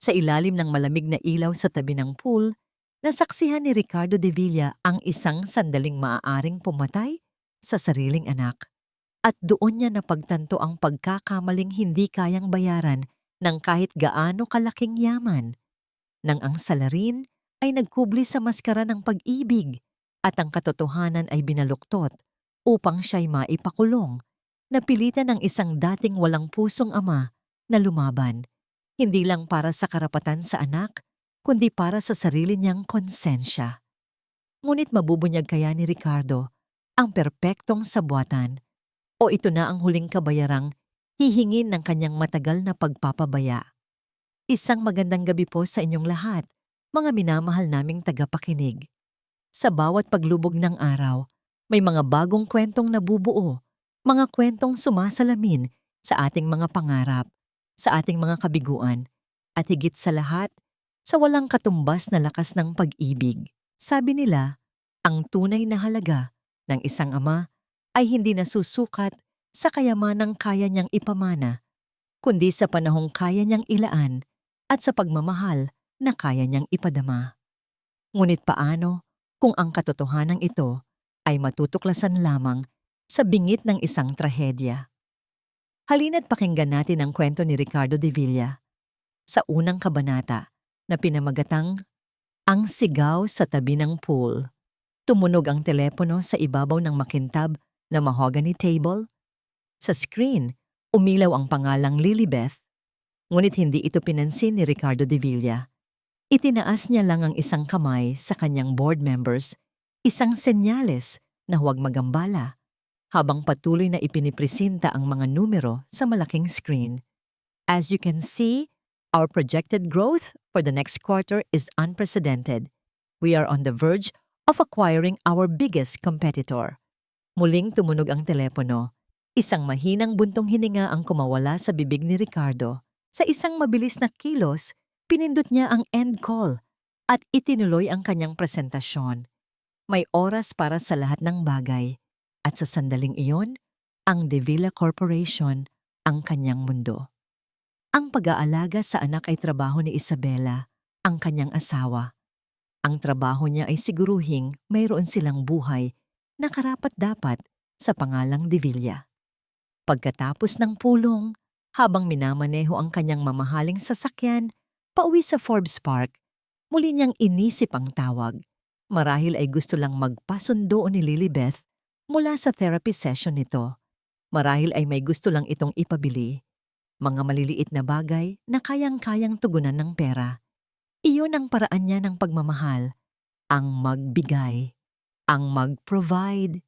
Sa ilalim ng malamig na ilaw sa tabi ng pool, nasaksihan ni Ricardo de Villa ang isang sandaling maaaring pumatay sa sariling anak. At doon niya napagtanto ang pagkakamaling hindi kayang bayaran ng kahit gaano kalaking yaman, nang ang salarin ay nagkubli sa maskara ng pag-ibig at ang katotohanan ay binaluktot upang siya'y maipakulong. Napilitan ng isang dating walang pusong ama na lumaban, hindi lang para sa karapatan sa anak, kundi para sa sarili niyang konsensya. Ngunit mabubunyag kaya ni Ricardo ang perpektong sabuatan, o ito na ang huling kabayarang hihingin ng kanyang matagal na pagpapabaya? Isang magandang gabi po sa inyong lahat, mga minamahal naming tagapakinig. Sa bawat paglubog ng araw, may mga bagong kwentong nabubuo, mga kwentong sumasalamin sa ating mga pangarap, sa ating mga kabiguan, at higit sa lahat, sa walang katumbas na lakas ng pag-ibig. Sabi nila, ang tunay na halaga ng isang ama ay hindi nasusukat sa kayamanang kaya niyang ipamana, kundi sa panahong kaya niyang ilaan at sa pagmamahal na kaya niyang ipadama. Ngunit paano kung ang katotohanan ito ay matutuklasan lamang sa bingit ng isang trahedya? Halina't pakinggan natin ang kwento ni Ricardo de Villa. Sa unang kabanata na pinamagatang Ang Sigaw sa Tabi ng Pool. Tumunog ang telepono sa ibabaw ng makintab na mahogany table. Sa screen, umilaw ang pangalang Lilibeth, ngunit hindi ito pinansin ni Ricardo de Villa. Itinaas niya lang ang isang kamay sa kanyang board members, isang senyales na huwag magambala, habang patuloy na ipinipresenta ang mga numero sa malaking screen. As you can see, our projected growth for the next quarter is unprecedented. We are on the verge of acquiring our biggest competitor. Muling tumunog ang telepono. Isang mahinang buntong hininga ang kumawala sa bibig ni Ricardo. Sa isang mabilis na kilos, pinindot niya ang end call at itinuloy ang kanyang presentasyon. May oras para sa lahat ng bagay at sa sandaling iyon, ang De Villa Corporation ang kanyang mundo. Ang pag-aalaga sa anak ay trabaho ni Isabela, ang kanyang asawa. Ang trabaho niya ay siguruhing mayroon silang buhay na karapat-dapat sa pangalang De Villa. Pagkatapos ng pulong, habang minamaneho ang kanyang mamahaling sasakyan, pauwi sa Forbes Park, muli niyang inisip ang tawag. Marahil ay gusto lang magpasundo ni Lilibeth mula sa therapy session nito. Marahil ay may gusto lang itong ipabili. Mga maliliit na bagay na kayang-kayang tugunan ng pera. Iyon ang paraan niya ng pagmamahal, ang magbigay, ang mag-provide.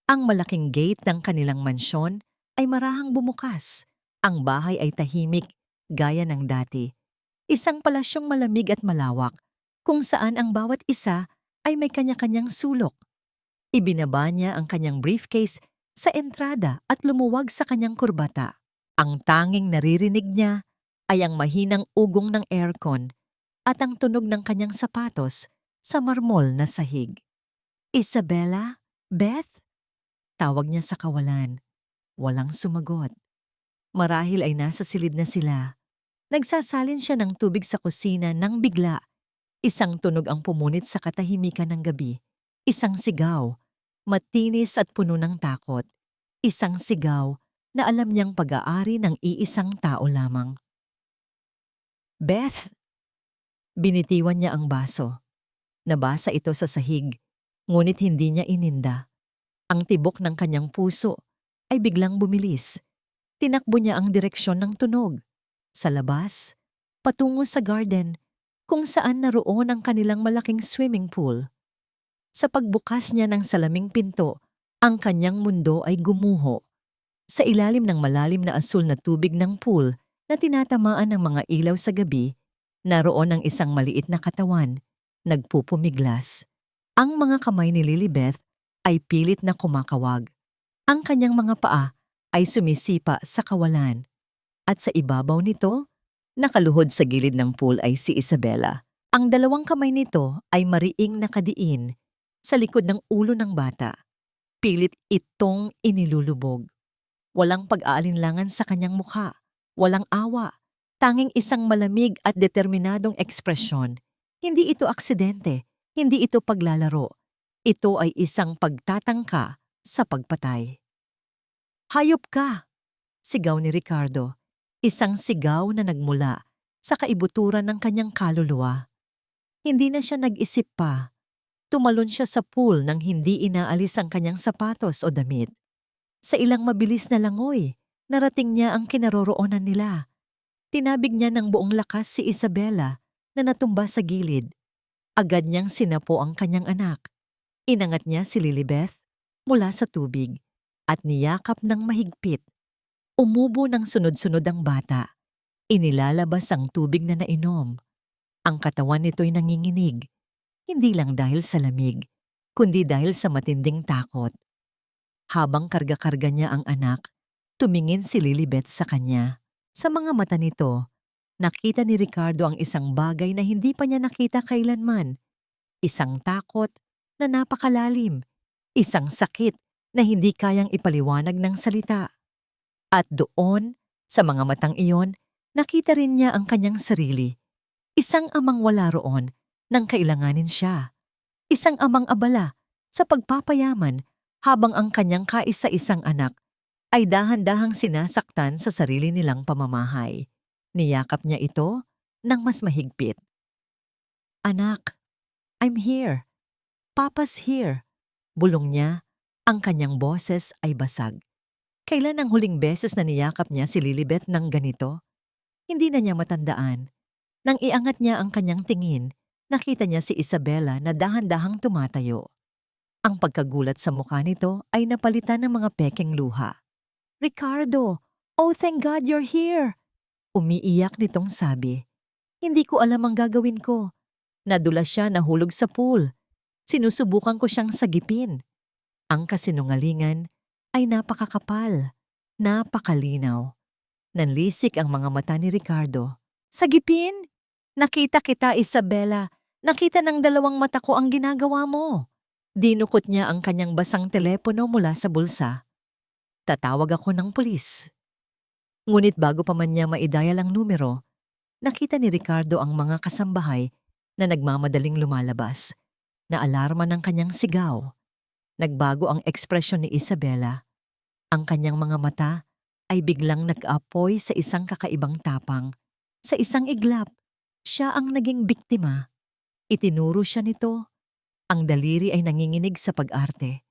Ang malaking gate ng kanilang mansyon ay marahang bumukas. Ang bahay ay tahimik, gaya ng dati. Isang palasyong malamig at malawak, kung saan ang bawat isa ay may kanya-kanyang sulok. Ibinaba niya ang kanyang briefcase sa entrada at lumuwag sa kanyang kurbata. Ang tanging naririnig niya ay ang mahinang ugong ng aircon at ang tunog ng kanyang sapatos sa marmol na sahig. Isabela? Beth? Tawag niya sa kawalan. Walang sumagot. Marahil ay nasa silid na sila. Nagsasalin siya ng tubig sa kusina nang bigla. Isang tunog ang pumunit sa katahimikan ng gabi. Isang sigaw, matinis at puno ng takot. Isang sigaw na alam niyang pag-aari ng iisang tao lamang. Beth! Binitiwan niya ang baso. Nabasa ito sa sahig, ngunit hindi niya ininda. Ang tibok ng kanyang puso ay biglang bumilis. Tinakbo niya ang direksyon ng tunog. Sa labas, patungo sa garden, kung saan naroon ang kanilang malaking swimming pool. Sa pagbukas niya ng salaming pinto, ang kanyang mundo ay gumuho. Sa ilalim ng malalim na asul na tubig ng pool na tinatamaan ng mga ilaw sa gabi, naroon ang isang maliit na katawan, nagpupumiglas. Ang mga kamay ni Lilibeth ay pilit na kumakawag. Ang kanyang mga paa ay sumisipa sa kawalan. At sa ibabaw nito, nakaluhod sa gilid ng pool ay si Isabela. Ang dalawang kamay nito ay mariing nakadiin sa likod ng ulo ng bata. Pilit itong inilulubog. Walang pag-aalinlangan sa kanyang mukha, walang awa, Tanging isang malamig at determinadong ekspresyon. Hindi ito aksidente, hindi ito paglalaro. Ito ay isang pagtatangka sa pagpatay. Hayop ka! Sigaw ni Ricardo. Isang sigaw na nagmula sa kaibuturan ng kanyang kaluluwa. Hindi na siya nag-isip pa. Tumalon siya sa pool nang hindi inaalis ang kanyang sapatos o damit. Sa ilang mabilis na langoy, narating niya ang kinaroroonan nila. Tinabig niya ng buong lakas si Isabela na natumba sa gilid. Agad niyang sinapo ang kanyang anak. Inangat niya si Lilibeth mula sa tubig at niyakap ng mahigpit. Umubo ng sunod-sunod ang bata. Inilalabas ang tubig na nainom. Ang katawan nito'y nanginginig, hindi lang dahil sa lamig, kundi dahil sa matinding takot. Habang karga-karga niya ang anak, tumingin si Lilibeth sa kanya. Sa mga mata nito, nakita ni Ricardo ang isang bagay na hindi pa niya nakita kailanman. Isang takot na napakalalim, isang sakit na hindi kayang ipaliwanag ng salita. At doon, sa mga matang iyon, nakita rin niya ang kanyang sarili. Isang amang wala roon nang kailanganin siya. Isang amang abala sa pagpapayaman habang ang kanyang kaisa-isang anak ay dahan-dahang sinasaktan sa sarili nilang pamamahay. Niyakap niya ito ng mas mahigpit. Anak, I'm here. Papa's here. Bulong niya, ang kanyang boses ay basag. Kailan ang huling beses na niyakap niya si Lilibeth ng ganito? Hindi na niya matandaan. Nang iangat niya ang kanyang tingin, nakita niya si Isabela na dahan-dahang tumatayo. Ang pagkagulat sa mukha nito ay napalitan ng mga pekeng luha. Ricardo! Oh, thank God you're here! Umiiyak nitong sabi. Hindi ko alam ang gagawin ko. Nadulas siya, nahulog sa pool. Sinusubukan ko siyang sagipin. Ang kasinungalingan ay napakakapal, napakalinaw. Nanlisik ang mga mata ni Ricardo. Sagipin? Nakita kita, Isabela. Nakita ng dalawang mata ko ang ginagawa mo. Dinukot niya ang kanyang basang telepono mula sa bulsa. Tatawag ako ng pulis. Ngunit bago pa man niya maidayal ang numero, nakita ni Ricardo ang mga kasambahay na nagmamadaling lumalabas. Naalarma ng kanyang sigaw. Nagbago ang ekspresyon ni Isabela. Ang kanyang mga mata ay biglang nag-apoy sa isang kakaibang tapang. Sa isang iglap, siya ang naging biktima. Itinuro siya nito. Ang daliri ay nanginginig sa pag-arte.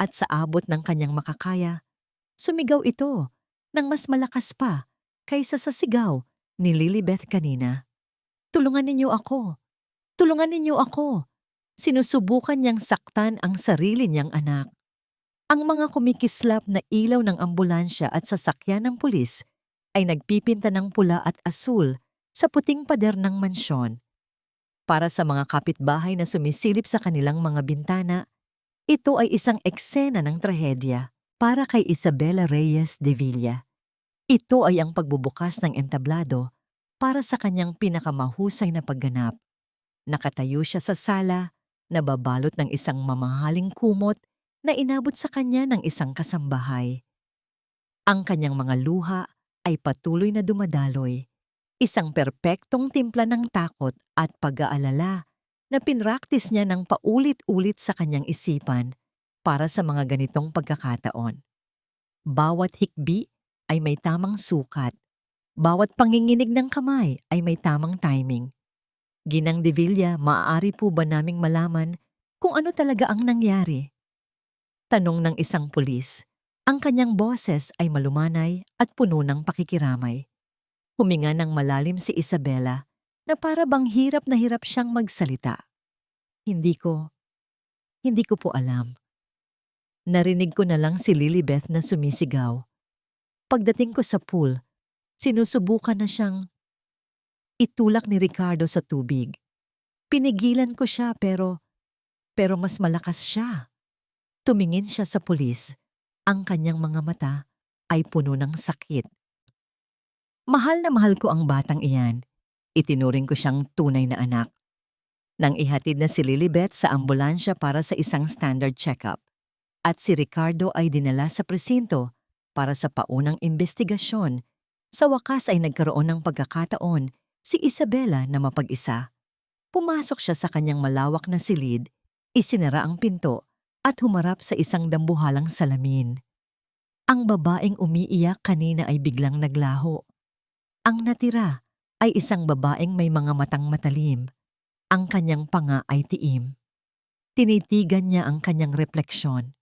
At sa abot ng kanyang makakaya, sumigaw ito ng mas malakas pa kaysa sa sigaw ni Lilibeth kanina. Tulungan ninyo ako! Tulungan ninyo ako! Sinusubukan niyang saktan ang sarili niyang anak. Ang mga kumikislap na ilaw ng ambulansya at sasakyan ng pulis ay nagpipinta ng pula at asul sa puting pader ng mansyon. Para sa mga kapitbahay na sumisilip sa kanilang mga bintana, ito ay isang eksena ng trahedya. Para kay Isabela Reyes de Villa, ito ay ang pagbubukas ng entablado para sa kanyang pinakamahusay na pagganap. Nakatayo siya sa sala, nababalot ng isang mamahaling kumot na inabot sa kanya ng isang kasambahay. Ang kanyang mga luha ay patuloy na dumadaloy, isang perpektong timpla ng takot at pag-aalala na pinraktis niya ng paulit-ulit sa kanyang isipan para sa mga ganitong pagkakataon. Bawat hikbi ay may tamang sukat, bawat panginginig ng kamay ay may tamang timing. Ginang de Villa, maaari po ba naming malaman kung ano talaga ang nangyari? Tanong ng isang pulis. Ang kanyang boses ay malumanay at puno ng pakikiramay. Huminga ng malalim si Isabela na para bang hirap na hirap siyang magsalita. Hindi ko po alam. Narinig ko na lang si Lilibeth na sumisigaw. Pagdating ko sa pool, sinusubukan na siyang itulak ni Ricardo sa tubig. Pinigilan ko siya pero mas malakas siya. Tumingin siya sa pulis. Ang kanyang mga mata ay puno ng sakit. Mahal na mahal ko ang batang iyan. Itinuring ko siyang tunay na anak. Nang ihatid na si Lilibeth sa ambulansya para sa isang standard check-up, at si Ricardo ay dinala sa presinto para sa paunang investigasyon, Sa wakas ay nagkaroon ng pagkakataon si Isabela na mapag-isa. Pumasok siya sa kanyang malawak na silid, isinara ang pinto at humarap sa isang dambuhalang salamin. Ang babaeng umiiyak kanina ay biglang naglaho. Ang natira ay isang babaeng may mga matang matalim. Ang kanyang panga ay tiim. Tinitigan niya ang kanyang refleksyon.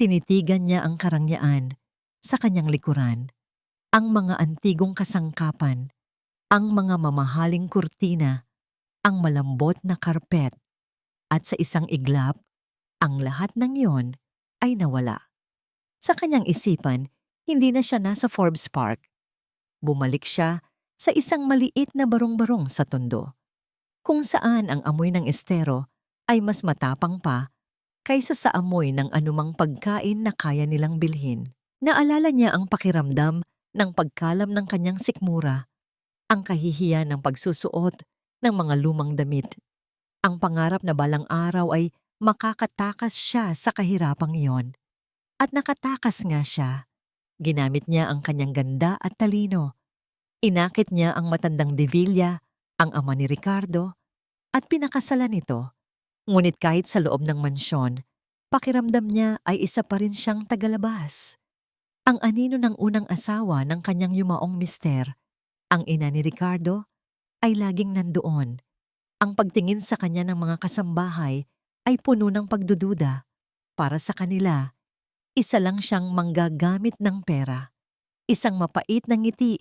Tinitigan niya ang karangyaan sa kanyang likuran, ang mga antigong kasangkapan, ang mga mamahaling kurtina, ang malambot na karpet, at sa isang iglap, ang lahat ng iyon ay nawala. Sa kanyang isipan, hindi na siya nasa Forbes Park. Bumalik siya sa isang maliit na barong-barong sa Tondo, kung saan ang amoy ng estero ay mas matapang pa kaysa sa amoy ng anumang pagkain na kaya nilang bilhin. Naalala niya ang pakiramdam ng pagkalam ng kanyang sikmura, ang kahihiyan ng pagsusuot ng mga lumang damit, ang pangarap na balang araw ay makakatakas siya sa kahirapang iyon. At nakatakas nga siya. Ginamit niya ang kanyang ganda at talino. Inakit niya ang matandang De Villa, ang ama ni Ricardo, at pinakasalan ito. Ngunit kahit sa loob ng mansyon, pakiramdam niya ay isa pa rin siyang tagalabas. Ang anino ng unang asawa ng kanyang yumaong mister, ang ina ni Ricardo, ay laging nandoon. Ang pagtingin sa kanya ng mga kasambahay ay puno ng pagdududa. Para sa kanila, isa lang siyang manggagamit ng pera. Isang mapait na ngiti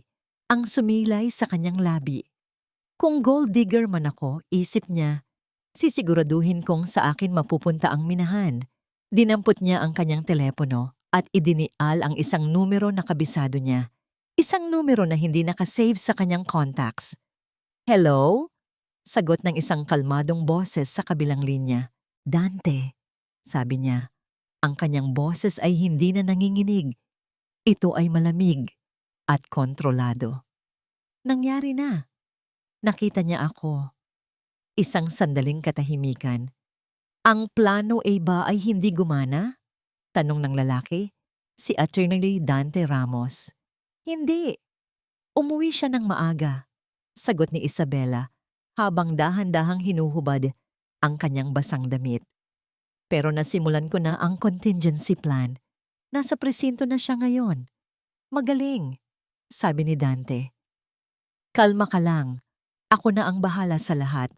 ang sumilay sa kanyang labi. Kung gold digger man ako, isip niya, sisiguraduhin kong sa akin mapupunta ang minahan. Dinampot niya ang kanyang telepono at idinial ang isang numero na kabisado niya. Isang numero na hindi nakasave sa kanyang contacts. Hello? Sagot ng isang kalmadong boses sa kabilang linya. Dante, sabi niya. Ang kanyang boses ay hindi na nanginginig. Ito ay malamig at kontrolado. Nangyari na. Nakita niya ako. Isang sandaling katahimikan. Ang plano ba ay hindi gumana? Tanong ng lalaki, si Attorney Dante Ramos. Hindi. Umuwi siya ng maaga. Sagot ni Isabela habang dahan-dahang hinuhubad ang kanyang basang damit. Pero nasimulan ko na ang contingency plan. Nasa presinto na siya ngayon. Magaling, sabi ni Dante. Kalma ka lang. Ako na ang bahala sa lahat.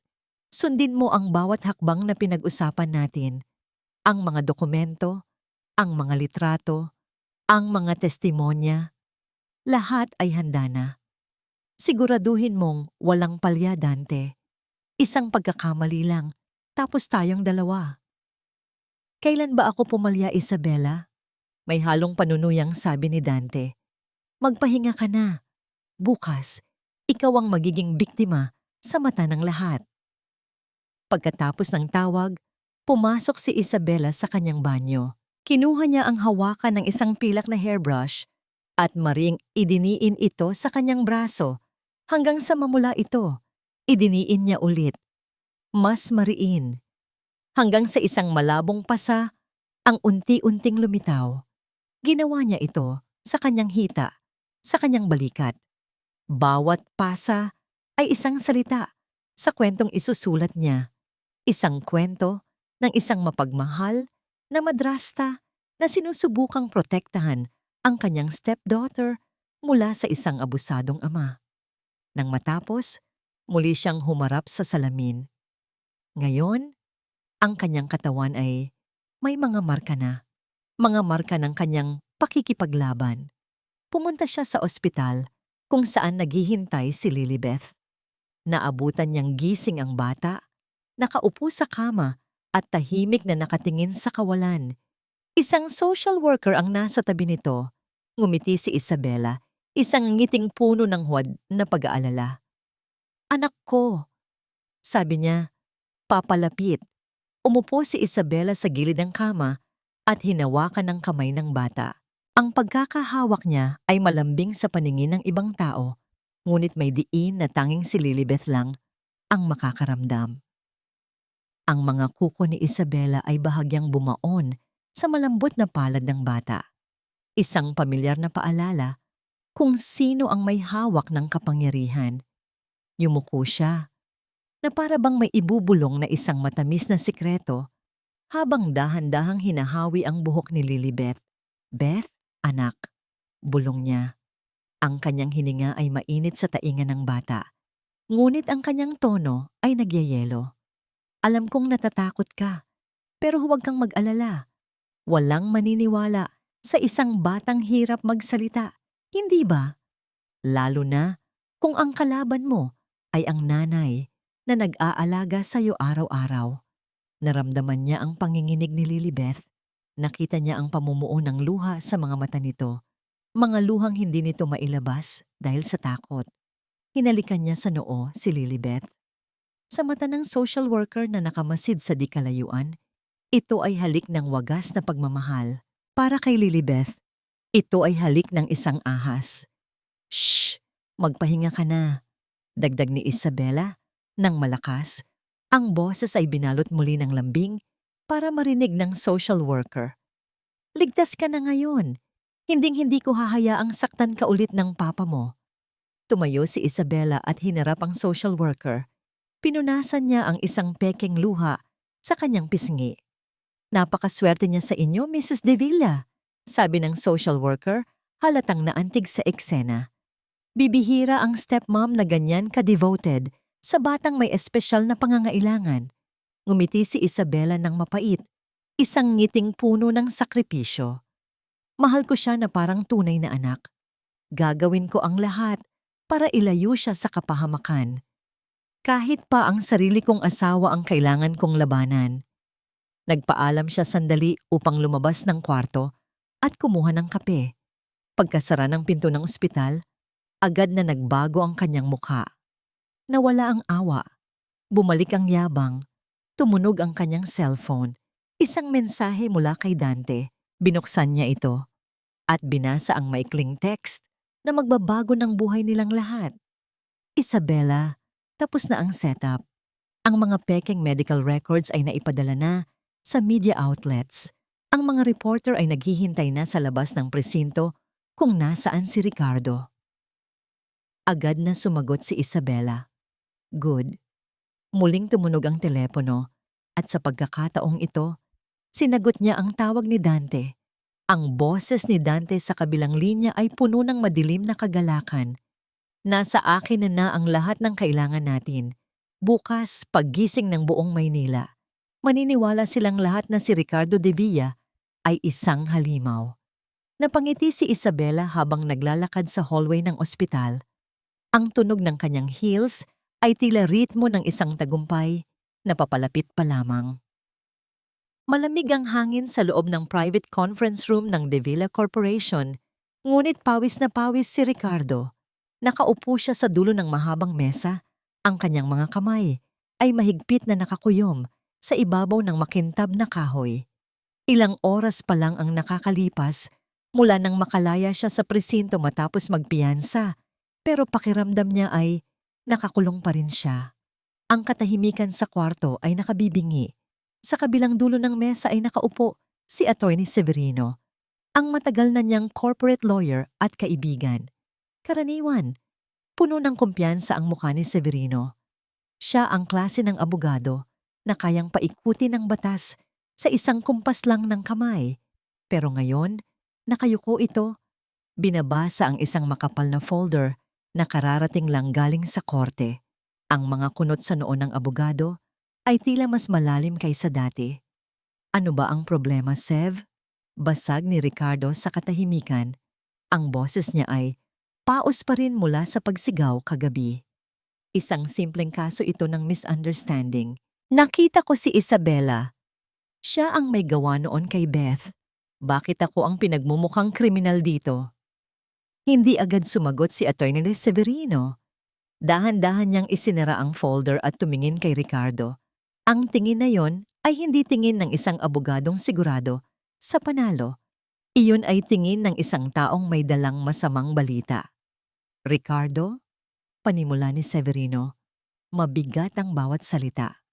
Sundin mo ang bawat hakbang na pinag-usapan natin. Ang mga dokumento, ang mga litrato, ang mga testimonya. Lahat ay handa na. Siguraduhin mong walang palya, Dante. Isang pagkakamali lang, tapos tayong dalawa. Kailan ba ako pumalya, Isabela? May halong panunuyang sabi ni Dante. Magpahinga ka na. Bukas, ikaw ang magiging biktima sa mata ng lahat. Pagkatapos ng tawag, pumasok si Isabela sa kanyang banyo. Kinuha niya ang hawakan ng isang pilak na hairbrush at maring idiniin ito sa kanyang braso hanggang sa mamula ito. Idiniin niya ulit. Mas mariin. Hanggang sa isang malabong pasa ang unti-unting lumitaw. Ginawa niya ito sa kanyang hita, sa kanyang balikat. Bawat pasa ay isang salita sa kwentong isusulat niya. Isang kwento ng isang mapagmahal na madrasta na sinusubukang protektahan ang kanyang stepdaughter mula sa isang abusadong ama. Nang matapos, muli siyang humarap sa salamin. Ngayon, ang kanyang katawan ay may mga marka na. Mga marka ng kanyang pakikipaglaban. Pumunta siya sa ospital kung saan naghihintay si Lilibeth. Naabutan niyang gising ang bata, nakaupo sa kama at tahimik na nakatingin sa kawalan. Isang social worker ang nasa tabi nito. Ngumiti si Isabela, isang ngiting puno ng huwad na pag-aalala. Anak ko, sabi niya, papalapit. Umupo si Isabela sa gilid ng kama at hinawakan ng kamay ng bata. Ang pagkakahawak niya ay malambing sa paningin ng ibang tao, ngunit may diin na tanging si Lilibeth lang ang makakaramdam. Ang mga kuko ni Isabela ay bahagyang bumaon sa malambot na palad ng bata. Isang pamilyar na paalala kung sino ang may hawak ng kapangyarihan. Yumuko siya, na para bang may ibubulong na isang matamis na sikreto habang dahan-dahang hinahawi ang buhok ni Lilibeth. Beth, anak, bulong niya. Ang kanyang hininga ay mainit sa tainga ng bata. Ngunit ang kanyang tono ay nagyayelo. Alam kong natatakot ka, pero huwag kang mag-alala. Walang maniniwala sa isang batang hirap magsalita, hindi ba? Lalo na kung ang kalaban mo ay ang nanay na nag-aalaga sa'yo araw-araw. Naramdaman niya ang panginginig ni Lilibeth. Nakita niya ang pamumuo ng luha sa mga mata nito. Mga luhang hindi nito mailabas dahil sa takot. Hinalikan niya sa noo si Lilibeth. Sa mata ng social worker na nakamasid sa di kalayuan, ito ay halik ng wagas na pagmamahal. Para kay Lilibeth, ito ay halik ng isang ahas. Shh! Magpahinga ka na. Dagdag ni Isabela, nang malakas. Ang boses ay binalot muli ng lambing para marinig ng social worker. Ligtas ka na ngayon. Hinding-hindi ko hahayaang saktan ka ulit ng papa mo. Tumayo si Isabela at hinarap ang social worker. Pinunasan niya ang isang pekeng luha sa kanyang pisngi. Napakaswerte niya sa inyo, Mrs. De Villa, sabi ng social worker, halatang naantig sa eksena. Bibihira ang stepmom na ganyan ka-devoted sa batang may espesyal na pangangailangan. Ngumiti si Isabela ng mapait, isang ngiting puno ng sakripisyo. Mahal ko siya na parang tunay na anak. Gagawin ko ang lahat para ilayo siya sa kapahamakan. Kahit pa ang sarili kong asawa ang kailangan kong labanan. Nagpaalam siya sandali upang lumabas ng kwarto at kumuha ng kape. Pagkasara ng pinto ng ospital, agad na nagbago ang kanyang mukha. Nawala ang awa. Bumalik ang yabang. Tumunog ang kanyang cellphone. Isang mensahe mula kay Dante. Binuksan niya ito at binasa ang maikling text na magbabago ng buhay nilang lahat. Isabela, tapos na ang setup. Ang mga pekeng medical records ay naipadala na sa media outlets. Ang mga reporter ay naghihintay na sa labas ng presinto kung nasaan si Ricardo. Agad na sumagot si Isabela. Good. Muling tumunog ang telepono at sa pagkakataong ito, sinagot niya ang tawag ni Dante. Ang boses ni Dante sa kabilang linya ay puno ng madilim na kagalakan. Nasa akin na ang lahat ng kailangan natin. Bukas, paggising ng buong Maynila, maniniwala silang lahat na si Ricardo De Villa ay isang halimaw. Napangiti si Isabela habang naglalakad sa hallway ng ospital. Ang tunog ng kanyang heels ay tila ritmo ng isang tagumpay na papalapit pa lamang. Malamig ang hangin sa loob ng private conference room ng De Villa Corporation, ngunit pawis na pawis si Ricardo. Nakaupo siya sa dulo ng mahabang mesa. Ang kanyang mga kamay ay mahigpit na nakakuyom sa ibabaw ng makintab na kahoy. Ilang oras pa lang ang nakakalipas mula nang makalaya siya sa presinto matapos magpiyansa, pero pakiramdam niya ay nakakulong pa rin siya. Ang katahimikan sa kwarto ay nakabibingi. Sa kabilang dulo ng mesa ay nakaupo si Attorney Severino, ang matagal na niyang corporate lawyer at kaibigan. Karaniwan, puno ng kumpiyansa ang mukha ni Severino. Siya ang klase ng abogado na kayang paikuti ng batas sa isang kumpas lang ng kamay. Pero ngayon, nakayuko ito, binabasa ang isang makapal na folder na kararating lang galing sa korte. Ang mga kunot sa noo ng abogado ay tila mas malalim kaysa dati. Ano ba ang problema, Sev? Basag ni Ricardo sa katahimikan. Ang boses niya ay paos pa rin mula sa pagsigaw kagabi. Isang simpleng kaso ito ng misunderstanding. Nakita ko si Isabela. Siya ang may gawa noon kay Beth. Bakit ako ang pinagmumukhang kriminal dito? Hindi agad sumagot si Attorney Severino. Dahan-dahan niyang isinara ang folder at tumingin kay Ricardo. Ang tingin na yon ay hindi tingin ng isang abogadong sigurado sa panalo. Iyon ay tingin ng isang taong may dalang masamang balita. Ricardo, panimula ni Severino, mabigat ang bawat salita.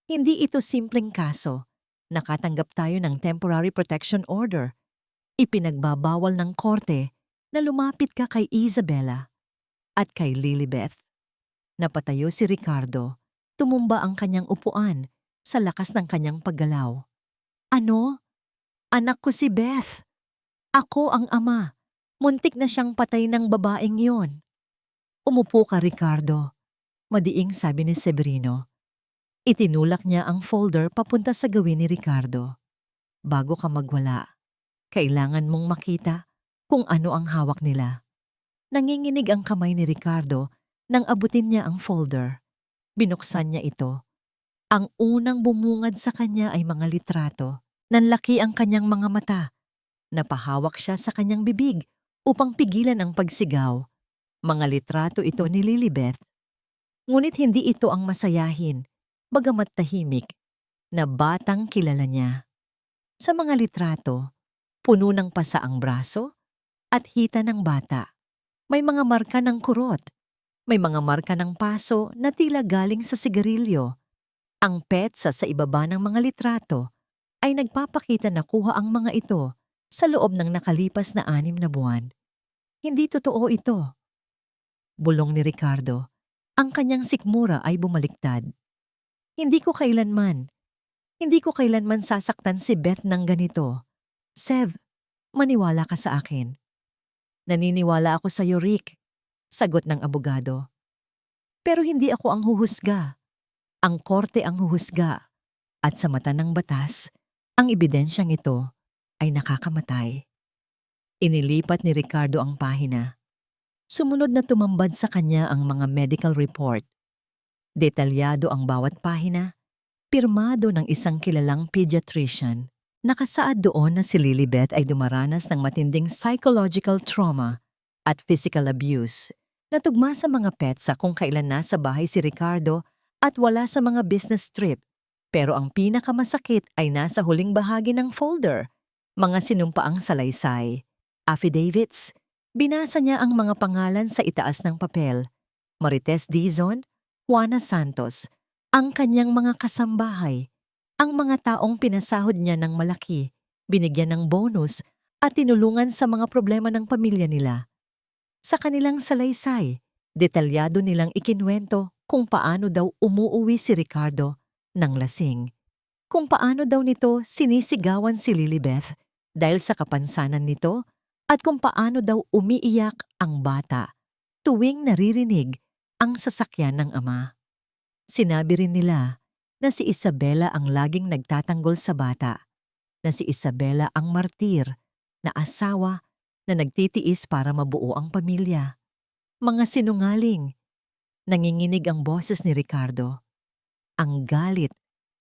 Hindi ito simpleng kaso. Nakatanggap tayo ng temporary protection order. Ipinagbabawal ng korte na lumapit ka kay Isabela at kay Lilibeth. Napatayo si Ricardo, tumumba ang kanyang upuan sa lakas ng kanyang paggalaw. Ano? Anak ko si Beth. Ako ang ama. Muntik na siyang patay ng babaeng yon. Umupo ka, Ricardo. Madiing sabi ni Severino. Itinulak niya ang folder papunta sa gawin ni Ricardo. Bago ka magwala, kailangan mong makita kung ano ang hawak nila. Nanginginig ang kamay ni Ricardo nang abutin niya ang folder. Binuksan niya ito. Ang unang bumungad sa kanya ay mga litrato. Nanlaki ang kanyang mga mata. Napahawak siya sa kanyang bibig upang pigilan ang pagsigaw. Mga litrato ito ni Lilibeth. Ngunit hindi ito ang masayahin, bagamat tahimik, na batang kilala niya. Sa mga litrato, puno ng pasa ang braso at hita ng bata. May mga marka ng kurot. May mga marka ng paso na tila galing sa sigarilyo. Ang petsa sa ibaba ng mga litrato ay nagpapakita na kuha ang mga ito sa loob ng nakalipas na 6 na buwan. Hindi totoo ito. Bulong ni Ricardo. Ang kanyang sikmura ay bumaliktad. Hindi ko kailanman sasaktan si Beth ng ganito. Sev, maniwala ka sa akin. Naniniwala ako sa iyo, Rick, sagot ng abogado. Pero hindi ako ang huhusga. Ang korte ang huhusga. At sa mata ng batas, ang ebidensyang ito ay nakakamatay. Inilipat ni Ricardo ang pahina. Sumunod na tumambad sa kanya ang mga medical report. Detalyado ang bawat pahina, pirmado ng isang kilalang pediatrician. Nakasaad doon na si Lilibeth ay dumaranas ng matinding psychological trauma at physical abuse na tugma sa mga petsa kung kailan nasa bahay si Ricardo at wala sa mga business trip. Pero ang pinakamasakit ay nasa huling bahagi ng folder, mga sinumpaang salaysay, affidavits. Binasa niya ang mga pangalan sa itaas ng papel. Marites Dizon, Juana Santos, ang kanyang mga kasambahay, ang mga taong pinasahod niya ng malaki, binigyan ng bonus at tinulungan sa mga problema ng pamilya nila. Sa kanilang salaysay, detalyado nilang ikinwento kung paano daw umuuwi si Ricardo ng lasing. Kung paano daw nito sinisigawan si Lilibeth dahil sa kapansanan nito at kung paano daw umiiyak ang bata tuwing naririnig ang sasakyan ng ama. Sinabi rin nila na si Isabela ang laging nagtatanggol sa bata, na si Isabela ang martir, na asawa na nagtitiis para mabuo ang pamilya. Mga sinungaling. Nanginginig ang boses ni Ricardo. Ang galit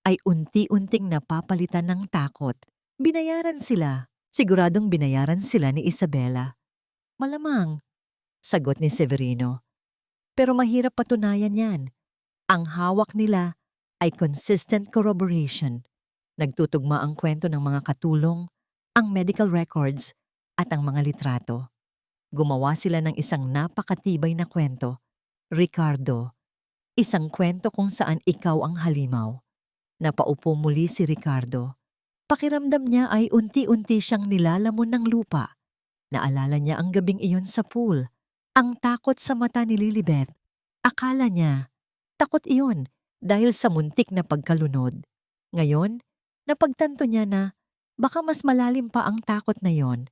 ay unti-unting napapalitan ng takot. Binayaran sila. Siguradong binayaran sila ni Isabela. Malamang, sagot ni Severino. Pero mahirap patunayan yan. Ang hawak nila ay consistent corroboration. Nagtutugma ang kwento ng mga katulong, ang medical records, at ang mga litrato. Gumawa sila ng isang napakatibay na kwento. Ricardo, isang kwento kung saan ikaw ang halimaw. Napaupo muli si Ricardo. Pakiramdam niya ay unti-unti siyang nilalamon ng lupa. Naalala niya ang gabing iyon sa pool. Ang takot sa mata ni Lilibeth. Akala niya, takot iyon dahil sa muntik na pagkalunod. Ngayon, napagtanto niya na baka mas malalim pa ang takot na yon.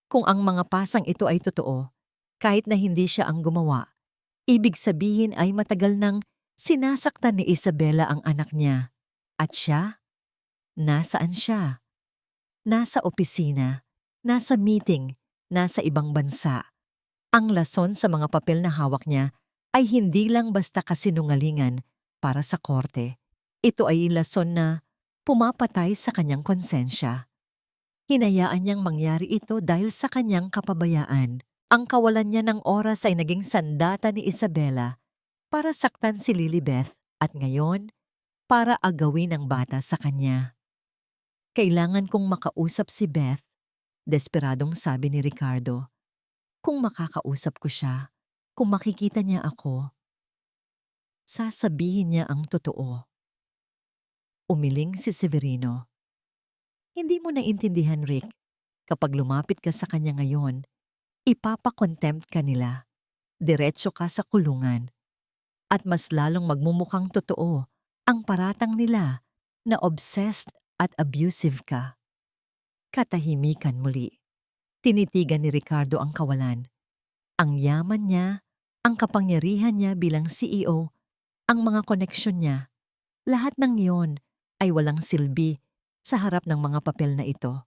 Kung ang mga pasang ito ay totoo, kahit na hindi siya ang gumawa, ibig sabihin ay matagal nang sinasaktan ni Isabela ang anak niya. At siya? Nasaan siya? Nasa opisina, nasa meeting, nasa ibang bansa. Ang lason sa mga papel na hawak niya ay hindi lang basta kasinungalingan para sa korte. Ito ay lason na pumapatay sa kanyang konsensya. Hinayaan niyang mangyari ito dahil sa kanyang kapabayaan. Ang kawalan niya ng oras ay naging sandata ni Isabela para saktan si Lilibeth at ngayon para agawin ang bata sa kanya. Kailangan kong makausap si Beth, desperadong sabi ni Ricardo. Kung makakausap ko siya, kung makikita niya ako, sasabihin niya ang totoo. Umiling si Severino. Hindi mo naintindihan, Rick. Kapag lumapit ka sa kanya ngayon, ipapakontempt ka nila. Diretso ka sa kulungan. At mas lalong magmumukhang totoo ang paratang nila na obsessed at abusive ka. Katahimikan muli. Tinitigan ni Ricardo ang kawalan. Ang yaman niya, ang kapangyarihan niya bilang CEO, ang mga koneksyon niya, lahat ng iyon ay walang silbi sa harap ng mga papel na ito.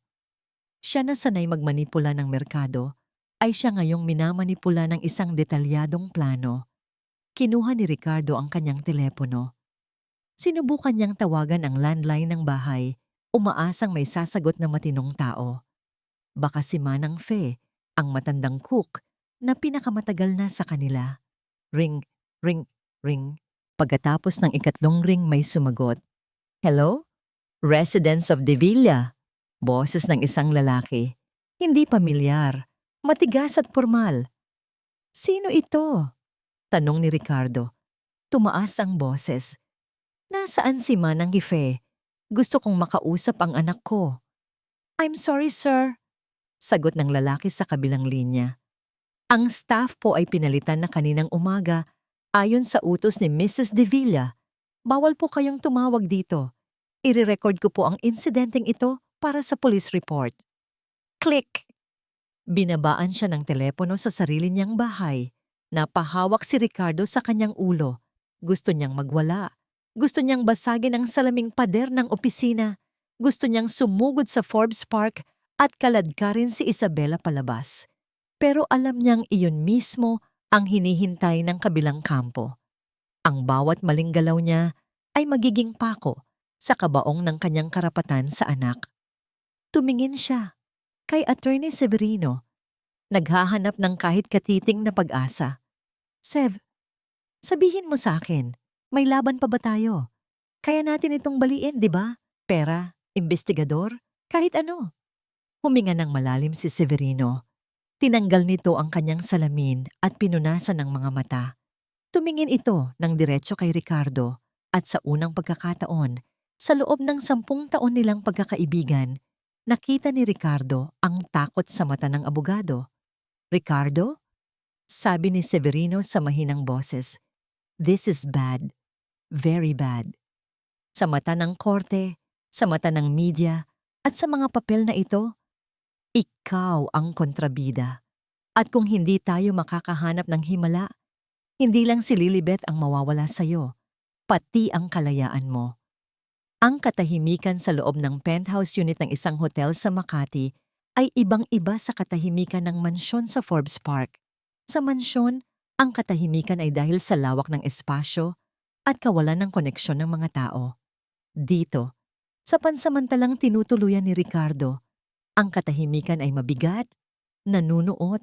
Siya na sanay magmanipula ng merkado, ay siya ngayong minamanipula ng isang detalyadong plano. Kinuha ni Ricardo ang kanyang telepono. Sinubukan niyang tawagan ang landline ng bahay, umaasang may sasagot na matinong tao. Baka si Manang Fe, ang matandang cook, na pinakamatagal na sa kanila. Ring, ring, ring. Pagkatapos ng ikatlong ring may sumagot. Hello? Residents of Devilla. Boses ng isang lalaki. Hindi pamilyar, matigas at formal. Sino ito? Tanong ni Ricardo. Tumaas ang boses. Nasaan si Manang Ife? Gusto kong makausap ang anak ko. I'm sorry, sir. Sagot ng lalaki sa kabilang linya. Ang staff po ay pinalitan na kaninang umaga ayon sa utos ni Mrs. Devilla. Bawal po kayong tumawag dito. Ire-record ko po ang insidenteng ito para sa police report. Click! Binabaan siya ng telepono sa sarili niyang bahay. Napahawak si Ricardo sa kanyang ulo. Gusto niyang magwala. Gusto niyang basagin ang salaming pader ng opisina. Gusto niyang sumugod sa Forbes Park at kaladkarin si Isabela palabas. Pero alam niyang iyon mismo ang hinihintay ng kabilang kampo. Ang bawat maling galaw niya ay magiging pako sa kabaong ng kanyang karapatan sa anak. Tumingin siya kay Attorney Severino, naghahanap ng kahit katiting na pag-asa. Sev, sabihin mo sa akin, may laban pa ba tayo? Kaya natin itong baliin, di ba? Pera, investigador, kahit ano. Huminga ng malalim si Severino. Tinanggal nito ang kanyang salamin at pinunasan ng mga mata. Tumingin ito ng diretso kay Ricardo at sa unang pagkakataon, sa loob ng 10 taon nilang pagkakaibigan, nakita ni Ricardo ang takot sa mata ng abogado. Ricardo? Sabi ni Severino sa mahinang boses, this is bad. Very bad. Sa mata ng korte, sa mata ng media, at sa mga papel na ito, ikaw ang kontrabida. At kung hindi tayo makakahanap ng himala, hindi lang si Lilibeth ang mawawala sa'yo, pati ang kalayaan mo. Ang katahimikan sa loob ng penthouse unit ng isang hotel sa Makati ay ibang-iba sa katahimikan ng mansyon sa Forbes Park. Sa mansyon, ang katahimikan ay dahil sa lawak ng espasyo at kawalan ng koneksyon ng mga tao. Dito, sa pansamantalang tinutuluyan ni Ricardo, ang katahimikan ay mabigat, nanunuot,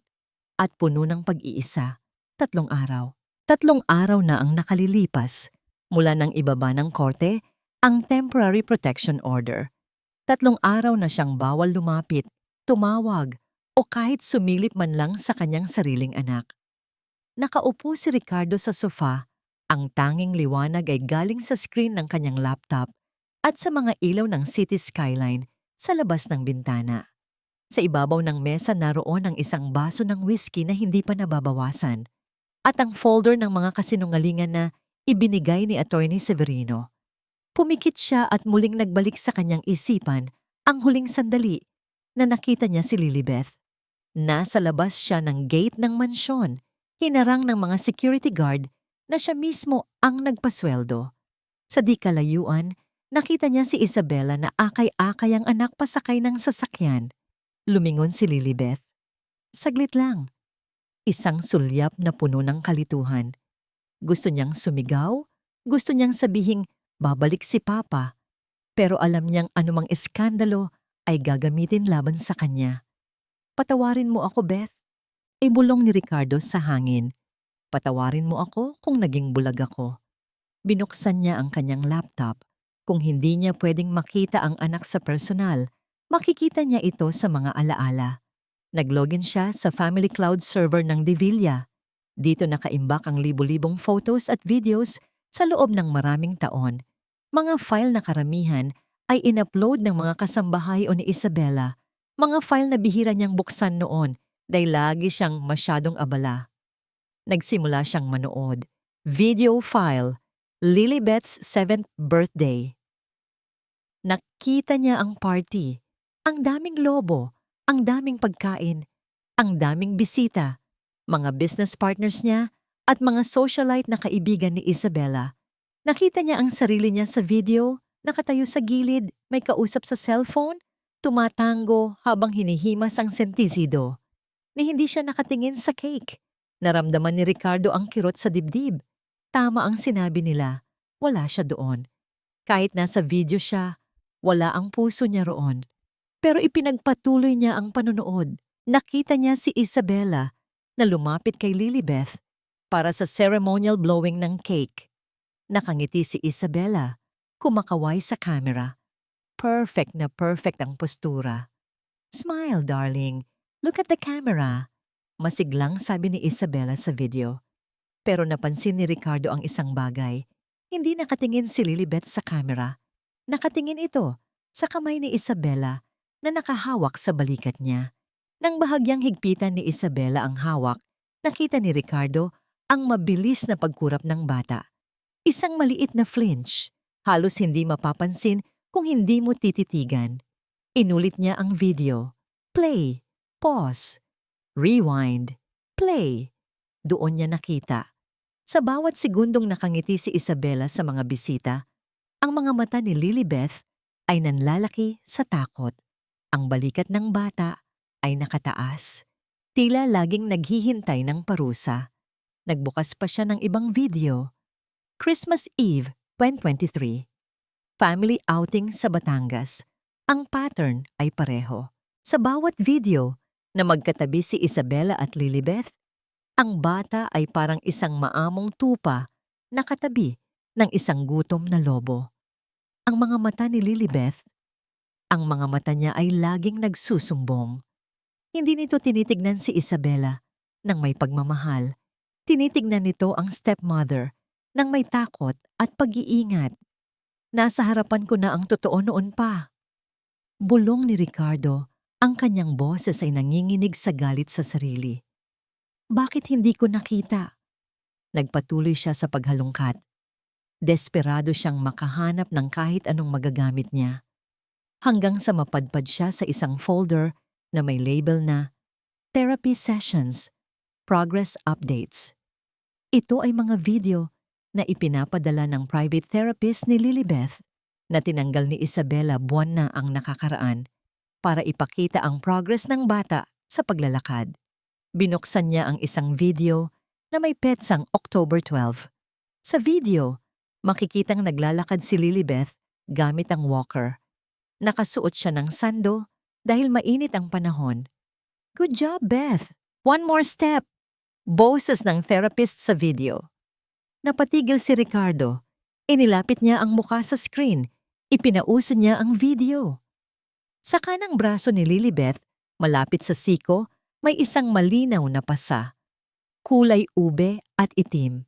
at puno ng pag-iisa. 3 araw. 3 araw na ang nakalilipas mula nang ibaba ng korte ang Temporary Protection Order. 3 araw na siyang bawal lumapit, tumawag, o kahit sumilip man lang sa kanyang sariling anak. Nakaupo si Ricardo sa sofa, ang tanging liwanag ay galing sa screen ng kanyang laptop at sa mga ilaw ng city skyline sa labas ng bintana. Sa ibabaw ng mesa naroon ang isang baso ng whiskey na hindi pa nababawasan at ang folder ng mga kasinungalingan na ibinigay ni Attorney Severino. Pumikit siya at muling nagbalik sa kanyang isipan ang huling sandali na nakita niya si Lilibeth. Nasa labas siya ng gate ng mansyon, hinarang ng mga security guard na siya mismo ang nagpasweldo. Sa di kalayuan, nakita niya si Isabela na akay-akay ang anak pasakay ng sasakyan. Lumingon si Lilibeth. Saglit lang. Isang sulyap na puno ng kalituhan. Gusto niyang sumigaw, gusto niyang sabihing babalik si Papa, pero alam niyang anumang iskandalo ay gagamitin laban sa kanya. Patawarin mo ako, Beth. Ibulong ni Ricardo sa hangin. Patawarin mo ako kung naging bulag ako. Binuksan niya ang kanyang laptop. Kung hindi niya pwedeng makita ang anak sa personal, makikita niya ito sa mga alaala. Naglogin siya sa Family Cloud server ng Devilla. Dito nakaimbak ang libu-libong photos at videos sa loob ng maraming taon. Mga file na karamihan ay in-upload ng mga kasambahay o ni Isabela. Mga file na bihira niyang buksan noon dahil lagi siyang masyadong abala. Nagsimula siyang manood. Video file, Lilibeth's 7th birthday. Nakita niya ang party. Ang daming lobo, ang daming pagkain, ang daming bisita, mga business partners niya at mga socialite na kaibigan ni Isabela. Nakita niya ang sarili niya sa video, nakatayo sa gilid, may kausap sa cellphone, tumatango habang hinihimas ang sentisido. Ni hindi siya nakatingin sa cake. Naramdaman ni Ricardo ang kirot sa dibdib. Tama ang sinabi nila, wala siya doon. Kahit nasa video siya, wala ang puso niya roon. Pero ipinagpatuloy niya ang panonood. Nakita niya si Isabela na lumapit kay Lilibeth para sa ceremonial blowing ng cake. Nakangiti si Isabela, kumakaway sa camera. Perfect na perfect ang postura. Smile, darling. Look at the camera. Masiglang sabi ni Isabela sa video. Pero napansin ni Ricardo ang isang bagay. Hindi nakatingin si Lilibeth sa camera. Nakatingin ito sa kamay ni Isabela na nakahawak sa balikat niya. Nang bahagyang higpitan ni Isabela ang hawak, nakita ni Ricardo ang mabilis na pagkurap ng bata. Isang maliit na flinch, halos hindi mapapansin kung hindi mo tititigan. Inulit niya ang video. Play, pause, rewind, play. Doon niya nakita. Sa bawat segundong nakangiti si Isabela sa mga bisita, ang mga mata ni Lilibeth ay nanlalaki sa takot. Ang balikat ng bata ay nakataas. Tila laging naghihintay ng parusa. Nagbukas pa siya ng ibang video. Christmas Eve 2023. Family outing sa Batangas. Ang pattern ay pareho. Sa bawat video na magkatabi si Isabela at Lilibeth, ang bata ay parang isang maamong tupa na katabi ng isang gutom na lobo. Ang mga mata ni Lilibeth, ang mga mata niya ay laging nagsusumbong. Hindi nito tinitignan si Isabela ng may pagmamahal. Tinitignan nito ang stepmother ng may takot at pag-iingat. Nasa harapan ko na ang totoo noon pa. Bulong ni Ricardo, ang kanyang boses ay nanginginig sa galit sa sarili. Bakit hindi ko nakita? Nagpatuloy siya sa paghalungkat. Desperado siyang makahanap ng kahit anong magagamit niya. Hanggang sa mapadpad siya sa isang folder na may label na Therapy Sessions, Progress Updates. Ito ay mga video na ipinapadala ng private therapist ni Lilibeth na tinanggal ni Isabela buwan na ang nakakaraan para ipakita ang progress ng bata sa paglalakad. Binuksan niya ang isang video na may petsang October 12. Sa video, makikitang naglalakad si Lilibeth gamit ang walker. Nakasuot siya ng sando dahil mainit ang panahon. Good job, Beth! One more step! Boses ng therapist sa video. Napatigil si Ricardo. Inilapit niya ang muka sa screen. Ipinauso niya ang video. Sa kanang braso ni Lilibeth, malapit sa siko, may isang malinaw na pasa. Kulay ube at itim.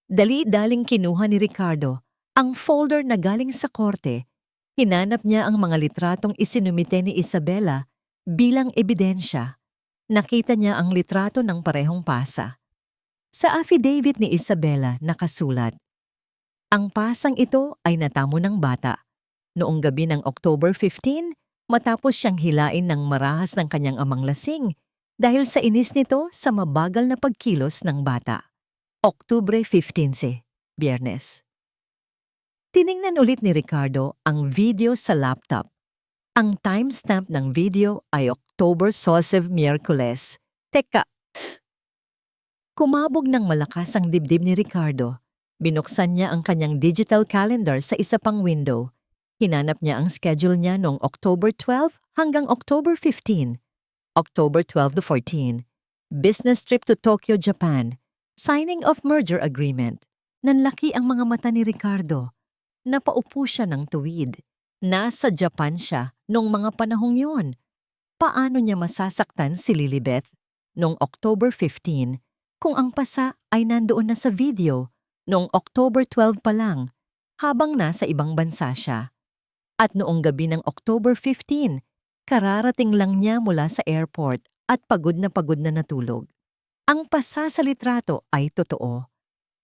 Dali-daling kinuha ni Ricardo ang folder na galing sa korte. Hinanap niya ang mga litratong isinumite ni Isabela bilang ebidensya. Nakita niya ang litrato ng parehong pasa. Sa affidavit ni Isabela nakasulat, ang pasang ito ay natamo ng bata. Noong gabi ng October 15, matapos siyang hilain ng marahas ng kanyang amang lasing dahil sa inis nito sa mabagal na pagkilos ng bata. Oktubre 15, Biyernes. Tiningnan ulit ni Ricardo ang video sa laptop. Ang timestamp ng video ay October 12, Miyerkules. Teka! Kumabog ng malakas ang dibdib ni Ricardo. Binuksan niya ang kanyang digital calendar sa isa pang window. Hinanap niya ang schedule niya noong October 12 hanggang October 15. October 12 to 14. Business trip to Tokyo, Japan. Signing of merger agreement. Nanlaki ang mga mata ni Ricardo. Napaupo siya ng tuwid. Nasa Japan siya noong mga panahong yon. Paano niya masasaktan si Lilibeth noong October 15 kung ang pasa ay nandoon na sa video noong October 12 pa lang habang nasa ibang bansa siya? At noong gabi ng October 15, kararating lang niya mula sa airport at pagod na natulog. Ang pasa sa litrato ay totoo,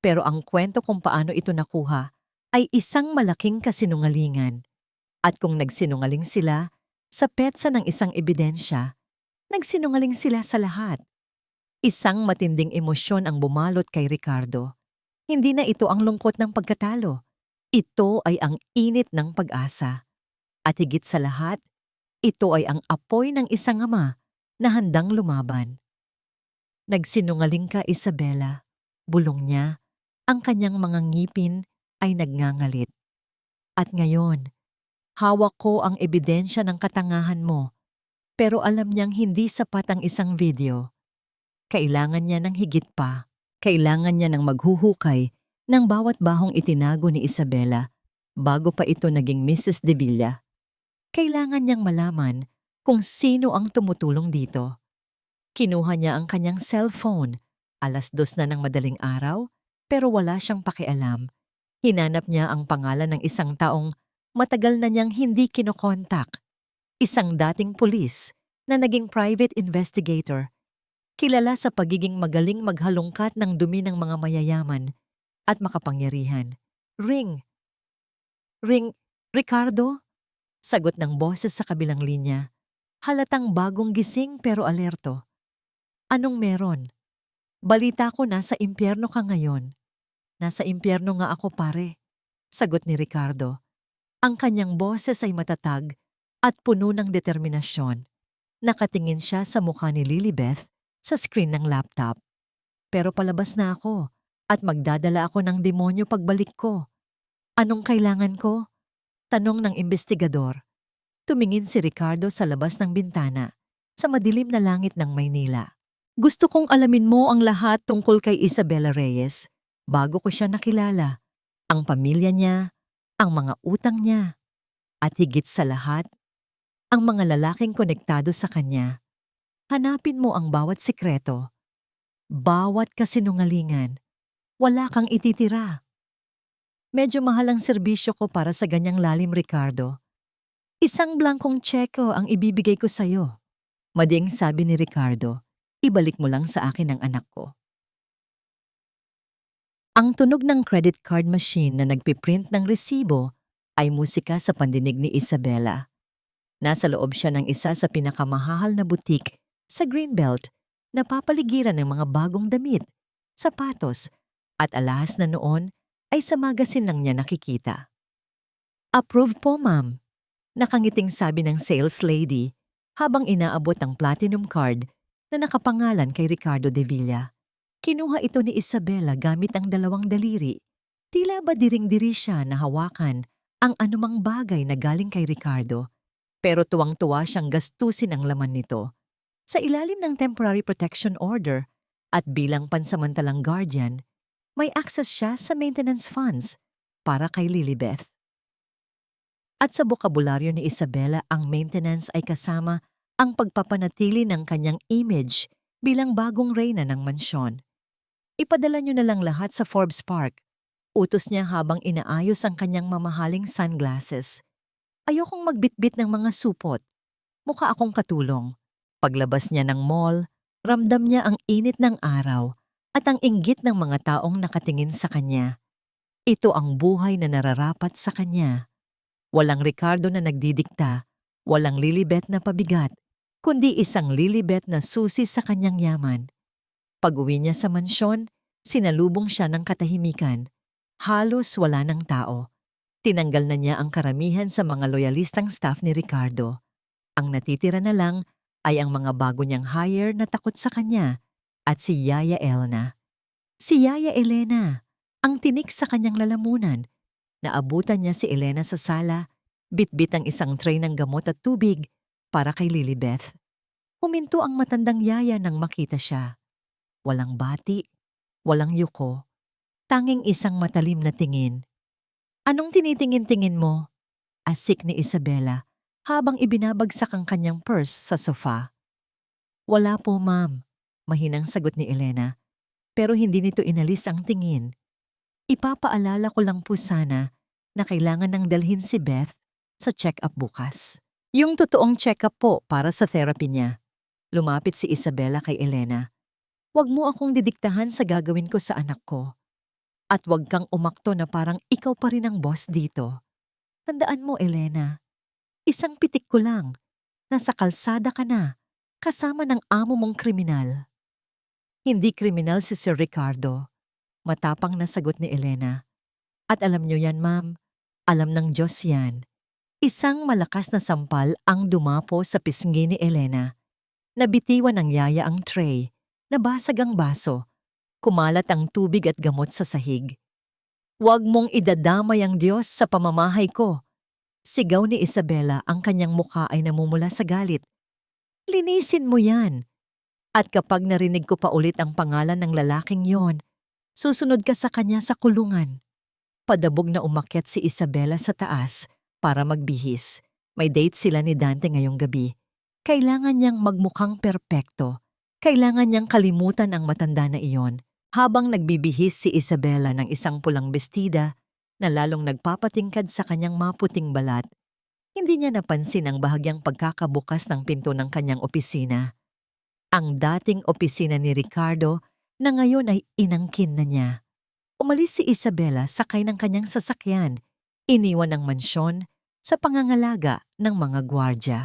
pero ang kwento kung paano ito nakuha ay isang malaking kasinungalingan. At kung nagsinungaling sila sa petsa ng isang ebidensya, nagsinungaling sila sa lahat. Isang matinding emosyon ang bumalot kay Ricardo. Hindi na ito ang lungkot ng pagkatalo. Ito ay ang init ng pag-asa. At higit sa lahat, ito ay ang apoy ng isang ama na handang lumaban. Nagsinungaling ka, Isabela. Bulong niya. Ang kanyang mga ngipin ay nagngangalit. At ngayon, hawak ko ang ebidensya ng katangahan mo, pero alam niyang hindi sapat ang isang video. Kailangan niya ng higit pa. Kailangan niya ng maghuhukay ng bawat bahong itinago ni Isabela bago pa ito naging Mrs. De Villa. Kailangan niyang malaman kung sino ang tumutulong dito. Kinuha niya ang kanyang cellphone. 2:00 na ng madaling araw, pero wala siyang pakialam. Hinanap niya ang pangalan ng isang taong matagal na niyang hindi kinokontak. Isang dating pulis na naging private investigator. Kilala sa pagiging magaling maghalongkat ng dumi ng mga mayayaman at makapangyarihan. Ring, Ricardo? Sagot ng boses sa kabilang linya. Halatang bagong gising pero alerto. Anong meron? Balita ko nasa impyerno ka ngayon. Nasa impyerno nga ako, pare. Sagot ni Ricardo. Ang kanyang boses ay matatag at puno ng determinasyon. Nakatingin siya sa mukha ni Lilibeth sa screen ng laptop. Pero palabas na ako at magdadala ako ng demonyo pagbalik ko. Anong kailangan ko? Tanong ng investigador. Tumingin si Ricardo sa labas ng bintana, sa madilim na langit ng Maynila. Gusto kong alamin mo ang lahat tungkol kay Isabela Reyes bago ko siya nakilala. Ang pamilya niya, ang mga utang niya, at higit sa lahat, ang mga lalaking konektado sa kanya. Hanapin mo ang bawat sikreto, bawat kasinungalingan. Wala kang ititira. Medyo mahal ang serbisyo ko para sa ganyang lalim, Ricardo. Isang blankong tseko ang ibibigay ko sa'yo. Mading sabi ni Ricardo, ibalik mo lang sa akin ang anak ko. Ang tunog ng credit card machine na nagpiprint ng resibo ay musika sa pandinig ni Isabela. Nasa loob siya ng isa sa pinakamahal na butik sa Greenbelt na papaligiran ng mga bagong damit, sapatos, at alahas na noon ay sa magasin lang niya nakikita. Approve po, ma'am. Nakangiting sabi ng sales lady habang inaabot ang platinum card na nakapangalan kay Ricardo De Villa. Kinuha ito ni Isabela gamit ang 2 daliri. Tila ba diring-diri siya na hawakan ang anumang bagay na galing kay Ricardo, pero tuwang-tuwa siyang gastusin ang laman nito. Sa ilalim ng temporary protection order at bilang pansamantalang guardian, may access siya sa maintenance funds para kay Lilibeth. At sa bokabularyo ni Isabela, ang maintenance ay kasama ang pagpapanatili ng kanyang image bilang bagong reyna ng mansyon. Ipadala niyo na lang lahat sa Forbes Park. Utos niya habang inaayos ang kanyang mamahaling sunglasses. Ayokong magbitbit ng mga supot. Mukha akong katulong. Paglabas niya ng mall, ramdam niya ang init ng araw at ang inggit ng mga taong nakatingin sa kanya. Ito ang buhay na nararapat sa kanya. Walang Ricardo na nagdidikta, walang Lilibeth na pabigat, kundi isang Lilibeth na susi sa kanyang yaman. Pag-uwi niya sa mansyon, sinalubong siya ng katahimikan. Halos wala ng tao. Tinanggal na niya ang karamihan sa mga loyalistang staff ni Ricardo. Ang natitira na lang ay ang mga bago niyang hire na takot sa kanya at si Yaya Elna. Si Yaya Elena, ang tinik sa kanyang lalamunan. Naabutan niya si Elena sa sala, bitbit ang isang tray ng gamot at tubig para kay Lilibeth. Huminto ang matandang yaya nang makita siya. Walang bati, walang yuko, tanging isang matalim na tingin. Anong tinitingin-tingin mo? Asik ni Isabela habang ibinabagsak ang kanyang purse sa sofa. Wala po, ma'am, mahinang sagot ni Elena, pero hindi nito inalis ang tingin. Ipapaalala ko lang po sana na kailangan nang dalhin si Beth sa check-up bukas. Yung totoong check-up po para sa therapy niya. Lumapit si Isabela kay Elena. "Huwag mo akong didiktahan sa gagawin ko sa anak ko. At huwag kang umakto na parang ikaw pa rin ang boss dito. Tandaan mo, Elena, isang pitik ko lang. Nasa kalsada ka na, kasama ng amo mong kriminal." "Hindi kriminal si Sir Ricardo," matapang na sagot ni Elena. "At alam niyo yan, ma'am. Alam ng Diyos yan." Isang malakas na sampal ang dumapo sa pisngi ni Elena. Nabitiwan ng yaya ang tray, nabasag ang baso, kumalat ang tubig at gamot sa sahig. "Huwag mong idadamay ang Diyos sa pamamahay ko," sigaw ni Isabela, ang kanyang mukha ay namumula sa galit. "Linisin mo yan. At kapag narinig ko pa ulit ang pangalan ng lalaking yon, susunod ka sa kanya sa kulungan." Padabog na umakyat si Isabela sa taas para magbihis. May date sila ni Dante ngayong gabi. Kailangan niyang magmukhang perpekto. Kailangan niyang kalimutan ang matanda na iyon. Habang nagbibihis si Isabela ng isang pulang bestida na lalong nagpapatingkad sa kanyang maputing balat, hindi niya napansin ang bahagyang pagkakabukas ng pinto ng kanyang opisina. Ang dating opisina ni Ricardo na ngayon ay inangkin na niya. Umalis si Isabela sakay ng kanyang sasakyan, iniwan ang mansyon sa pangangalaga ng mga gwardya.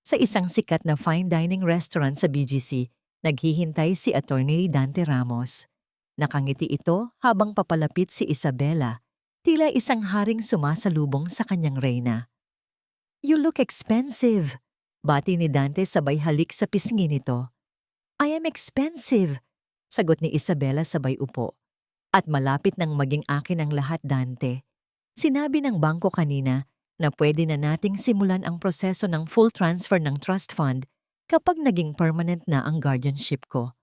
Sa isang sikat na fine dining restaurant sa BGC, naghihintay si Attorney Dante Ramos. Nakangiti ito habang papalapit si Isabela, tila isang haring sumasalubong sa kanyang reyna. "You look expensive," bati ni Dante sabay halik sa pisngi nito. "I am expensive," sagot ni Isabela sabay upo. "At malapit nang maging akin ang lahat, Dante. Sinabi ng bangko kanina na pwede na nating simulan ang proseso ng full transfer ng trust fund kapag naging permanent na ang guardianship ko."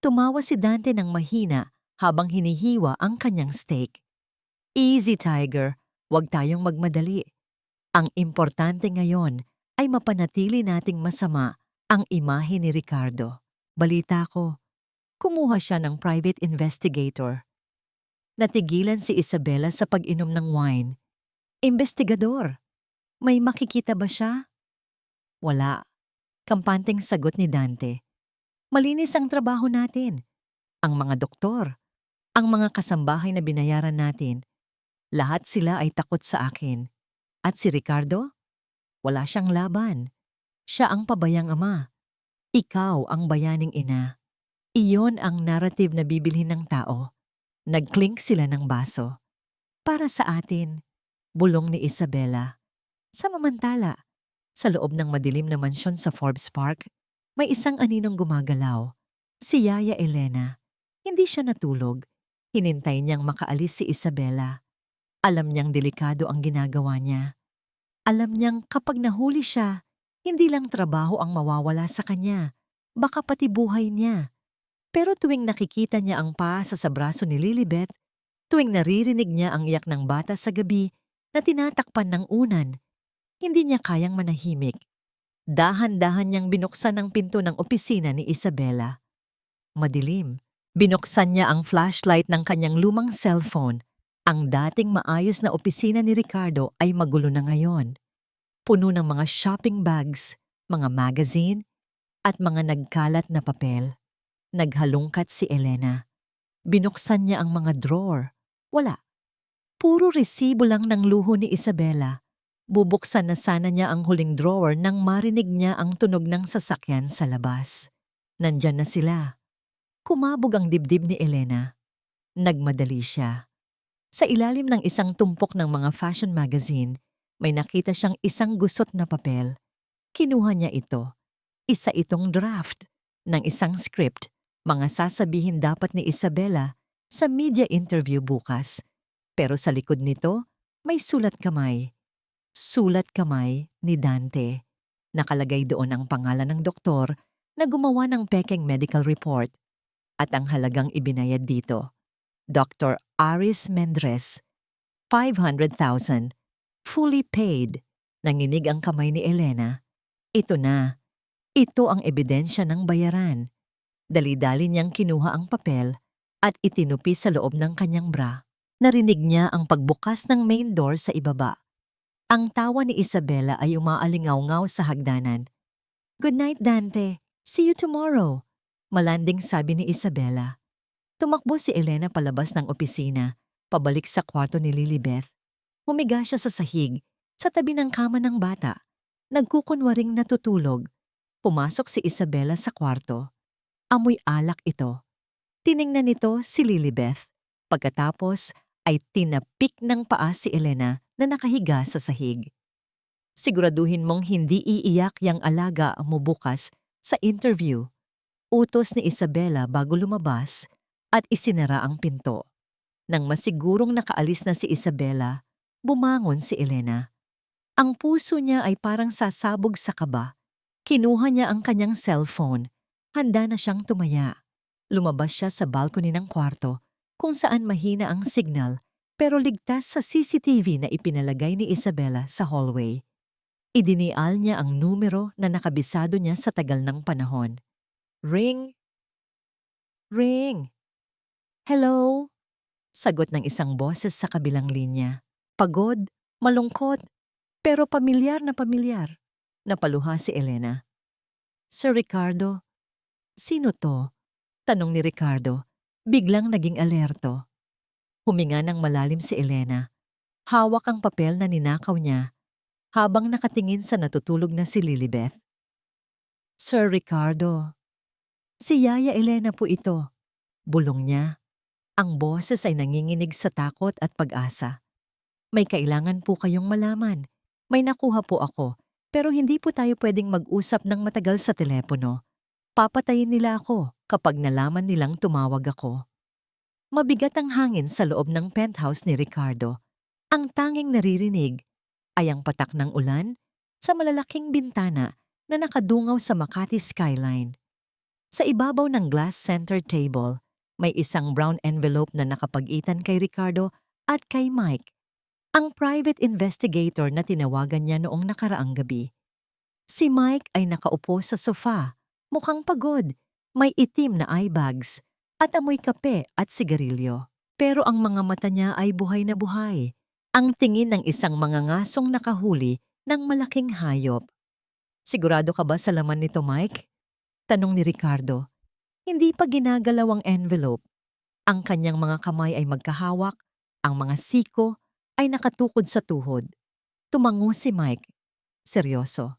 Tumawa si Dante ng mahina habang hinihiwa ang kanyang steak. "Easy, Tiger. Huwag tayong magmadali. Ang importante ngayon ay mapanatili nating masama ang imahe ni Ricardo. Balita ko, kumuha siya ng private investigator." Natigilan si Isabela sa pag-inom ng wine. "Investigador? May makikita ba siya?" "Wala," kampanteng sagot ni Dante. "Malinis ang trabaho natin. Ang mga doktor, ang mga kasambahay na binayaran natin, lahat sila ay takot sa akin. At si Ricardo? Wala siyang laban. Siya ang pabayang ama. Ikaw ang bayaning ina." Iyon ang narrative na bibilhin ng tao. Nagklink sila ng baso. "Para sa atin," bulong ni Isabela. Samamantala, sa loob ng madilim na mansyon sa Forbes Park, may isang aninong gumagalaw. Si Yaya Elena. Hindi siya natulog. Hinintay niyang makaalis si Isabela. Alam niyang delikado ang ginagawa niya. Alam niyang kapag nahuli siya, hindi lang trabaho ang mawawala sa kanya, baka pati buhay niya. Pero tuwing nakikita niya ang paasa sa braso ni Lilibet, tuwing naririnig niya ang iyak ng bata sa gabi na tinatakpan ng unan, hindi niya kayang manahimik. Dahan-dahan niyang binuksan ang pinto ng opisina ni Isabela. Madilim. Binuksan niya ang flashlight ng kanyang lumang cellphone. Ang dating maayos na opisina ni Ricardo ay magulo na ngayon. Puno ng mga shopping bags, mga magazine, at mga nagkalat na papel. Naghalungkat si Elena. Binuksan niya ang mga drawer. Wala. Puro resibo lang ng luho ni Isabela. Bubuksan na sana niya ang huling drawer nang marinig niya ang tunog ng sasakyan sa labas. Nandyan na sila. Kumabog ang dibdib ni Elena. Nagmadali siya. Sa ilalim ng isang tumpok ng mga fashion magazine, may nakita siyang isang gusot na papel. Kinuha niya ito. Isa itong draft ng isang script, mga sasabihin dapat ni Isabela sa media interview bukas. Pero sa likod nito, may sulat kamay. Sulat kamay ni Dante. Nakalagay doon ang pangalan ng doktor na gumawa ng pekeng medical report. At ang halagang ibinayad dito, Dr. Aris Mendres, 500,000, fully paid. Nanginig ang kamay ni Elena. Ito na. Ito ang ebidensya ng bayaran. Dali-dali niyang kinuha ang papel at itinupi sa loob ng kanyang bra. Narinig niya ang pagbukas ng main door sa ibaba. Ang tawa ni Isabela ay umaalingaw-ngaw sa hagdanan. "Good night, Dante. See you tomorrow, malanding sabi ni Isabela. Tumakbo si Elena palabas ng opisina, pabalik sa kwarto ni Lilibeth. Humiga siya sa sahig, sa tabi ng kama ng bata. Nagkukunwaring natutulog. Pumasok si Isabela sa kwarto. Amoy alak ito. Tiningnan nito si Lilibeth. Pagkatapos ay tinapik ng paa si Elena na nakahiga sa sahig. Siguraduhin mong hindi iiyak yang alaga mo bukas sa interview. Utos ni Isabela bago lumabas at isinara ang pinto. Nang masigurong nakaalis na si Isabela, bumangon si Elena. Ang puso niya ay parang sasabog sa kaba. Kinuha niya ang kanyang cellphone. Handa na siyang tumaya. Lumabas siya sa balcony ng kwarto kung saan mahina ang signal pero ligtas sa CCTV na ipinalagay ni Isabela sa hallway. Idinial niya ang numero na nakabisado niya sa tagal ng panahon. Ring! Ring! Hello? Sagot ng isang boses sa kabilang linya. Pagod, malungkot, pero pamilyar na pamilyar. Napaluha si Elena. Sir Ricardo, sino to? Tanong ni Ricardo. Biglang naging alerto. Huminga ng malalim si Elena. Hawak ang papel na ninakaw niya habang nakatingin sa natutulog na si Lilibeth. Sir Ricardo, si Yaya Elena po ito. Bulong niya. Ang boses ay nanginginig sa takot at pag-asa. May kailangan po kayong malaman. May nakuha po ako, pero hindi po tayo pwedeng mag-usap ng matagal sa telepono. Papatayin nila ako kapag nalaman nilang tumawag ako. Mabigat ang hangin sa loob ng penthouse ni Ricardo. Ang tanging naririnig ay ang patak ng ulan sa malalaking bintana na nakadungaw sa Makati skyline. Sa ibabaw ng glass center table, may isang brown envelope na nakapag-itan kay Ricardo at kay Mike, ang private investigator na tinawagan niya noong nakaraang gabi. Si Mike ay nakaupo sa sofa, mukhang pagod, may itim na eye bags at amoy kape at sigarilyo. Pero ang mga mata niya ay buhay na buhay, ang tingin ng isang mangangasong nakahuli ng malaking hayop. Sigurado ka ba sa laman nito, Mike? Tanong ni Ricardo. Hindi pa ginagalaw ang envelope. Ang kanyang mga kamay ay magkahawak, ang mga siko ay nakatukod sa tuhod. Tumango si Mike. Seryoso.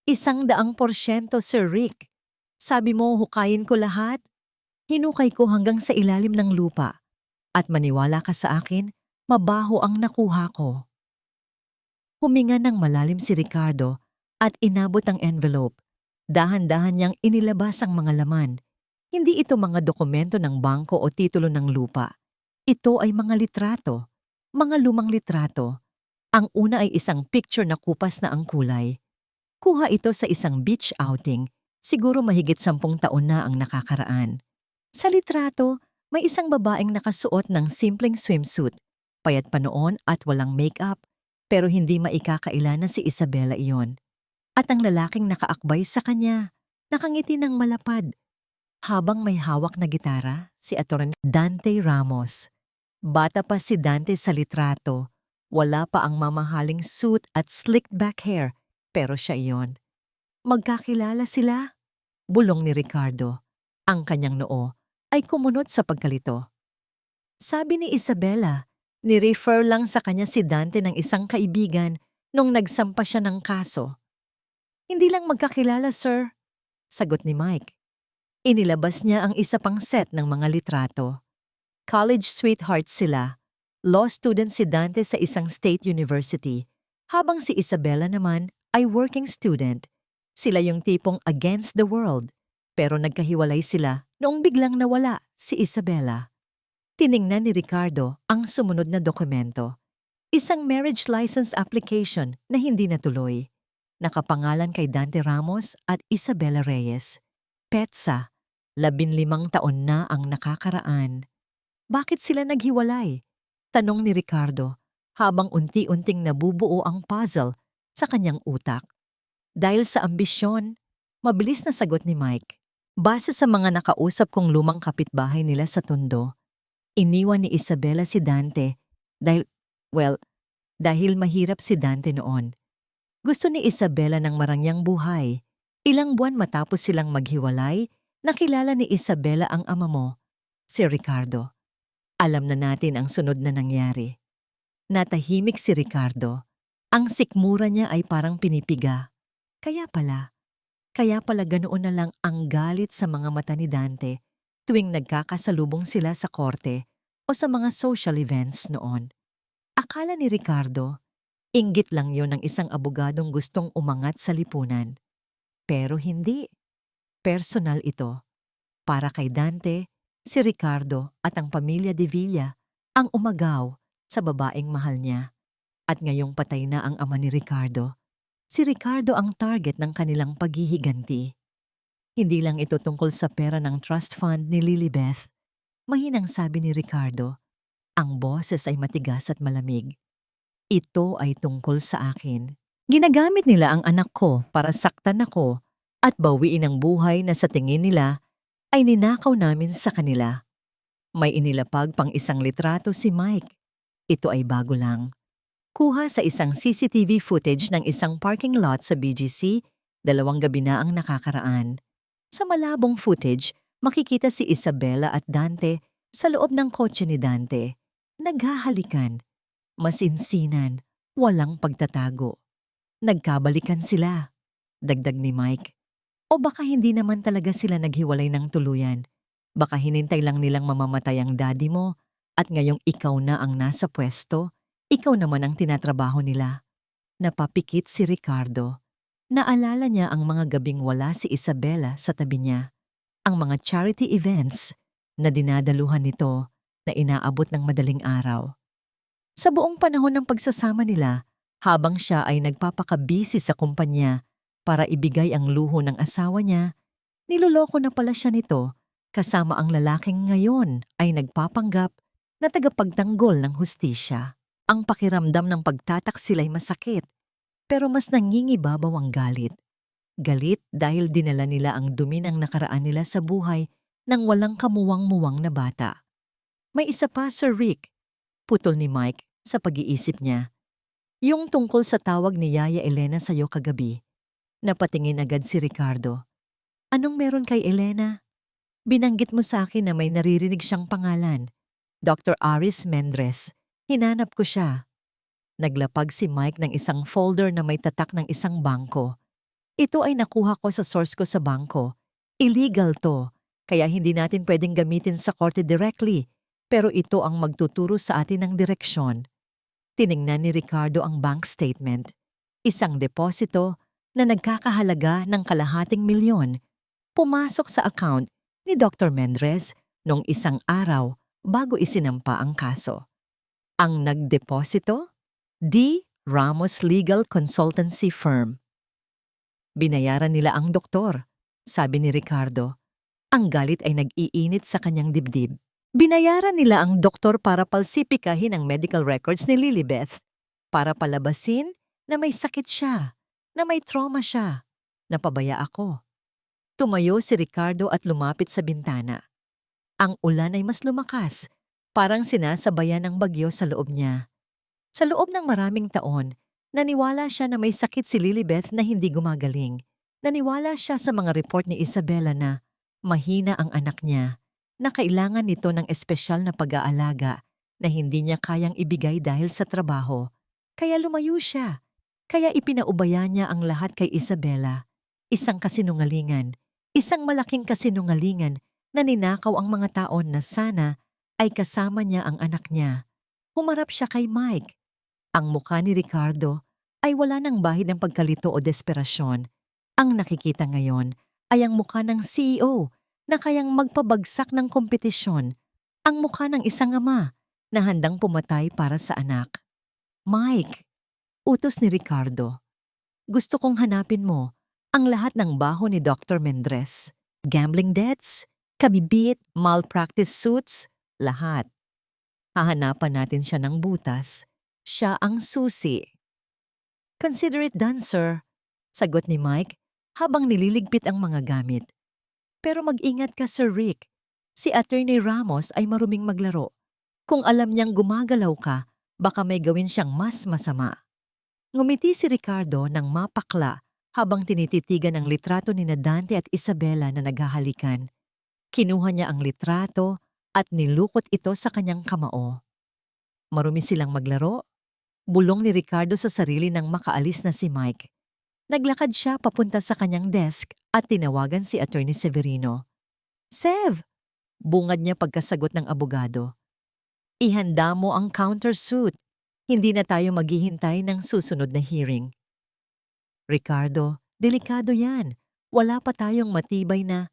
100%, Sir Rick. Sabi mo hukayin ko lahat? Hinukay ko hanggang sa ilalim ng lupa. At maniwala ka sa akin, mabaho ang nakuha ko. Huminga ng malalim si Ricardo at inabot ang envelope. Dahan-dahan niyang inilabas ang mga laman. Hindi ito mga dokumento ng bangko o titulo ng lupa. Ito ay mga litrato, mga lumang litrato. Ang una ay isang picture na kupas na ang kulay. Kuha ito sa isang beach outing, siguro mahigit 10 taon na ang nakakaraan. Sa litrato, may isang babaeng nakasuot ng simpleng swimsuit, payat pa noon at walang makeup, pero hindi maikakaila na si Isabela iyon. At ang lalaking nakaakbay sa kanya, nakangiti ng malapad. Habang may hawak na gitara, si Atty. Dante Ramos. Bata pa si Dante sa litrato, wala pa ang mamahaling suit at slicked back hair, pero siya iyon. Magkakilala sila? Bulong ni Ricardo. Ang kanyang noo ay kumunot sa pagkalito. Sabi ni Isabela, ni-refer lang sa kanya si Dante ng isang kaibigan nung nagsampa siya ng kaso. Hindi lang magkakilala, sir, sagot ni Mike. Inilabas niya ang isa pang set ng mga litrato. College sweethearts sila. Law student si Dante sa isang state university, habang si Isabela naman ay working student. Sila yung tipong against the world, pero nagkahiwalay sila noong biglang nawala si Isabela. Tiningnan ni Ricardo ang sumunod na dokumento. Isang marriage license application na hindi natuloy. Nakapangalan kay Dante Ramos at Isabela Reyes. Petsa, 15 taon na ang nakakaraan. Bakit sila naghiwalay? Tanong ni Ricardo habang unti-unting nabubuo ang puzzle sa kanyang utak. Dahil sa ambisyon, mabilis na sagot ni Mike. Base sa mga nakausap kong lumang kapitbahay nila sa Tondo, iniwan ni Isabela si Dante dahil mahirap si Dante noon. Gusto ni Isabela ng marangyang buhay, Ilang buwan matapos silang maghiwalay, nakilala ni Isabela ang ama mo, si Ricardo. Alam na natin ang sunod na nangyari. Natahimik si Ricardo. Ang sikmura niya ay parang pinipiga. Kaya pala ganoon na lang ang galit sa mga mata ni Dante tuwing nagkakasalubong sila sa korte o sa mga social events noon. Akala ni Ricardo, inggit lang yon ng isang abogadong gustong umangat sa lipunan. Pero hindi. Personal ito. Para kay Dante, si Ricardo at ang pamilya de Villa ang umagaw sa babaeng mahal niya. At ngayong patay na ang ama ni Ricardo, si Ricardo ang target ng kanilang paghihiganti. Hindi lang ito tungkol sa pera ng trust fund ni Lilibeth. Mahinang sabi ni Ricardo, ang boses ay matigas at malamig. Ito ay tungkol sa akin. Ginagamit nila ang anak ko para saktan ako at bawiin ang buhay na sa tingin nila ay ninakaw namin sa kanila. May inilapag pang isang litrato si Mike. Ito ay bago lang. Kuha sa isang CCTV footage ng isang parking lot sa BGC, 2 gabi na ang nakakaraan. Sa malabong footage, makikita si Isabela at Dante sa loob ng kotse ni Dante. Naghahalikan, masinsinan, walang pagtatago. Nagkabalikan sila, dagdag ni Mike. O baka hindi naman talaga sila naghiwalay ng tuluyan. Baka hinintay lang nilang mamamatay ang daddy mo at ngayong ikaw na ang nasa pwesto, ikaw naman ang tinatrabaho nila. Napapikit si Ricardo. Naalala niya ang mga gabing wala si Isabela sa tabi niya. Ang mga charity events na dinadaluhan nito na inaabot ng madaling araw. Sa buong panahon ng pagsasama nila, habang siya ay nagpapakabisi sa kumpanya para ibigay ang luho ng asawa niya, niloloko na pala siya nito kasama ang lalaking ngayon ay nagpapanggap na tagapagtanggol ng hustisya. Ang pakiramdam ng pagtataksil ay masakit, pero mas nangingibabaw ang galit. Galit dahil dinala nila ang dumi ng nakaraan nila sa buhay ng walang kamuwang-muwang na bata. May isa pa, Sir Rick, putol ni Mike sa pag-iisip niya. Yung tungkol sa tawag ni Yaya Elena sa'yo kagabi. Napatingin agad si Ricardo. Anong meron kay Elena? Binanggit mo sa akin na may naririnig siyang pangalan. Dr. Aris Mendres. Hinanap ko siya. Naglapag si Mike ng isang folder na may tatak ng isang bangko. Ito ay nakuha ko sa source ko sa bangko. Illegal to, kaya hindi natin pwedeng gamitin sa korte directly, pero ito ang magtuturo sa atin ng direksyon. Tiningnan ni Ricardo ang bank statement. Isang deposito na nagkakahalaga ng ₱250,000 pumasok sa account ni Dr. Mendres noong isang araw bago isinampa ang kaso. Ang nagdeposito? D. Ramos Legal Consultancy Firm. Binayaran nila ang doktor, sabi ni Ricardo. Ang galit ay nag-iinit sa kanyang dibdib. Binayaran nila ang doktor para palsipikahin ang medical records ni Lilibeth, para palabasin na may sakit siya, na may trauma siya. Napabaya ako. Tumayo si Ricardo at lumapit sa bintana. Ang ulan ay mas lumakas, parang sinasabayan ng bagyo sa loob niya. Sa loob ng maraming taon, naniwala siya na may sakit si Lilibeth na hindi gumagaling. Naniwala siya sa mga report ni Isabela na mahina ang anak niya, na kailangan nito ng espesyal na pag-aalaga na hindi niya kayang ibigay dahil sa trabaho. Kaya lumayo siya. Kaya ipinaubaya niya ang lahat kay Isabela. Isang kasinungalingan, isang malaking kasinungalingan na ninakaw ang mga taon na sana ay kasama niya ang anak niya. Humarap siya kay Mike. Ang mukha ni Ricardo ay wala ng bahid ng pagkalito o desperasyon. Ang nakikita ngayon ay ang mukha ng CEO na kayang magpabagsak ng kompetisyon. Ang mukha ng isang ama na handang pumatay para sa anak. Mike, utos ni Ricardo. Gusto kong hanapin mo ang lahat ng baho ni Dr. Mendres. Gambling debts, kabibit, malpractice suits, lahat. Hahanapan natin siya ng butas. Siya ang susi. Consider it done, sir, sagot ni Mike habang nililigpit ang mga gamit. Pero mag-ingat ka, Sir Rick. Si Attorney Ramos ay maruming maglaro. Kung alam niyang gumagalaw ka, baka may gawin siyang mas masama. Ngumiti si Ricardo nang mapakla Habang tinititigan ang litrato ni Dante at Isabela na naghahalikan, kinuha niya ang litrato at nilukot ito sa kanyang kamao. Marumi silang maglaro. Bulong ni Ricardo sa sarili nang makaalis na si Mike. Naglakad siya papunta sa kanyang desk at tinawagan si Attorney Severino. "Sev!" bungad niya pagkasagot ng abogado. "Ihanda mo ang countersuit. Hindi na tayo maghihintay ng susunod na hearing." "Ricardo, delikado yan. Wala pa tayong matibay na—"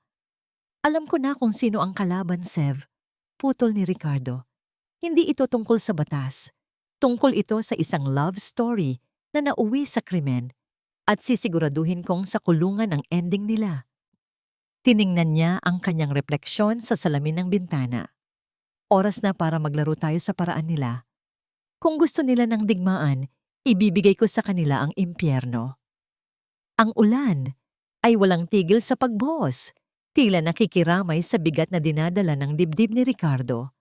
"Alam ko na kung sino ang kalaban, Sev," putol ni Ricardo. "Hindi ito tungkol sa batas. Tungkol ito sa isang love story na nauwi sa krimen at sisiguraduhin kong sa kulungan ang ending nila." Tiningnan niya ang kanyang refleksyon sa salamin ng bintana. "Oras na para maglaro tayo sa paraan nila. Kung gusto nila ng digmaan, ibibigay ko sa kanila ang impyerno." Ang ulan ay walang tigil sa pagbuhos. Tila nakikiramay sa bigat na dinadala ng dibdib ni Ricardo.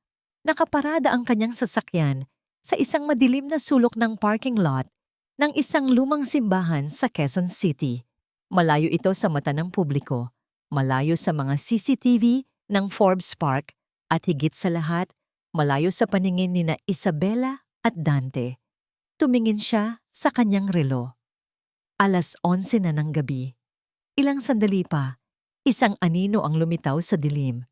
Nakaparada ang kanyang sasakyan sa isang madilim na sulok ng parking lot ng isang lumang simbahan sa Quezon City. Malayo ito sa mata ng publiko, malayo sa mga CCTV ng Forbes Park at higit sa lahat, malayo sa paningin ni na Isabela at Dante. Tumingin siya sa kanyang relo. 11:00 na ng gabi. Ilang sandali pa, isang anino ang lumitaw sa dilim.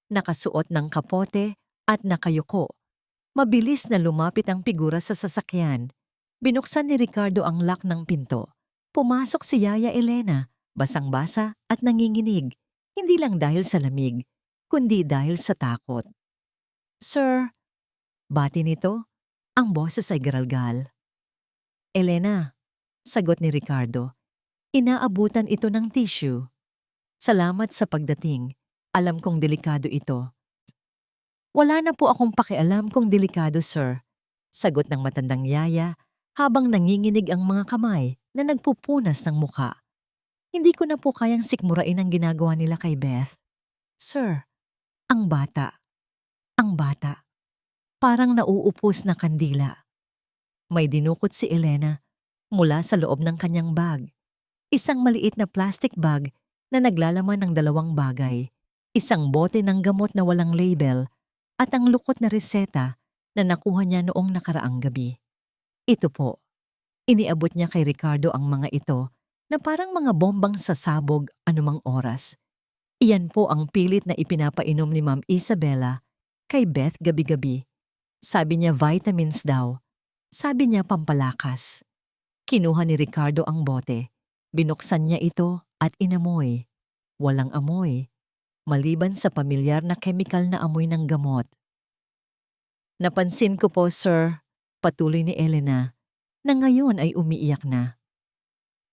Nakasuot ng kapote at nakayuko. Mabilis na lumapit ang figura sa sasakyan. Binuksan ni Ricardo ang lock ng pinto. Pumasok si Yaya Elena, basang-basa at nanginginig. Hindi lang dahil sa lamig, kundi dahil sa takot. "Sir," bati nito, ang boses ay garalgal. "Elena," sagot ni Ricardo. Inaabutan ito ng tissue. "Salamat sa pagdating. Alam kong delikado ito." "Wala na po akong pakialam kung delikado, sir," sagot ng matandang yaya habang nanginginig ang mga kamay na nagpupunas ng muka. "Hindi ko na po kayang sikmurain ang ginagawa nila kay Beth. Sir, ang bata. Ang bata. Parang nauupos na kandila." May dinukot si Elena mula sa loob ng kanyang bag. Isang maliit na plastic bag na naglalaman ng 2 bagay. Isang bote ng gamot na walang label at ang lukot na reseta na nakuha niya noong nakaraang gabi. Ito po. Iniabot niya kay Ricardo ang mga ito na parang mga bombang sasabog anumang oras. Iyan po ang pilit na ipinapainom ni Ma'am Isabela kay Beth gabi-gabi. Sabi niya vitamins daw. Sabi niya pampalakas. Kinuha ni Ricardo ang bote. Binuksan niya ito at inamoy. Walang amoy, maliban sa pamilyar na kemikal na amoy ng gamot. "Napansin ko po, sir," patuloy ni Elena, na ngayon ay umiiyak na.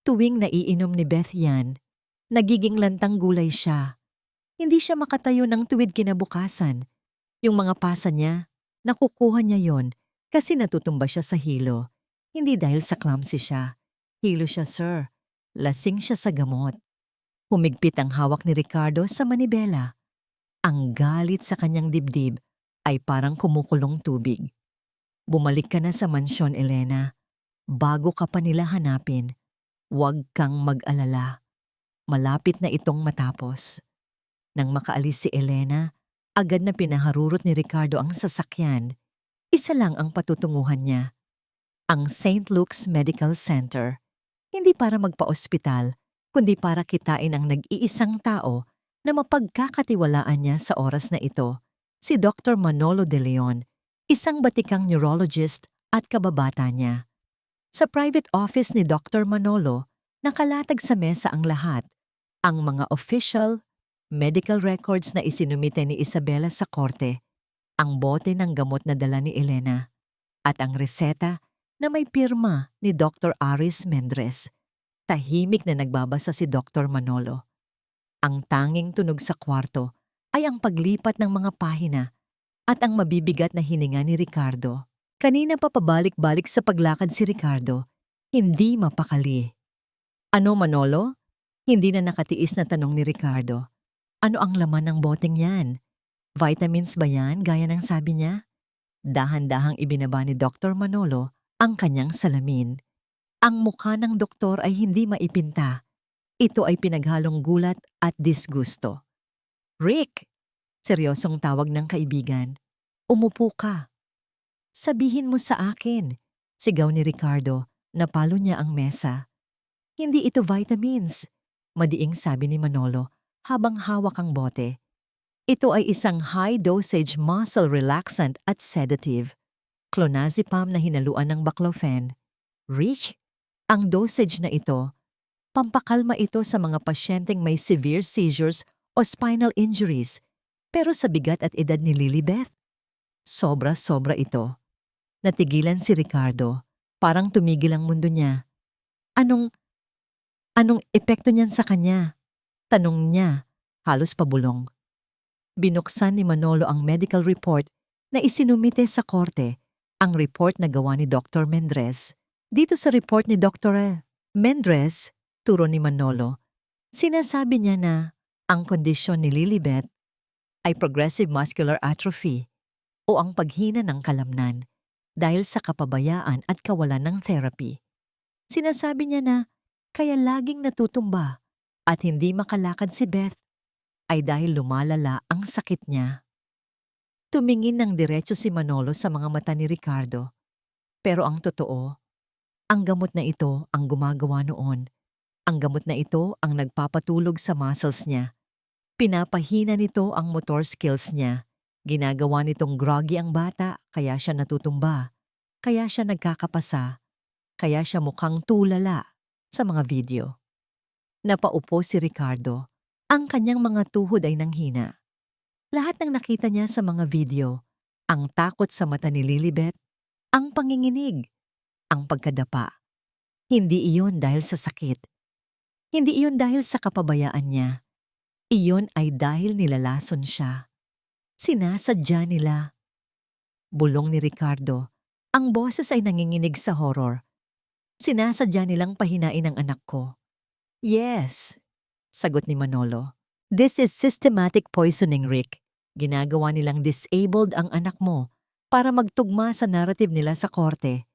Tuwing naiinom ni Beth yan, nagiging lantang gulay siya. Hindi siya makatayo ng tuwid kinabukasan. Yung mga pasa niya, nakukuha niya yon kasi natutumba siya sa hilo. Hindi dahil sa clumsy siya. Hilo siya, sir. Lasing siya sa gamot. Humigpit ang hawak ni Ricardo sa manibela. Ang galit sa kanyang dibdib ay parang kumukulong tubig. "Bumalik ka na sa mansyon, Elena. Bago ka pa nila hanapin. Huwag kang mag-alala. Malapit na itong matapos." Nang makaalis si Elena, agad na pinaharurot ni Ricardo ang sasakyan. Isa lang ang patutunguhan niya. Ang St. Luke's Medical Center. Hindi para magpa-ospital, kundi para kitain ang nag-iisang tao na mapagkakatiwalaan niya sa oras na ito, si Dr. Manolo De Leon, isang batikang neurologist at kababata niya. Sa private office ni Dr. Manolo, nakalatag sa mesa ang lahat, ang mga official, medical records na isinumite ni Isabela sa korte, ang bote ng gamot na dala ni Elena, at ang reseta na may pirma ni Dr. Aris Mendres. Tahimik na nagbabasa si Dr. Manolo. Ang tanging tunog sa kwarto ay ang paglipat ng mga pahina at ang mabibigat na hininga ni Ricardo. Kanina pa pabalik-balik sa paglakad si Ricardo, hindi mapakali. "Ano, Manolo?" Hindi na nakatiis na tanong ni Ricardo. "Ano ang laman ng boteng yan? Vitamins ba yan gaya ng sabi niya?" Dahan-dahang ibinaba ni Dr. Manolo ang kanyang salamin. Ang mukha ng doktor ay hindi maipinta. Ito ay pinaghalong gulat at disgusto. Rick! Seryosong tawag ng kaibigan. Umupo ka. Sabihin mo sa akin, sigaw ni Ricardo, napalo niya ang mesa. Hindi ito vitamins, madiing sabi ni Manolo habang hawak ang bote. Ito ay isang high-dosage muscle relaxant at sedative. Clonazepam na hinaluan ng baclofen. Rich, ang dosage na ito, pampakalma ito sa mga pasyenteng may severe seizures o spinal injuries, pero sa bigat at edad ni Lilibeth, sobra-sobra ito. Natigilan si Ricardo, parang tumigil ang mundo niya. Anong epekto niyan sa kanya? Tanong niya, halos pabulong. Binuksan ni Manolo ang medical report na isinumite sa korte, ang report na gawa ni Dr. Mendres. Dito sa report ni Dr. Mendres, turo ni Manolo, sinasabi niya na ang kondisyon ni Lilibeth ay progressive muscular atrophy o ang paghina ng kalamnan dahil sa kapabayaan at kawalan ng therapy. Sinasabi niya na kaya laging natutumba at hindi makalakad si Beth ay dahil lumalala ang sakit niya. Tumingin ng diretso si Manolo sa mga mata ni Ricardo. Pero ang totoo, ang gamot na ito ang gumagawa noon. Ang gamot na ito ang nagpapatulog sa muscles niya. Pinapahina nito ang motor skills niya. Ginagawa nitong groggy ang bata, kaya siya natutumba. Kaya siya nagkakapasa. Kaya siya mukhang tulala sa mga video. Napaupo si Ricardo. Ang kanyang mga tuhod ay nanghina. Lahat ng nakita niya sa mga video, ang takot sa mata ni Lilibeth, ang panginginig, ang pagkadapa. Hindi iyon dahil sa sakit. Hindi iyon dahil sa kapabayaan niya. Iyon ay dahil nilalason siya. Sinasadya nila. Bulong ni Ricardo. Ang boses ay nanginginig sa horror. Sinasadya nilang pahinain ang anak ko. Yes, sagot ni Manolo. This is systematic poisoning, Rick. Ginagawa nilang disabled ang anak mo para magtugma sa narrative nila sa korte,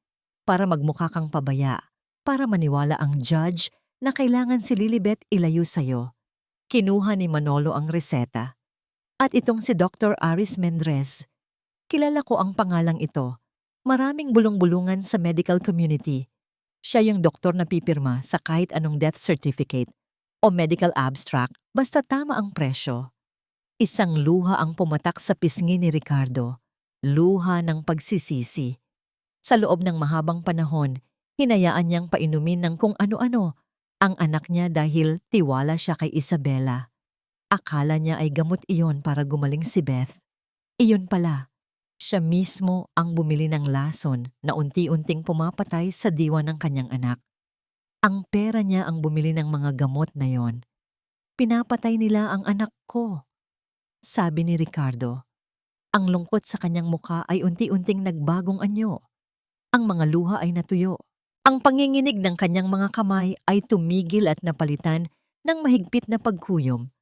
para magmukha kang pabaya, para maniwala ang judge na kailangan si Lilibeth ilayo sa'yo. Kinuha ni Manolo ang reseta. At itong si Dr. Aris Mendres. Kilala ko ang pangalang ito. Maraming bulong-bulungan sa medical community. Siya yung doktor na pipirma sa kahit anong death certificate o medical abstract basta tama ang presyo. Isang luha ang pumatak sa pisngi ni Ricardo. Luha ng pagsisisi. Sa loob ng mahabang panahon, hinayaan niyang painumin ng kung ano-ano ang anak niya dahil tiwala siya kay Isabela. Akala niya ay gamot iyon para gumaling si Beth. Iyon pala, siya mismo ang bumili ng lason na unti-unting pumapatay sa diwa ng kanyang anak. Ang pera niya ang bumili ng mga gamot na yon. Pinapatay nila ang anak ko. Sabi ni Ricardo. Ang lungkot sa kanyang muka ay unti-unting nagbagong anyo. Ang mga luha ay natuyo. Ang panginginig ng kanyang mga kamay ay tumigil at napalitan ng mahigpit na pagkuyom.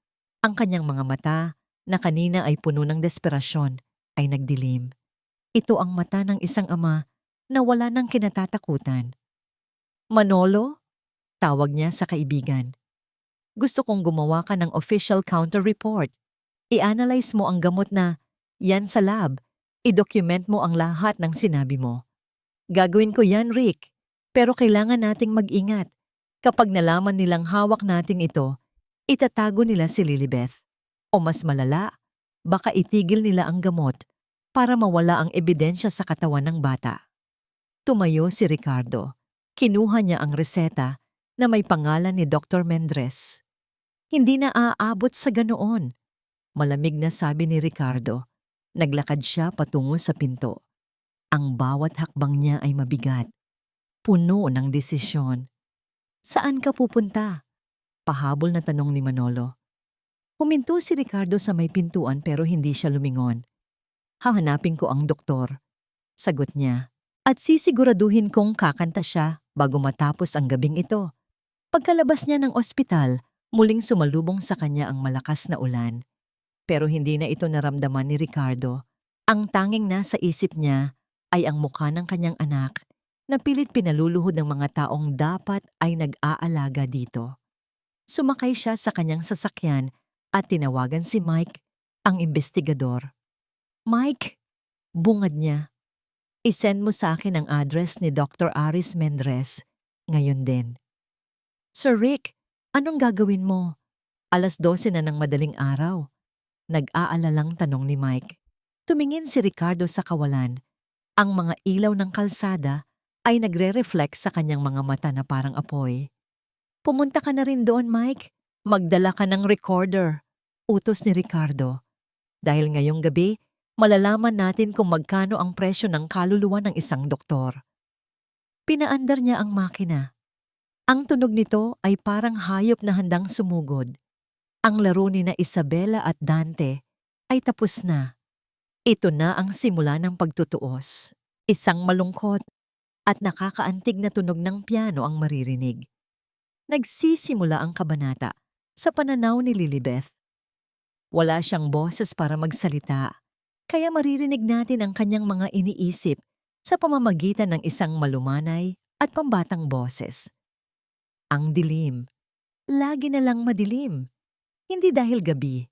Ang kanyang mga mata, na kanina ay puno ng desperasyon, ay nagdilim. Ito ang mata ng isang ama na wala ng kinatatakutan. Manolo? Tawag niya sa kaibigan. Gusto kong gumawa ka ng official counter report. I-analyze mo ang gamot na yan sa lab. I-document mo ang lahat ng sinabi mo. Gagawin ko yan, Rick. Pero kailangan nating mag-ingat. Kapag nalaman nilang hawak natin ito, itatago nila si Lilibeth. O mas malala, baka itigil nila ang gamot para mawala ang ebidensya sa katawan ng bata. Tumayo si Ricardo. Kinuha niya ang reseta na may pangalan ni Dr. Mendres. Hindi na aabot sa ganoon. Malamig na sabi ni Ricardo. Naglakad siya patungo sa pinto. Ang bawat hakbang niya ay mabigat. Puno ng desisyon. Saan ka pupunta? Pahabol na tanong ni Manolo. Huminto si Ricardo sa may pintuan pero hindi siya lumingon. Hahanapin ko ang doktor. Sagot niya. At sisiguraduhin kong kakanta siya bago matapos ang gabing ito. Pagkalabas niya ng ospital, muling sumalubong sa kanya ang malakas na ulan. Pero hindi na ito naramdaman ni Ricardo. Ang tanging nasa isip niya ay ang mukha ng kanyang anak na pilit pinaluluhod ng mga taong dapat ay nag-aalaga dito. Sumakay siya sa kanyang sasakyan at tinawagan si Mike, ang investigador. Mike, bungad niya. I-send mo sa akin ang address ni Dr. Aris Mendres ngayon din. Sir Rick, anong gagawin mo? 12:00 na ng madaling araw. Nag-aalalang tanong ni Mike. Tumingin si Ricardo sa kawalan. Ang mga ilaw ng kalsada ay nagre-reflect sa kanyang mga mata na parang apoy. Pumunta ka na rin doon, Mike. Magdala ka ng recorder. Utos ni Ricardo. Dahil ngayong gabi, malalaman natin kung magkano ang presyo ng kaluluwa ng isang doktor. Pinaandar niya ang makina. Ang tunog nito ay parang hayop na handang sumugod. Ang laro ni na Isabela at Dante ay tapos na. Ito na ang simula ng pagtutuos. Isang malungkot at nakakaantig na tunog ng piano ang maririnig. Nagsisimula ang kabanata sa pananaw ni Lilibeth. Wala siyang boses para magsalita, kaya maririnig natin ang kanyang mga iniisip sa pamamagitan ng isang malumanay at pambatang boses. Ang dilim. Lagi na lang madilim. Hindi dahil gabi,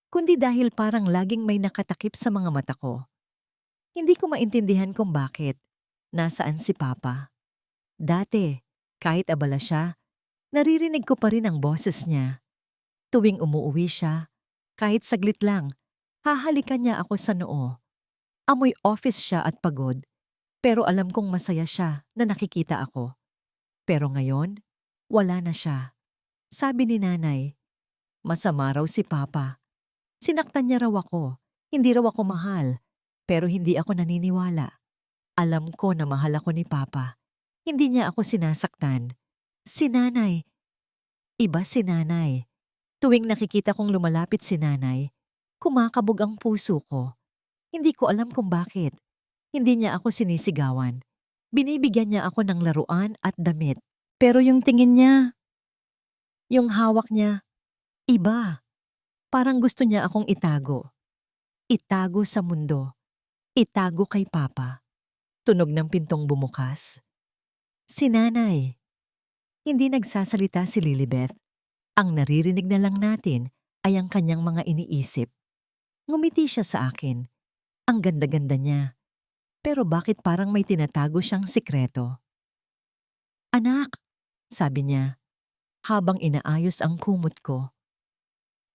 kundi dahil parang laging may nakatakip sa mga mata ko. Hindi ko maintindihan kung bakit. Nasaan si Papa? Dati, kahit abala siya, naririnig ko pa rin ang boses niya. Tuwing umuuwi siya, kahit saglit lang, hahalikan niya ako sa noo. Amoy office siya at pagod, pero alam kong masaya siya na nakikita ako. Pero ngayon, wala na siya. Sabi ni Nanay, masama raw si Papa. Sinaktan niya raw ako, hindi raw ako mahal, pero hindi ako naniniwala. Alam ko na mahal ako ni Papa. Hindi niya ako sinasaktan. Si Nanay. Iba si Nanay. Tuwing nakikita kong lumalapit si Nanay, kumakabog ang puso ko. Hindi ko alam kung bakit. Hindi niya ako sinisigawan. Binibigyan niya ako ng laruan at damit. Pero yung tingin niya, yung hawak niya, iba. Parang gusto niya akong itago. Itago sa mundo. Itago kay Papa. Tunog ng pintong bumukas. Si Nanay. Hindi nagsasalita si Lilibeth. Ang naririnig na lang natin ay ang kanyang mga iniisip. Ngumiti siya sa akin. Ang ganda-ganda niya. Pero bakit parang may tinatago siyang sikreto? Anak, sabi niya, habang inaayos ang kumot ko.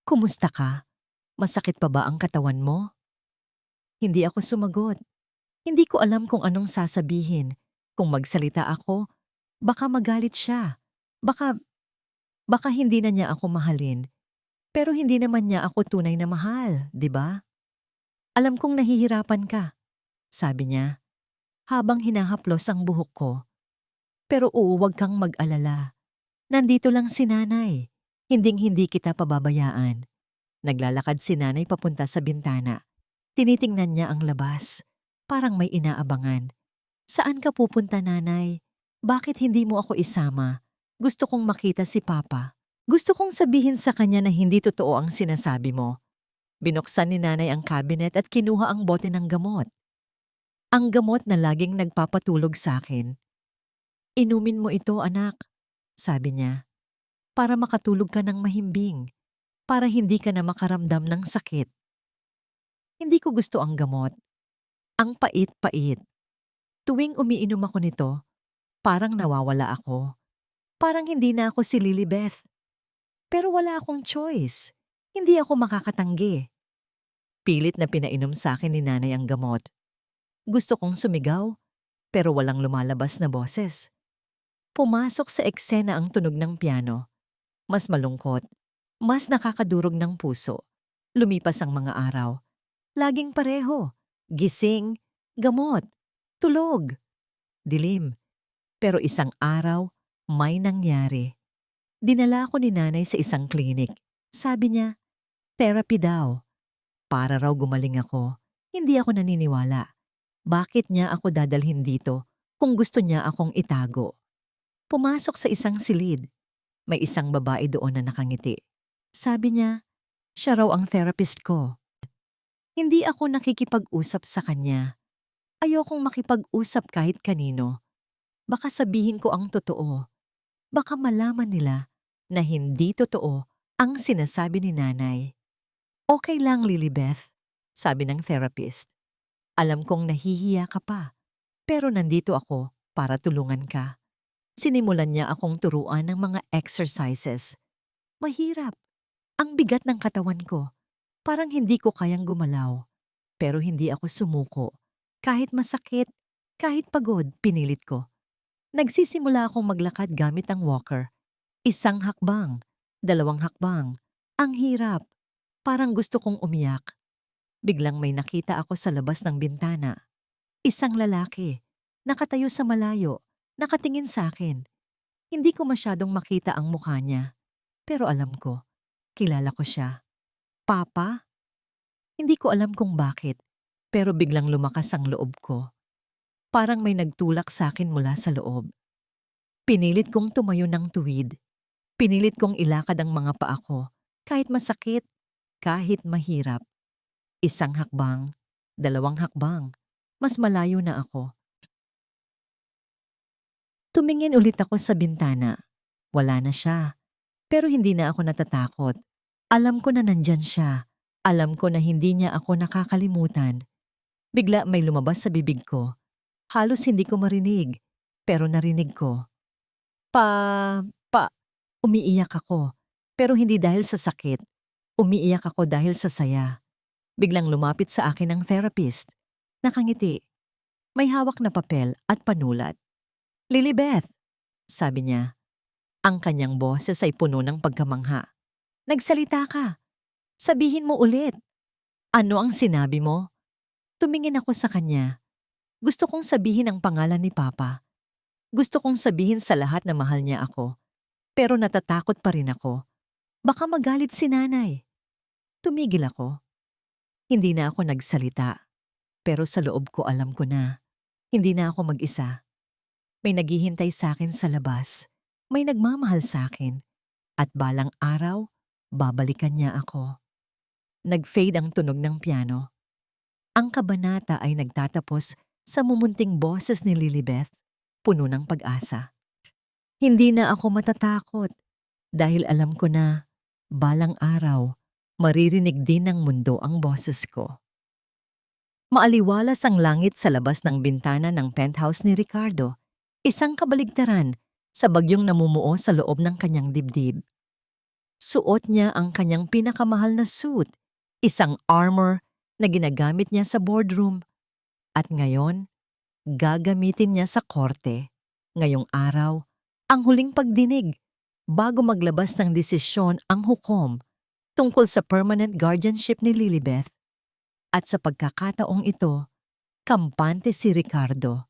Kumusta ka? Masakit pa ba ang katawan mo? Hindi ako sumagot. Hindi ko alam kung anong sasabihin. Kung magsalita ako, baka magalit siya. Baka hindi na niya ako mahalin. Pero hindi naman niya ako tunay na mahal, di ba? Alam kong nahihirapan ka, sabi niya, habang hinahaplos ang buhok ko. Pero huwag kang mag-alala. Nandito lang si Nanay. Hinding-hindi kita pababayaan. Naglalakad si Nanay papunta sa bintana. Tinitingnan niya ang labas. Parang may inaabangan. Saan ka pupunta, Nanay? Bakit hindi mo ako isama? Gusto kong makita si Papa. Gusto kong sabihin sa kanya na hindi totoo ang sinasabi mo. Binuksan ni Nanay ang cabinet at kinuha ang bote ng gamot. Ang gamot na laging nagpapatulog sa akin. Inumin mo ito, anak, sabi niya. Para makatulog ka ng mahimbing. Para hindi ka na makaramdam ng sakit. Hindi ko gusto ang gamot. Ang pait-pait. Tuwing umiinom ako nito, parang nawawala ako. Parang hindi na ako si Lilibeth. Pero wala akong choice. Hindi ako makakatanggi. Pilit na pinainom sa akin ni Nanay ang gamot. Gusto kong sumigaw, pero walang lumalabas na boses. Pumasok sa eksena ang tunog ng piano. Mas malungkot. Mas nakakadurog ng puso. Lumipas ang mga araw. Laging pareho. Gising, gamot, tulog, dilim. Pero isang araw, may nangyari. Dinala ako ni Nanay sa isang klinik. Sabi niya, therapy daw. Para raw gumaling ako. Hindi ako naniniwala. Bakit niya ako dadalhin dito kung gusto niya akong itago? Pumasok sa isang silid. May isang babae doon na nakangiti. Sabi niya, siya raw ang therapist ko. Hindi ako nakikipag-usap sa kanya. Ayokong makipag-usap kahit kanino. Baka sabihin ko ang totoo. Baka malaman nila na hindi totoo ang sinasabi ni nanay. Okay lang, Lilibeth, sabi ng therapist. Alam kong nahihiya ka pa, pero nandito ako para tulungan ka. Sinimulan niya akong turuan ng mga exercises. Mahirap. Ang bigat ng katawan ko. Parang hindi ko kayang gumalaw. Pero hindi ako sumuko. Kahit masakit, kahit pagod, pinilit ko. Nagsisimula akong maglakad gamit ang walker. Isang hakbang, dalawang hakbang. Ang hirap. Parang gusto kong umiyak. Biglang may nakita ako sa labas ng bintana. Isang lalaki. Nakatayo sa malayo. Nakatingin sa akin. Hindi ko masyadong makita ang mukha niya. Pero alam ko, kilala ko siya. Papa? Hindi ko alam kung bakit, pero biglang lumakas ang loob ko. Parang may nagtulak sa akin mula sa loob. Pinilit kong tumayo ng tuwid. Pinilit kong ilakad ang mga paa ko, kahit masakit, kahit mahirap. Isang hakbang, dalawang hakbang, mas malayo na ako. Tumingin ulit ako sa bintana. Wala na siya. Pero hindi na ako natatakot. Alam ko na nandyan siya. Alam ko na hindi niya ako nakakalimutan. Bigla may lumabas sa bibig ko. Halos hindi ko marinig, pero narinig ko. Pa. Umiiyak ako, pero hindi dahil sa sakit. Umiiyak ako dahil sa saya. Biglang lumapit sa akin ang therapist. Nakangiti. May hawak na papel at panulat. Lilibeth, sabi niya. Ang kanyang boses ay puno ng pagkamangha. Nagsalita ka. Sabihin mo ulit. Ano ang sinabi mo? Tumingin ako sa kanya. Gusto kong sabihin ang pangalan ni Papa. Gusto kong sabihin sa lahat na mahal niya ako. Pero natatakot pa rin ako. Baka magalit si nanay. Tumigil ako. Hindi na ako nagsalita. Pero sa loob ko alam ko na. Hindi na ako mag-isa. May naghihintay sa akin sa labas. May nagmamahal sa akin. At balang araw, babalikan niya ako. Nag-fade ang tunog ng piano. Ang kabanata ay nagtatapos sa mumunting boses ni Lilibeth, puno ng pag-asa. Hindi na ako matatakot dahil alam ko na balang araw maririnig din ng mundo ang boses ko. Maaliwalas ang langit sa labas ng bintana ng penthouse ni Ricardo, isang kabaligtaran sa bagyong namumuo sa loob ng kanyang dibdib. Suot niya ang kanyang pinakamahal na suit, isang armor na ginagamit niya sa boardroom. At ngayon, gagamitin niya sa korte. Ngayong araw, ang huling pagdinig bago maglabas ng desisyon ang hukom tungkol sa permanent guardianship ni Lilibeth. At sa pagkakataong ito, kampante si Ricardo.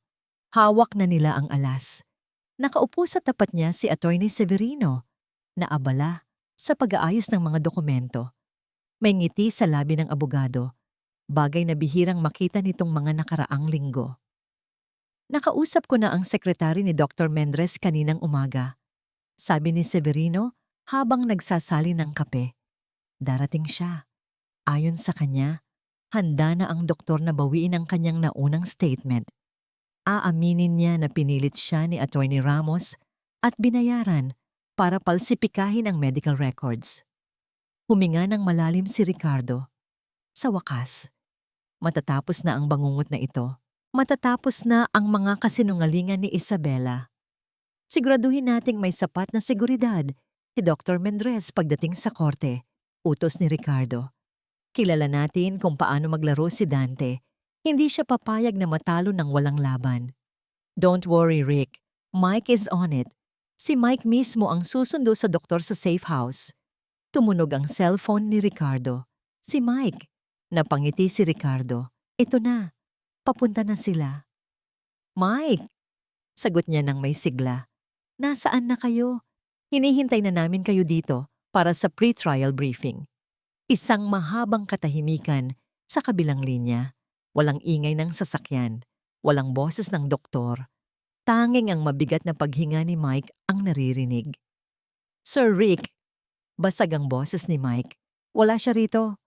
Hawak na nila ang alas. Nakaupo sa tapat niya si Attorney Severino, na abala sa pag-aayos ng mga dokumento. May ngiti sa labi ng abogado, bagay na bihirang makita nitong mga nakaraang linggo. Nakausap ko na ang sekretary ni Dr. Mendres kaninang umaga. Sabi ni Severino habang nagsasali ng kape. Darating siya. Ayon sa kanya, handa na ang doktor na bawiin ang kanyang naunang statement. Aaminin niya na pinilit siya ni Attorney Ramos at binayaran para palsipikahin ang medical records. Huminga ng malalim si Ricardo. Sa wakas, matatapos na ang bangungot na ito. Matatapos na ang mga kasinungalingan ni Isabela. Siguraduhin nating may sapat na seguridad si Dr. Mendres pagdating sa korte, utos ni Ricardo. Kilala natin kung paano maglaro si Dante. Hindi siya papayag na matalo ng walang laban. Don't worry, Rick. Mike is on it. Si Mike mismo ang susundo sa doktor sa safe house. Tumunog ang cellphone ni Ricardo. Si Mike. Napangiti si Ricardo. Ito na. Papunta na sila. Mike! Sagot niya ng may sigla. Nasaan na kayo? Hinihintay na namin kayo dito para sa pre-trial briefing. Isang mahabang katahimikan sa kabilang linya. Walang ingay ng sasakyan. Walang boses ng doktor. Tanging ang mabigat na paghinga ni Mike ang naririnig. Sir Rick! Basag ang boses ni Mike. Wala siya rito.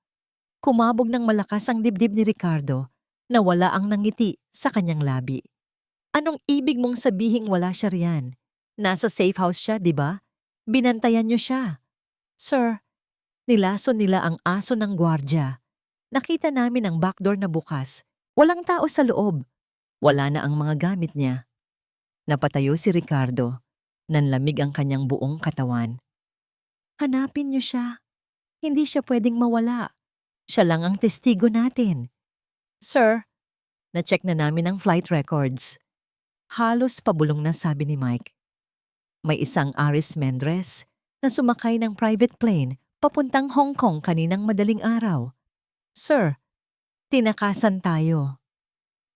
Kumabog ng malakas ang dibdib ni Ricardo. Nawala ang nangiti sa kanyang labi. Anong ibig mong sabihing wala siya riyan? Nasa safe house siya, di ba? Binantayan niyo siya. Sir, nilason nila ang aso ng gwardya. Nakita namin ang backdoor na bukas. Walang tao sa loob. Wala na ang mga gamit niya. Napatayo si Ricardo. Nanlamig ang kanyang buong katawan. Hanapin niyo siya. Hindi siya pwedeng mawala. Siya lang ang testigo natin. Sir, na-check na namin ang flight records. Halos pabulong na sabi ni Mike. May isang Aris Mendres na sumakay ng private plane papuntang Hong Kong kaninang madaling araw. Sir, tinakasan tayo.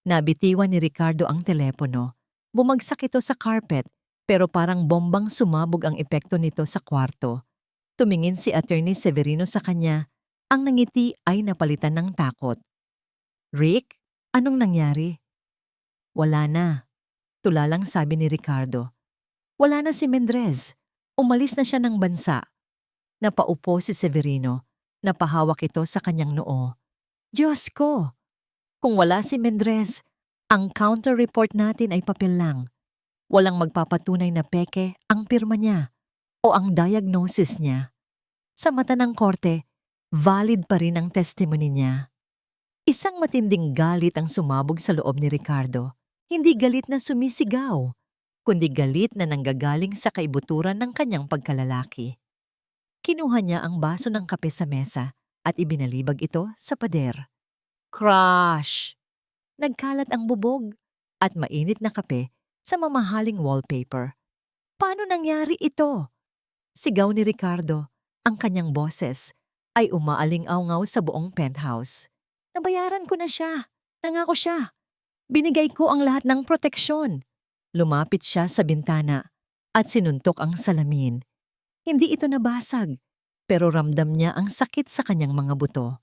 Nabitiwan ni Ricardo ang telepono. Bumagsak ito sa carpet pero parang bombang sumabog ang epekto nito sa kwarto. Tumingin si Attorney Severino sa kanya. Ang nangiti ay napalitan ng takot. Rick, anong nangyari? Wala na. Tulalang sabi ni Ricardo. Wala na si Mendres. Umalis na siya ng bansa. Napaupo si Severino. Napahawak ito sa kanyang noo. Diyos ko! Kung wala si Mendres, ang counter report natin ay papel lang. Walang magpapatunay na peke ang pirma niya o ang diagnosis niya. Sa mata ng korte, valid pa rin ang testimony niya. Isang matinding galit ang sumabog sa loob ni Ricardo. Hindi galit na sumisigaw, kundi galit na nanggagaling sa kaibuturan ng kanyang pagkalalaki. Kinuha niya ang baso ng kape sa mesa at ibinalibag ito sa pader. Crash! Nagkalat ang bubog at mainit na kape sa mamahaling wallpaper. Paano nangyari ito? Sigaw ni Ricardo. Ang kanyang boses ay umaaling-awngaw sa buong penthouse. Nabayaran ko na siya. Nangako siya. Binigay ko ang lahat ng proteksyon. Lumapit siya sa bintana at sinuntok ang salamin. Hindi ito nabasag, pero ramdam niya ang sakit sa kanyang mga buto.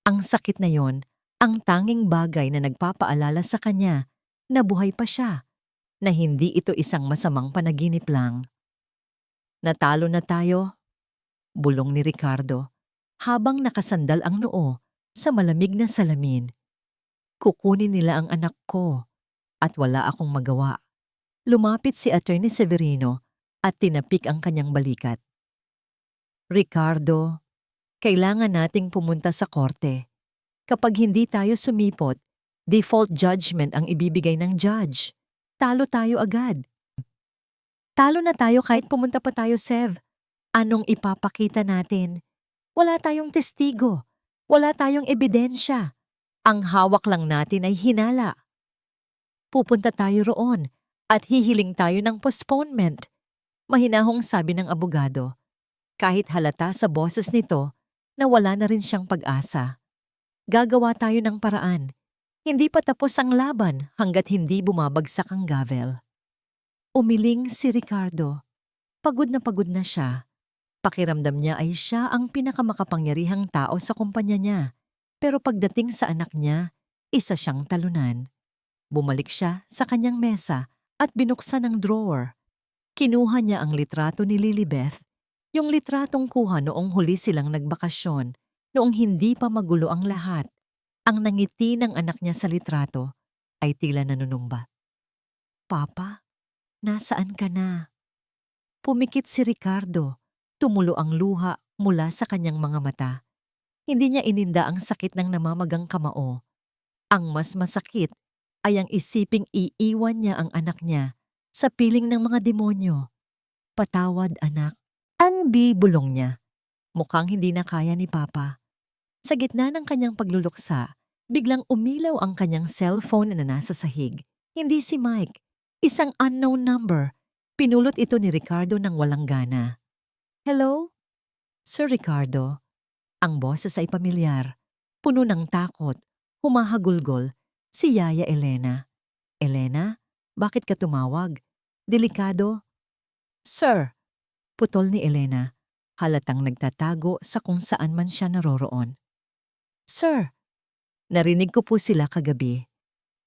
Ang sakit na yon, ang tanging bagay na nagpapaalala sa kanya na buhay pa siya, na hindi ito isang masamang panaginip lang. Natalo na tayo, bulong ni Ricardo, habang nakasandal ang noo sa malamig na salamin. Kukunin nila ang anak ko at wala akong magawa. Lumapit si Attorney Severino at tinapik ang kanyang balikat. Ricardo, kailangan nating pumunta sa korte. Kapag hindi tayo sumipot, default judgment ang ibibigay ng judge. Talo tayo agad. Talo na tayo kahit pumunta pa tayo, Sev. Anong ipapakita natin? Wala tayong testigo. Wala tayong ebidensya. Ang hawak lang natin ay hinala. Pupunta tayo roon at hihiling tayo ng postponement. Mahinahong sabi ng abogado. Kahit halata sa boses nito na wala na rin siyang pag-asa. Gagawa tayo ng paraan. Hindi pa tapos ang laban hanggat hindi bumabagsak ang gavel. Umiling si Ricardo. Pagod na siya. Pakiramdam niya ay siya ang pinakamakapangyarihang tao sa kumpanya niya. Pero pagdating sa anak niya, isa siyang talunan. Bumalik siya sa kanyang mesa at binuksan ang drawer. Kinuha niya ang litrato ni Lilibeth, yung litratong kuha noong huli silang nagbakasyon, noong hindi pa magulo ang lahat. Ang nangiti ng anak niya sa litrato ay tila nanunumbat. Papa, nasaan ka na? Pumikit si Ricardo. Tumulo ang luha mula sa kanyang mga mata. Hindi niya ininda ang sakit ng namamagang kamao. Ang mas masakit ay ang isiping iiwan niya ang anak niya sa piling ng mga demonyo. Patawad, anak. Bulong niya. Mukhang hindi na kaya ni Papa. Sa gitna ng kanyang pagluluksa, biglang umilaw ang kanyang cellphone na nasa sahig. Hindi si Mike. Isang unknown number. Pinulot ito ni Ricardo ng walang gana. Hello? Sir Ricardo. Ang boses ay pamilyar. Puno ng takot. Humahagulgol. Si Yaya Elena. Elena, bakit ka tumawag? Delikado? Sir, putol ni Elena. Halatang nagtatago sa kung saan man siya naroroon. Sir, narinig ko po sila kagabi.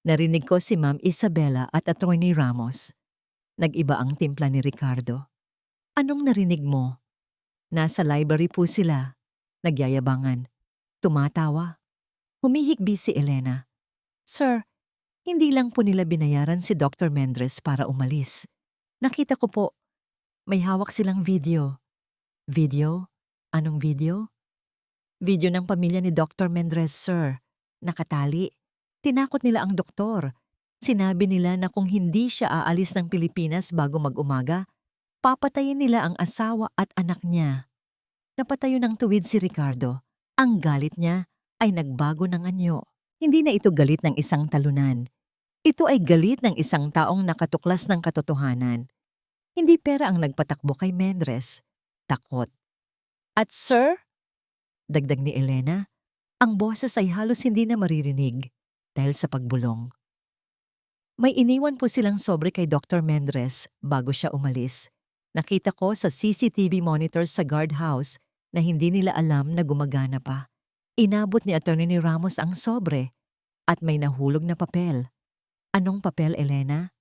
Narinig ko si Ma'am Isabella at Attorney Ramos. Nag-iba ang timpla ni Ricardo. Anong narinig mo? Nasa library po sila. Nagyayabangan. Tumatawa. Humihikbi si Elena. Sir, Hindi lang po nila binayaran si Dr. Mendres para umalis. Nakita ko po, may hawak silang video. Video? Anong video? Video ng pamilya ni Dr. Mendres, sir. Nakatali. Tinakot nila ang doktor. Sinabi nila na kung hindi siya aalis ng Pilipinas bago mag-umaga, papatayin nila ang asawa at anak niya. Napatayo ng tuwid si Ricardo. Ang galit niya ay nagbago ng anyo. Hindi na ito galit ng isang talunan. Ito ay galit ng isang taong nakatuklas ng katotohanan. Hindi pera ang nagpatakbo kay Mendres. Takot. At sir, dagdag ni Elena, ang boses ay halos hindi na maririnig dahil sa pagbulong. May iniwan po silang sobre kay Dr. Mendres bago siya umalis. Nakita ko sa CCTV monitors sa guardhouse na hindi nila alam na gumagana pa. Inabot ni Atty. Ramos ang sobre at may nahulog na papel. Anong papel, Elena?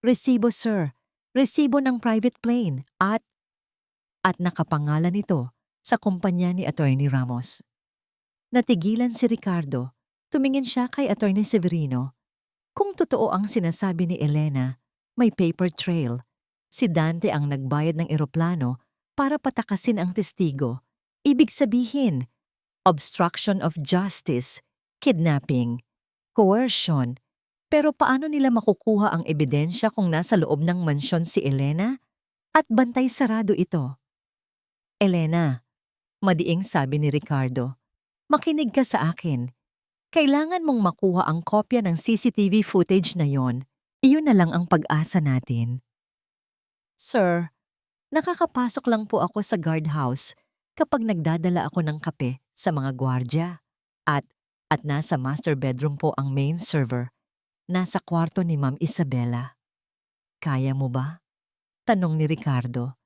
Resibo, sir. Resibo ng private plane at nakapangalan ito sa kumpanya ni Atty. Ramos. Natigilan si Ricardo. Tumingin siya kay Atty. Severino. Kung totoo ang sinasabi ni Elena, may paper trail. Si Dante ang nagbayad ng eroplano para patakasin ang testigo. Ibig sabihin, obstruction of justice, kidnapping, coercion. Pero paano nila makukuha ang ebidensya kung nasa loob ng mansyon si Elena? At bantay sarado ito. Elena, madiing sabi ni Ricardo, makinig ka sa akin. Kailangan mong makuha ang kopya ng CCTV footage na yon. Iyon na lang ang pag-asa natin. Sir, nakakapasok lang po ako sa guardhouse kapag nagdadala ako ng kape sa mga gwardya. At nasa master bedroom po ang main server. Nasa kwarto ni Ma'am Isabela. Kaya mo ba? Tanong ni Ricardo.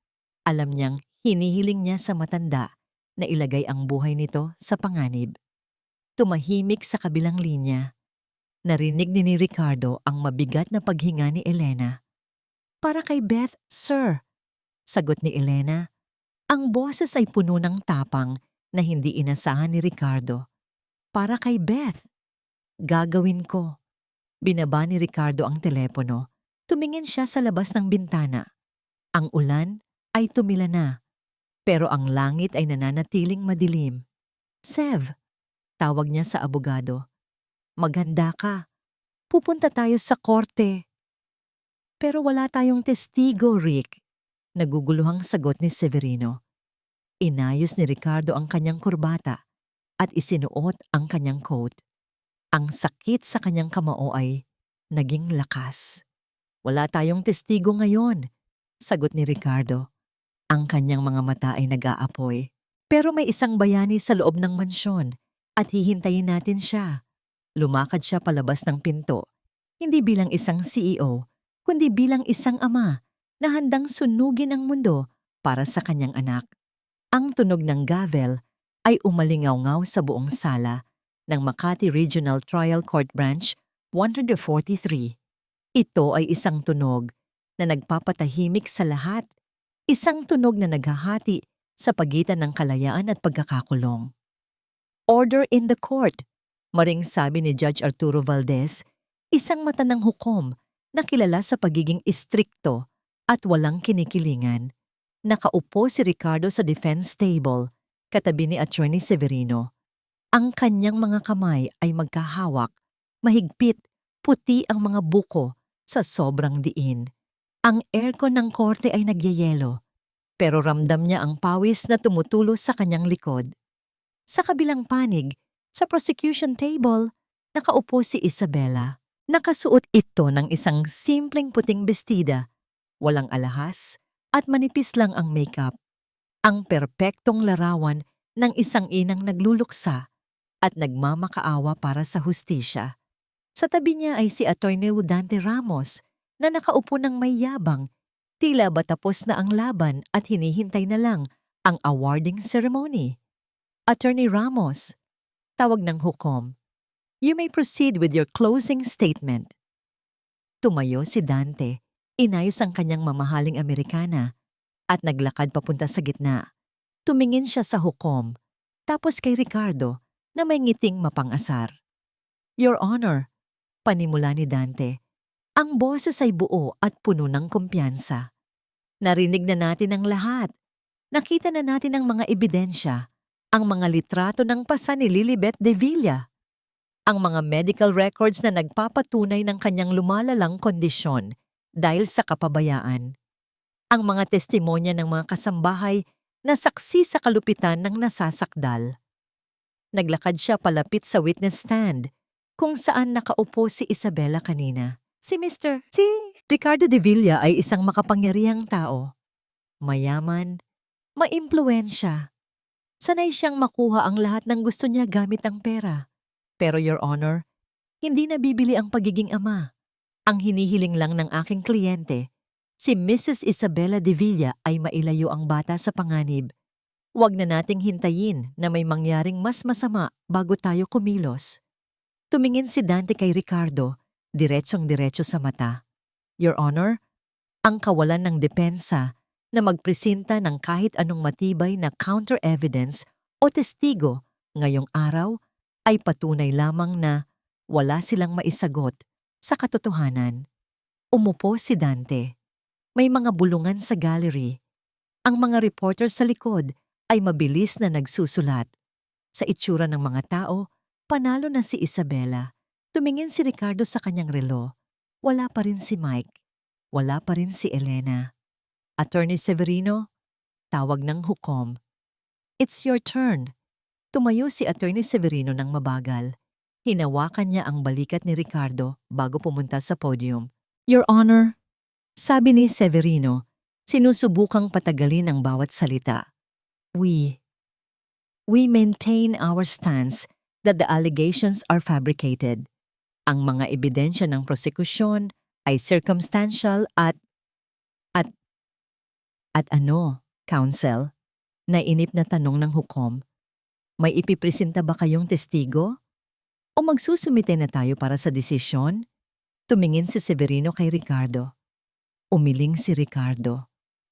Alam niyang hinihiling niya sa matanda na ilagay ang buhay nito sa panganib. Tumahimik sa kabilang linya. Narinig ni Ricardo ang mabigat na paghinga ni Elena. Para kay Beth, sir. Sagot ni Elena. Ang boses ay puno ng tapang na hindi inasahan ni Ricardo. Para kay Beth. Gagawin ko. Binaba ni Ricardo ang telepono. Tumingin siya sa labas ng bintana. Ang ulan ay tumila na, pero ang langit ay nananatiling madilim. Sev, tawag niya sa abogado. Maganda ka. Pupunta tayo sa korte. Pero wala tayong testigo, Rick. Naguguluhang sagot ni Severino. Inayos ni Ricardo ang kanyang kurbata at isinuot ang kanyang coat. Ang sakit sa kanyang kamao ay naging lakas. Wala tayong testigo ngayon, sagot ni Ricardo. Ang kanyang mga mata ay nag-aapoy. Pero may isang bayani sa loob ng mansyon at hihintayin natin siya. Lumakad siya palabas ng pinto, hindi bilang isang CEO, kundi bilang isang ama na handang sunugin ang mundo para sa kanyang anak. Ang tunog ng gavel ay umalingaw-ngaw sa buong sala ng Makati Regional Trial Court Branch 143. Ito ay isang tunog na nagpapatahimik sa lahat. Isang tunog na naghahati sa pagitan ng kalayaan at pagkakakulong. Order in the court, maring sabi ni Judge Arturo Valdez, isang mata ng hukom na kilala sa pagiging istrikto at walang kinikilingan. Nakaupo si Ricardo sa defense table, katabi ni Attorney Severino. Ang kanyang mga kamay ay magkahawak, mahigpit, puti ang mga buko sa sobrang diin. Ang aircon ng korte ay nagyayelo, pero ramdam niya ang pawis na tumutulo sa kanyang likod. Sa kabilang panig, sa prosecution table, nakaupo si Isabela. Nakasuot ito ng isang simpleng puting bestida, walang alahas at manipis lang ang makeup. Ang perpektong larawan ng isang inang nagluluksa at nagmamakaawa para sa hustisya. Sa tabi niya ay si Attorney Dante Ramos na nakaupo ng may yabang, tila ba tapos na ang laban at hinihintay na lang ang awarding ceremony. Attorney Ramos, tawag ng hukom. You may proceed with your closing statement. Tumayo si Dante, inayos ang kanyang mamahaling Amerikana at naglakad papunta sa gitna. Tumingin siya sa hukom, tapos kay Ricardo na may ngiting mapang-asar. Your Honor, Panimula ni Dante. Ang boses ay buo at puno ng kumpiyansa. Narinig na natin ang lahat. Nakita na natin ang mga ebidensya, ang mga litrato ng pasa ni Lilibet de Villa, ang mga medical records na nagpapatunay ng kanyang lumalalang kondisyon dahil sa kapabayaan, ang mga testimonya ng mga kasambahay na saksi sa kalupitan ng nasasakdal. Naglakad siya palapit sa witness stand, kung saan nakaupo si Isabela kanina. Si Ricardo de Villa ay isang makapangyarihang tao. Mayaman, maimpluwensya. Sanay siyang makuha ang lahat ng gusto niya gamit ang pera. Pero Your Honor, hindi nabibili ang pagiging ama. Ang hinihiling lang ng aking kliyente, si Mrs. Isabela de Villa ay mailayo ang bata sa panganib. Huwag na nating hintayin na may mangyaring mas masama bago tayo kumilos. Tumingin si Dante kay Ricardo, diretsong-diretso sa mata. Your Honor, ang kawalan ng depensa na magpresenta ng kahit anong matibay na counter-evidence o testigo ngayong araw ay patunay lamang na wala silang maisagot sa katotohanan. Umupo si Dante. May mga bulungan sa gallery. Ang mga reporter sa likod ay mabilis na nagsusulat. Sa itsura ng mga tao, panalo na si Isabela. Tumingin si Ricardo sa kanyang relo. Wala pa rin si Mike. Wala pa rin si Elena. Attorney Severino, tawag ng hukom. It's your turn. Tumayo si Attorney Severino ng mabagal. Hinawakan niya ang balikat ni Ricardo bago pumunta sa podium. Your Honor, sabi ni Severino, sinusubukang patagalin ang bawat salita. We maintain our stance that the allegations are fabricated. Ang mga ebidensya ng prosekusyon ay circumstantial at ano, counsel? Nainip na tanong ng hukom. May ipipresenta ba kayong testigo? O magsusumite na tayo para sa desisyon? Tumingin si Severino kay Ricardo. Umiling si Ricardo.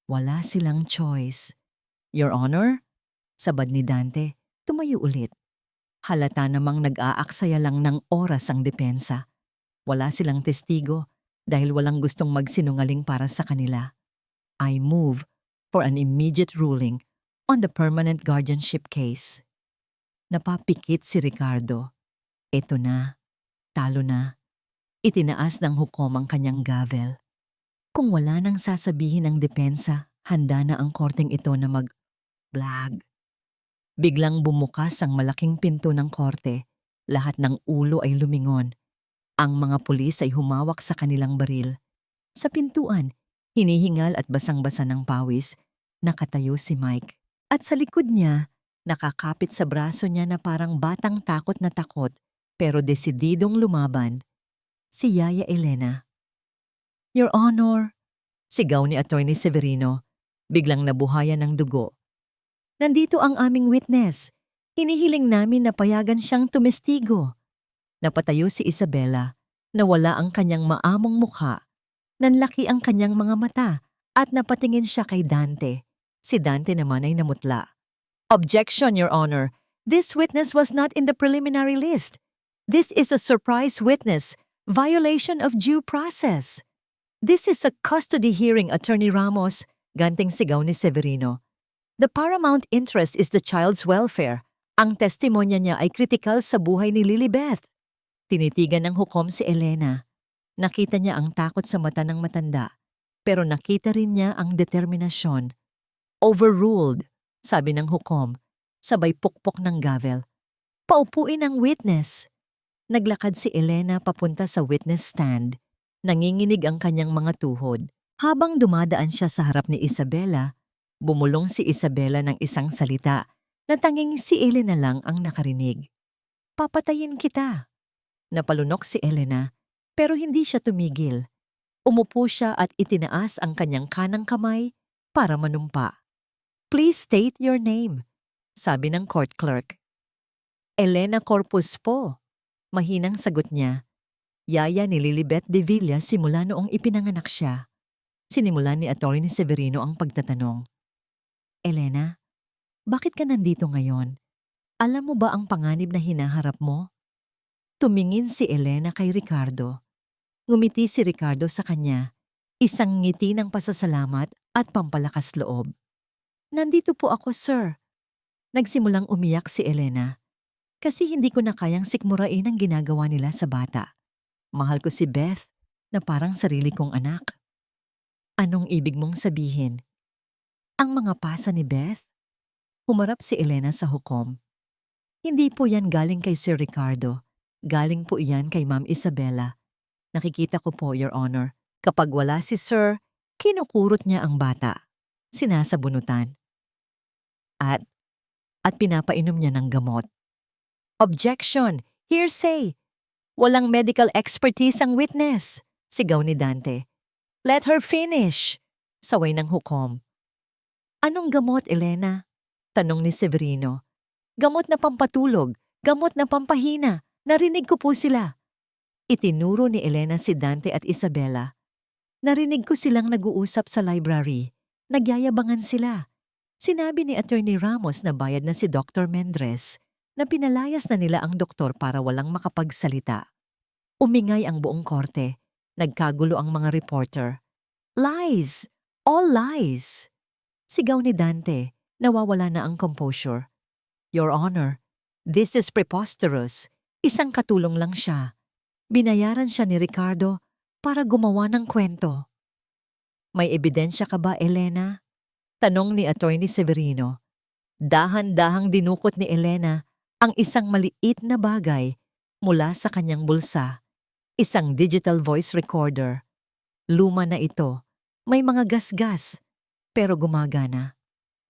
Wala silang choice. Your Honor, sabad ni Dante, tumayo ulit. Halata namang nag-aaksaya lang ng oras ang depensa. Wala silang testigo dahil walang gustong magsinungaling para sa kanila. I move for an immediate ruling on the permanent guardianship case. Napapikit si Ricardo. Eto na, talo na. Itinaas ng hukom ang kanyang gavel. Kung wala nang sasabihin ng depensa, handa na ang korteng ito na mag-blag. Biglang bumukas ang malaking pinto ng korte. Lahat ng ulo ay lumingon. Ang mga pulis ay humawak sa kanilang baril. Sa pintuan, hinihingal at basang-basa ng pawis, nakatayo si Mike. At sa likod niya, nakakapit sa braso niya na parang batang takot na takot pero desididong lumaban, si Yaya Elena. Your Honor, sigaw ni Attorney Severino, biglang nabuhayan ng dugo. Nandito ang aming witness. Hinihiling namin na payagan siyang tumestigo. Napatayo si Isabela, nawala ang kanyang maamong mukha. Nanlaki ang kanyang mga mata at napatingin siya kay Dante. Si Dante naman ay namutla. Objection, Your Honor. This witness was not in the preliminary list. This is a surprise witness, violation of due process. This is a custody hearing, Attorney Ramos, ganting sigaw ni Severino. The paramount interest is the child's welfare. Ang testimonya niya ay kritikal sa buhay ni Lilibet. Tinitigan ng hukom si Elena. Nakita niya ang takot sa mata ng matanda, pero nakita rin niya ang determinasyon. Overruled, sabi ng hukom, sabay pukpok ng gavel. Paupuin ang witness. Naglakad si Elena papunta sa witness stand. Nanginginig ang kanyang mga tuhod. Habang dumadaan siya sa harap ni Isabela, bumulong si Isabela ng isang salita na tanging si Elena lang ang nakarinig. Papatayin kita. Napalunok si Elena, pero hindi siya tumigil. Umupo siya at itinaas ang kanyang kanang kamay para manumpa. Please state your name, sabi ng court clerk. Elena Corpus po. Mahinang sagot niya. Yaya ni Lilibet de Villa simula noong ipinanganak siya. Sinimulan ni Attorney Severino ang pagtatanong. Elena, bakit ka nandito ngayon? Alam mo ba ang panganib na hinaharap mo? Tumingin si Elena kay Ricardo. Ngumiti si Ricardo sa kanya, isang ngiti ng pasasalamat at pampalakas loob. Nandito po ako, sir. Nagsimulang umiyak si Elena. Kasi hindi ko na kayang sikmurain ang ginagawa nila sa bata. Mahal ko si Beth na parang sarili kong anak. Anong ibig mong sabihin? Ang mga pasa ni Beth? Humarap si Elena sa hukom. Hindi po yan galing kay Sir Ricardo. Galing po iyan kay Ma'am Isabela. Nakikita ko po, Your Honor. Kapag wala si Sir, kinukurot niya ang bata. Sinasabunutan. At pinapainom niya ng gamot. Objection! Hearsay! Walang medical expertise ang witness, sigaw ni Dante. Let her finish! Saway ng hukom. Anong gamot, Elena? Tanong ni Severino. Gamot na pampatulog, gamot na pampahina. Narinig ko po sila. Itinuro ni Elena si Dante at Isabela. Narinig ko silang nag-uusap sa library. Nagyayabangan sila. Sinabi ni Attorney Ramos na bayad na si Dr. Mendres na pinalayas na nila ang doktor para walang makapagsalita. Umingay ang buong korte. Nagkagulo ang mga reporter. Lies! All lies! Sigaw ni Dante. Nawawala na ang composure. Your Honor, this is preposterous. Isang katulong lang siya. Binayaran siya ni Ricardo para gumawa ng kwento. May ebidensya ka ba, Elena? Tanong ni Attorney Severino. Dahan-dahang dinukot ni Elena ang isang maliit na bagay mula sa kanyang bulsa. Isang digital voice recorder. Luma na ito. May mga gasgas, pero gumagana.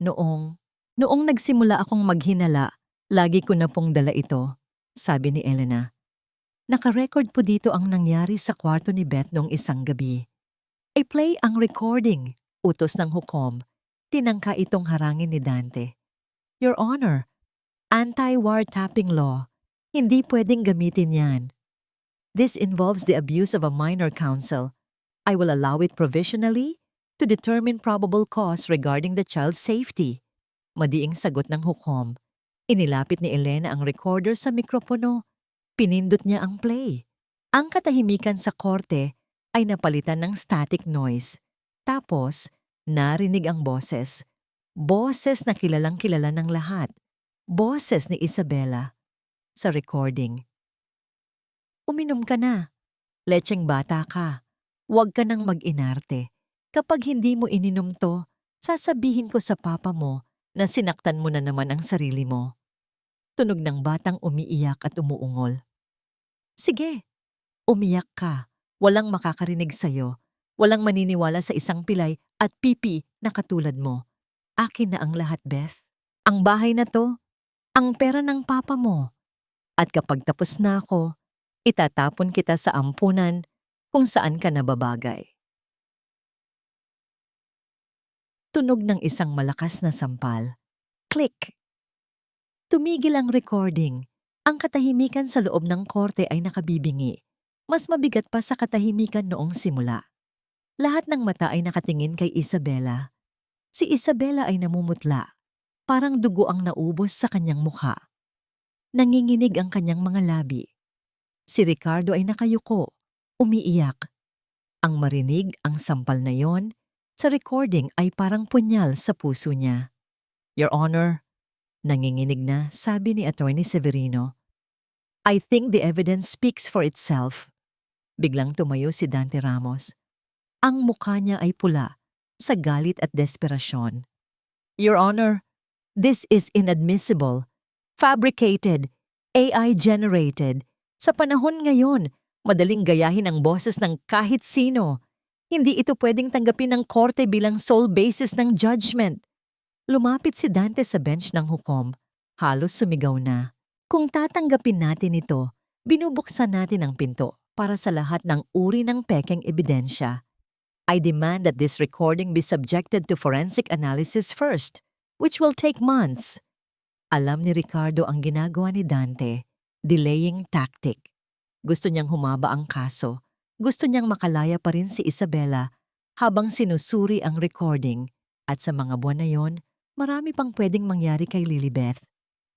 Noong nagsimula akong maghinala, lagi ko na pong dala ito, sabi ni Elena. Naka-record po dito ang nangyari sa kwarto ni Beth noong isang gabi. I-play ang recording, utos ng hukom. Tinangka itong harangin ni Dante. Your Honor, anti-wiretapping law. Hindi pwedeng gamitin yan. This involves the abuse of a minor counsel. I will allow it provisionally to determine probable cause regarding the child's safety. Madiing sagot ng hukom. Inilapit ni Elena ang recorder sa mikropono. Pinindot niya ang play. Ang katahimikan sa korte ay napalitan ng static noise. Tapos, narinig ang boses. Boses na kilalang kilala ng lahat. Boses ni Isabela. Sa recording. Uminom ka na. Lecheng bata ka. Huwag ka nang mag-inarte. Kapag hindi mo ininom to, sasabihin ko sa papa mo na sinaktan mo na naman ang sarili mo. Tunog ng batang umiiyak at umuungol. Sige, umiyak ka. Walang makakarinig sa'yo. Walang maniniwala sa isang pilay at pipi na katulad mo. Akin na ang lahat, Beth. Ang bahay na to, ang pera ng papa mo. At kapag tapos na ako, itatapon kita sa ampunan kung saan ka nababagay. Tunog ng isang malakas na sampal. Click! Tumigil ang recording. Ang katahimikan sa loob ng korte ay nakabibingi. Mas mabigat pa sa katahimikan noong simula. Lahat ng mata ay nakatingin kay Isabela. Si Isabela ay namumutla. Parang dugo ang naubos sa kanyang mukha. Nanginginig ang kanyang mga labi. Si Ricardo ay nakayuko, umiiyak. Ang marinig ang sampal na yon, sa recording ay parang punyal sa puso niya. Your Honor, nanginginig na, sabi ni Attorney Severino. I think the evidence speaks for itself. Biglang tumayo si Dante Ramos. Ang mukha niya ay pula, sa galit at desperasyon. Your Honor, this is inadmissible. Fabricated, AI-generated. Sa panahon ngayon, madaling gayahin ang boses ng kahit sino. Hindi ito pwedeng tanggapin ng korte bilang sole basis ng judgment. Lumapit si Dante sa bench ng hukom. Halos sumigaw na. Kung tatanggapin natin ito, binubuksan natin ang pinto para sa lahat ng uri ng pekeng ebidensya. I demand that this recording be subjected to forensic analysis first, which will take months. Alam ni Ricardo ang ginagawa ni Dante, delaying tactic. Gusto niyang humaba ang kaso. Gusto niyang makalaya pa rin si Isabela habang sinusuri ang recording. At sa mga buwan na yon, marami pang pwedeng mangyari kay Lilibeth.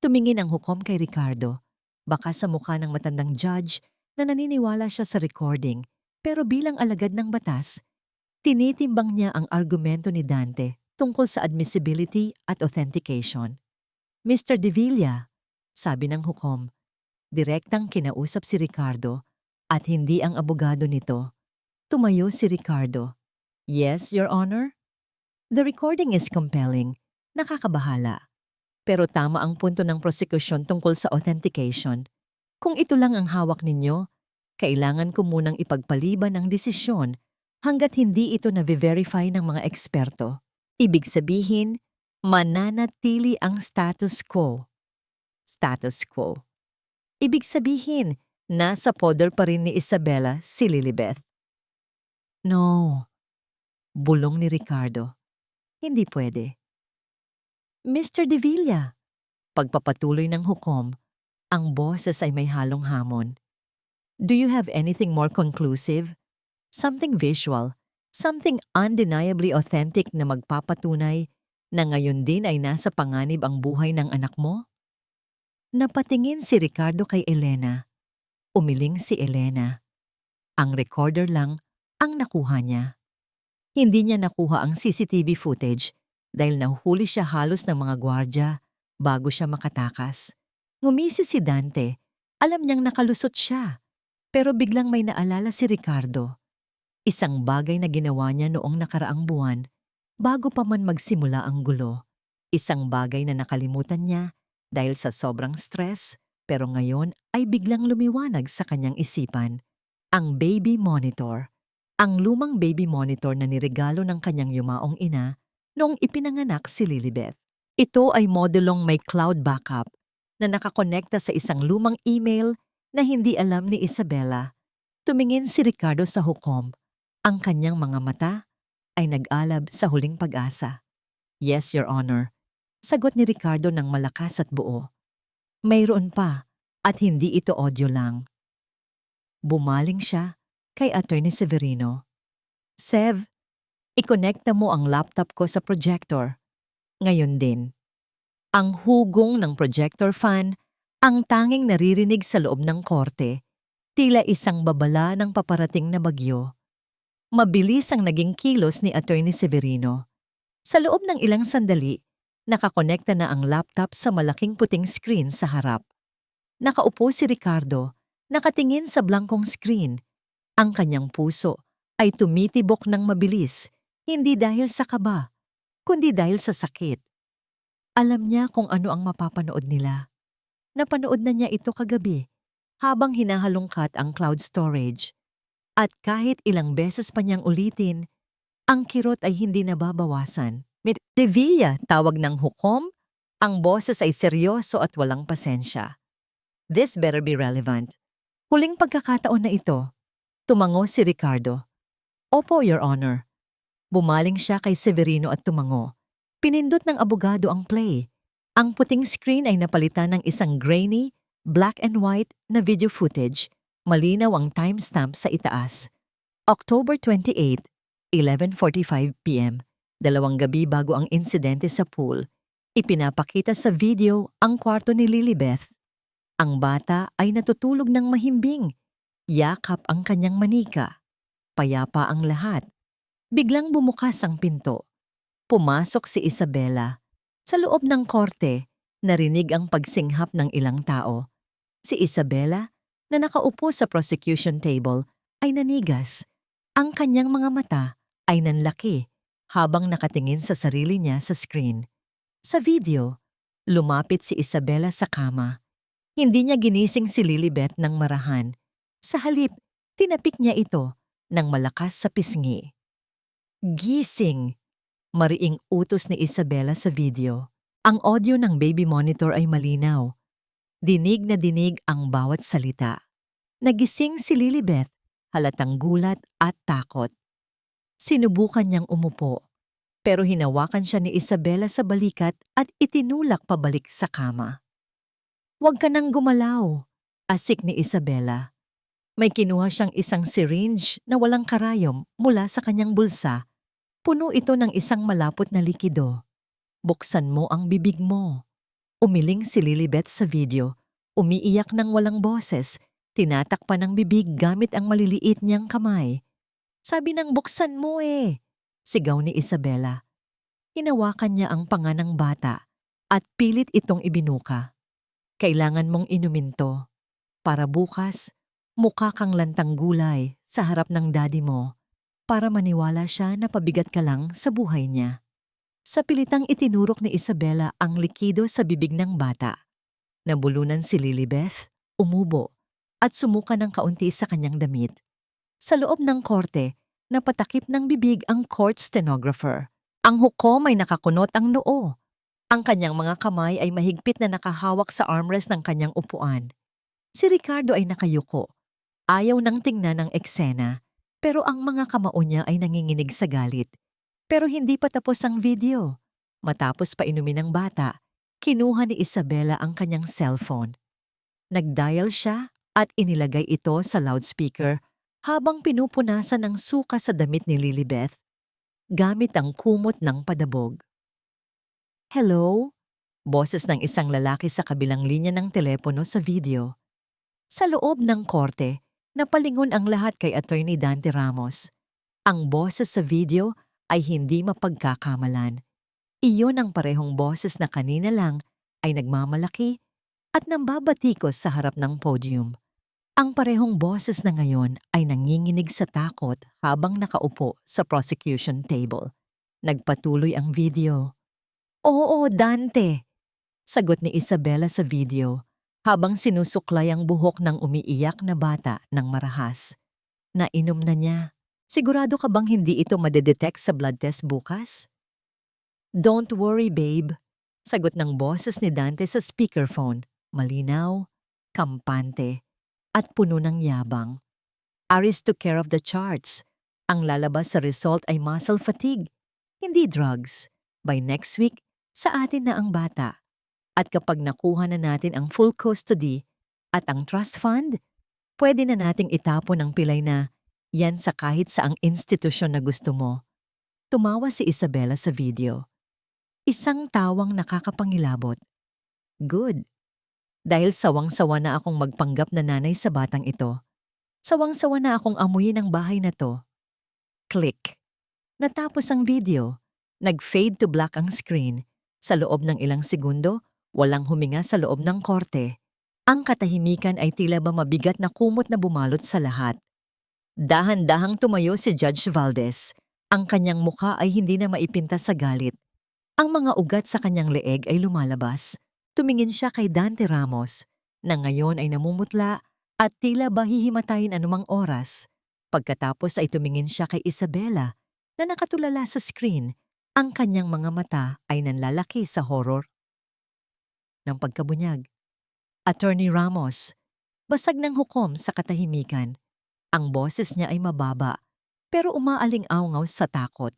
Tumingin ang hukom kay Ricardo. Baka sa mukha ng matandang judge na naniniwala siya sa recording, pero bilang alagad ng batas, tinitimbang niya ang argumento ni Dante tungkol sa admissibility at authentication. Mr. De Villa, sabi ng hukom, direktang kinausap si Ricardo at hindi ang abogado nito. Tumayo si Ricardo. Yes, Your Honor? The recording is compelling, nakakabahala. Pero tama ang punto ng prosecution tungkol sa authentication. Kung ito lang ang hawak ninyo, kailangan ko munang ipagpaliban ang desisyon hanggat hindi ito na-verify ng mga eksperto. Ibig sabihin, mananatili ang status quo. Status quo. Ibig sabihin, nasa poder pa rin ni Isabela si Lilibeth. No. Bulong ni Ricardo. Hindi pwede. Mr. De Villa, pagpapatuloy ng hukom, ang boses ay may halong hamon. Do you have anything more conclusive? Something visual, something undeniably authentic na magpapatunay na ngayon din ay nasa panganib ang buhay ng anak mo? Napatingin si Ricardo kay Elena. Umiling si Elena. Ang recorder lang ang nakuha niya. Hindi niya nakuha ang CCTV footage dahil nahuhuli siya halos ng mga gwardya bago siya makatakas. Ngumisi si Dante. Alam niyang nakalusot siya. Pero biglang may naalala si Ricardo. Isang bagay na ginawa niya noong nakaraang buwan bago pa man magsimula ang gulo. Isang bagay na nakalimutan niya dahil sa sobrang stress pero ngayon ay biglang lumiwanag sa kanyang isipan. Ang baby monitor. Ang lumang baby monitor na niregalo ng kanyang yumaong ina noong ipinanganak si Lilibeth. Ito ay modelong may cloud backup na nakakonekta sa isang lumang email na hindi alam ni Isabela. Tumingin si Ricardo sa hukom. Ang kanyang mga mata ay nag-alab sa huling pag-asa. Yes, Your Honor. Sagot ni Ricardo ng malakas at buo. Mayroon pa at hindi ito audio lang. Bumaling siya kay Attorney Severino. Sev, ikonekta mo ang laptop ko sa projector. Ngayon din. Ang hugong ng projector fan ang tanging naririnig sa loob ng korte, tila isang babala ng paparating na bagyo. Mabilis ang naging kilos ni Attorney Severino. Sa loob ng ilang sandali, nakakonekta na ang laptop sa malaking puting screen sa harap. Nakaupo si Ricardo, nakatingin sa blankong screen. Ang kanyang puso ay tumitibok ng mabilis, hindi dahil sa kaba, kundi dahil sa sakit. Alam niya kung ano ang mapapanood nila. Napanood na niya ito kagabi habang hinahalungkat ang cloud storage. At kahit ilang beses pa niyang ulitin, ang kirot ay hindi nababawasan. De Villa, tawag ng hukom, ang boses ay seryoso at walang pasensya. This better be relevant. Huling pagkakataon na ito, tumango si Ricardo. Opo, Your Honor. Bumaling siya kay Severino at tumango. Pinindot ng abogado ang play. Ang puting screen ay napalitan ng isang grainy, black and white na video footage. Malinaw ang timestamp sa itaas. October 28, 11:45 p.m. 2 gabi bago ang insidente sa pool. Ipinapakita sa video ang kwarto ni Lilibeth. Ang bata ay natutulog ng mahimbing. Yakap ang kanyang manika. Payapa ang lahat. Biglang bumukas ang pinto. Pumasok si Isabela. Sa loob ng korte, narinig ang pagsinghap ng ilang tao. Si Isabela, na nakaupo sa prosecution table, ay nanigas. Ang kanyang mga mata ay nanlaki habang nakatingin sa sarili niya sa screen. Sa video, lumapit si Isabela sa kama. Hindi niya ginising si Lilibeth ng marahan. Sa halip, tinapik niya ito ng malakas sa pisngi. Gising! Mariing utos ni Isabela sa video. Ang audio ng baby monitor ay malinaw. Dinig na dinig ang bawat salita. Nagising si Lilibeth, halatang gulat at takot. Sinubukan niyang umupo, pero hinawakan siya ni Isabela sa balikat at itinulak pabalik sa kama. Huwag ka nang gumalaw, asik ni Isabela. May kinuha siyang isang syringe na walang karayom mula sa kanyang bulsa. Puno ito ng isang malapot na likido. Buksan mo ang bibig mo. Umiling si Lilibeth sa video. umiiyak ng walang boses, tinatakpan ng bibig gamit ang maliliit niyang kamay. Sabi ng buksan mo eh, sigaw ni Isabela. Hinawakan niya ang panga ng bata at pilit itong ibinuka. Kailangan mong inumin to. Para bukas, mukha kang lantang gulay sa harap ng daddy mo para maniwala siya na pabigat ka lang sa buhay niya. Sa pilitang itinurok ni Isabela ang likido sa bibig ng bata. Nabulunan si Lilibeth, umubo, at sumuka ng kaunti sa kanyang damit. Sa loob ng korte, napatakip ng bibig ang court stenographer. Ang hukom ay nakakunot ang noo. Ang kanyang mga kamay ay mahigpit na nakahawak sa armrest ng kanyang upuan. Si Ricardo ay nakayuko. Ayaw nang tingnan ang eksena, pero ang mga kamao niya ay nanginginig sa galit. Pero hindi pa tapos ang video. Matapos pa inumin ng bata, kinuha ni Isabela ang kanyang cellphone. Nagdial siya at inilagay ito sa loudspeaker habang pinupunasan ng suka sa damit ni Lilibeth gamit ang kumot ng padabog. Hello? Boses ng isang lalaki sa kabilang linya ng telepono sa video. Sa loob ng korte, napalingon ang lahat kay Attorney Dante Ramos. Ang boses sa video ay hindi mapagkakamalan. Iyon ang parehong boses na kanina lang ay nagmamalaki at nambabatikos sa harap ng podium. Ang parehong boses na ngayon ay nanginginig sa takot habang nakaupo sa prosecution table. Nagpatuloy ang video. Oo, Dante! Sagot ni Isabela sa video habang sinusuklay ang buhok ng umiiyak na bata ng marahas. Nainom na niya. Sigurado ka bang hindi ito madedetect sa blood test bukas? Don't worry, babe. Sagot ng boses ni Dante sa speakerphone. Malinaw, kampante, at puno ng yabang. Aris took care of the charts. Ang lalabas sa result ay muscle fatigue, hindi drugs. By next week, sa atin na ang bata. At kapag nakuha na natin ang full custody at ang trust fund, pwede na nating itapon ang pilay na yan sa kahit saang institusyon na gusto mo. Tumawa si Isabela sa video. Isang tawang nakakapangilabot. Good. Dahil sawang-sawa na akong magpanggap na nanay sa batang ito. Sawang-sawa na akong amuyin ang bahay na to. Click. Natapos ang video. Nag-fade to black ang screen. Sa loob ng ilang segundo, walang huminga sa loob ng korte. Ang katahimikan ay tila ba mabigat na kumot na bumalot sa lahat. Dahan-dahang tumayo si Judge Valdez. Ang kanyang mukha ay hindi na maipinta sa galit. Ang mga ugat sa kanyang leeg ay lumalabas. Tumingin siya kay Dante Ramos, na ngayon ay namumutla at tila ba hihimatayin anumang oras. Pagkatapos ay tumingin siya kay Isabela, na nakatulala sa screen. Ang kanyang mga mata ay nanlalaki sa horror ng pagkabunyag. Attorney Ramos, basag ng hukom sa katahimikan. Ang boses niya ay mababa, pero umaaling-awngaw sa takot.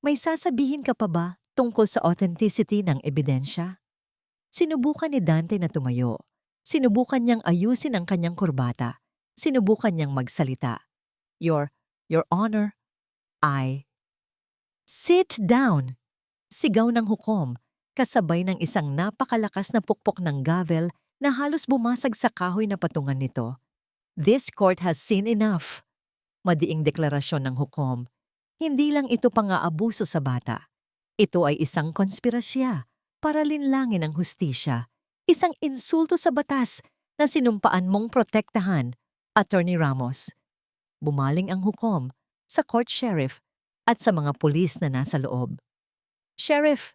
May sasabihin ka pa ba tungkol sa authenticity ng ebidensya? Sinubukan ni Dante na tumayo. Sinubukan niyang ayusin ang kanyang kurbata. Sinubukan niyang magsalita. Your Honor, Sit down! Sigaw ng hukom, kasabay ng isang napakalakas na pukpok ng gavel na halos bumasag sa kahoy na patungan nito. This court has seen enough. Madiing deklarasyon ng hukom. Hindi lang ito pang-aabuso sa bata. Ito ay isang konspirasya para linlangin ang hustisya. Isang insulto sa batas na sinumpaan mong protektahan, Attorney Ramos. Bumaling ang hukom sa court sheriff at sa mga pulis na nasa loob. Sheriff,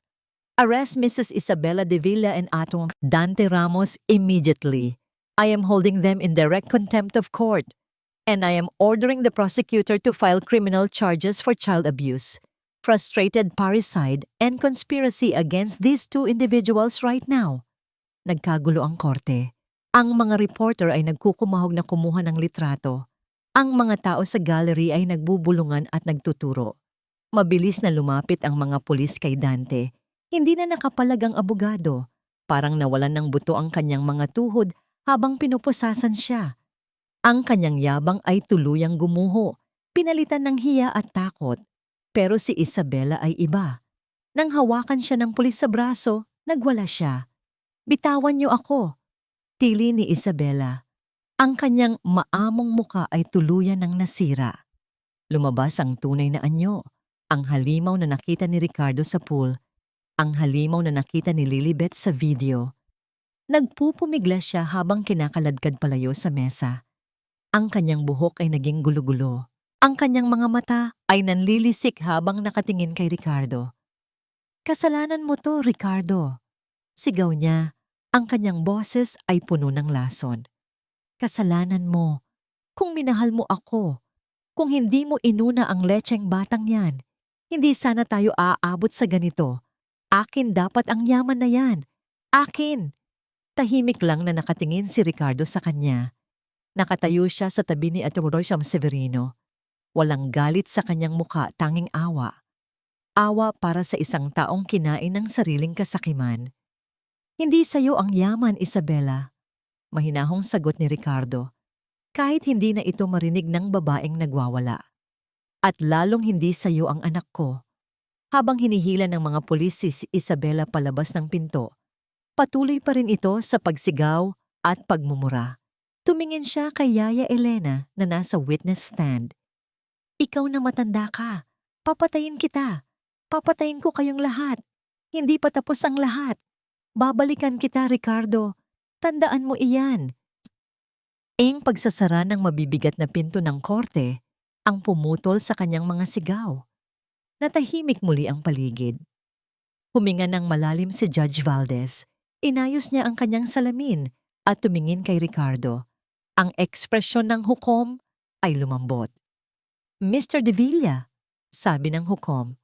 arrest Mrs. Isabela de Villa and Atong Dante Ramos immediately. I am holding them in direct contempt of court, and I am ordering the prosecutor to file criminal charges for child abuse, frustrated parricide, and conspiracy against these two individuals right now. Nagkagulo ang korte. Ang mga reporter ay nagkukumahog na kumuha ng litrato. Ang mga tao sa gallery ay nagbubulungan at nagtuturo. Mabilis na lumapit ang mga pulis kay Dante. Hindi na nakapalag ang abogado. Parang nawalan ng buto ang kanyang mga tuhod habang pinupusasan siya. Ang kanyang yabang ay tuluyang gumuho, pinalitan ng hiya at takot. Pero si Isabela ay iba. Nang hawakan siya ng pulis sa braso, nagwala siya. Bitawan niyo ako. Tili ni Isabela. Ang kanyang maamong muka ay tuluyan ng nasira. Lumabas ang tunay na anyo, ang halimaw na nakita ni Ricardo sa pool, ang halimaw na nakita ni Lilibet sa video. Nagpupumigla siya habang kinakaladkad palayo sa mesa. Ang kanyang buhok ay naging gulo-gulo. Ang kanyang mga mata ay nanlilisik habang nakatingin kay Ricardo. "Kasalanan mo to, Ricardo." Sigaw niya. Ang kanyang boses ay puno ng lason. "Kasalanan mo. Kung minahal mo ako, kung hindi mo inuna ang letseng batang yan, hindi sana tayo aabot sa ganito. Akin dapat ang yaman na yan. Akin." Tahimik lang na nakatingin si Ricardo sa kanya. Nakatayo siya sa tabi ni Atty. Severino. Walang galit sa kanyang muka, tanging awa. Awa para sa isang taong kinain ng sariling kasakiman. "Hindi sa'yo ang yaman, Isabela." Mahinahong sagot ni Ricardo. Kahit hindi na ito marinig ng babaeng nagwawala. "At lalong hindi sa'yo ang anak ko." Habang hinihila ng mga pulis si Isabela palabas ng pinto, patuloy pa rin ito sa pagsigaw at pagmumura. Tumingin siya kay Yaya Elena na nasa witness stand. "Ikaw na matanda ka. Papatayin kita. Papatayin ko kayong lahat. Hindi pa tapos ang lahat. Babalikan kita, Ricardo. Tandaan mo iyan." Ing pagsasara ng mabibigat na pinto ng korte ang pumutol sa kanyang mga sigaw. Natahimik muli ang paligid. Huminga ng malalim si Judge Valdez. Inayos niya ang kanyang salamin at tumingin kay Ricardo. Ang ekspresyon ng hukom ay lumambot. "Mr. De Villa," sabi ng hukom,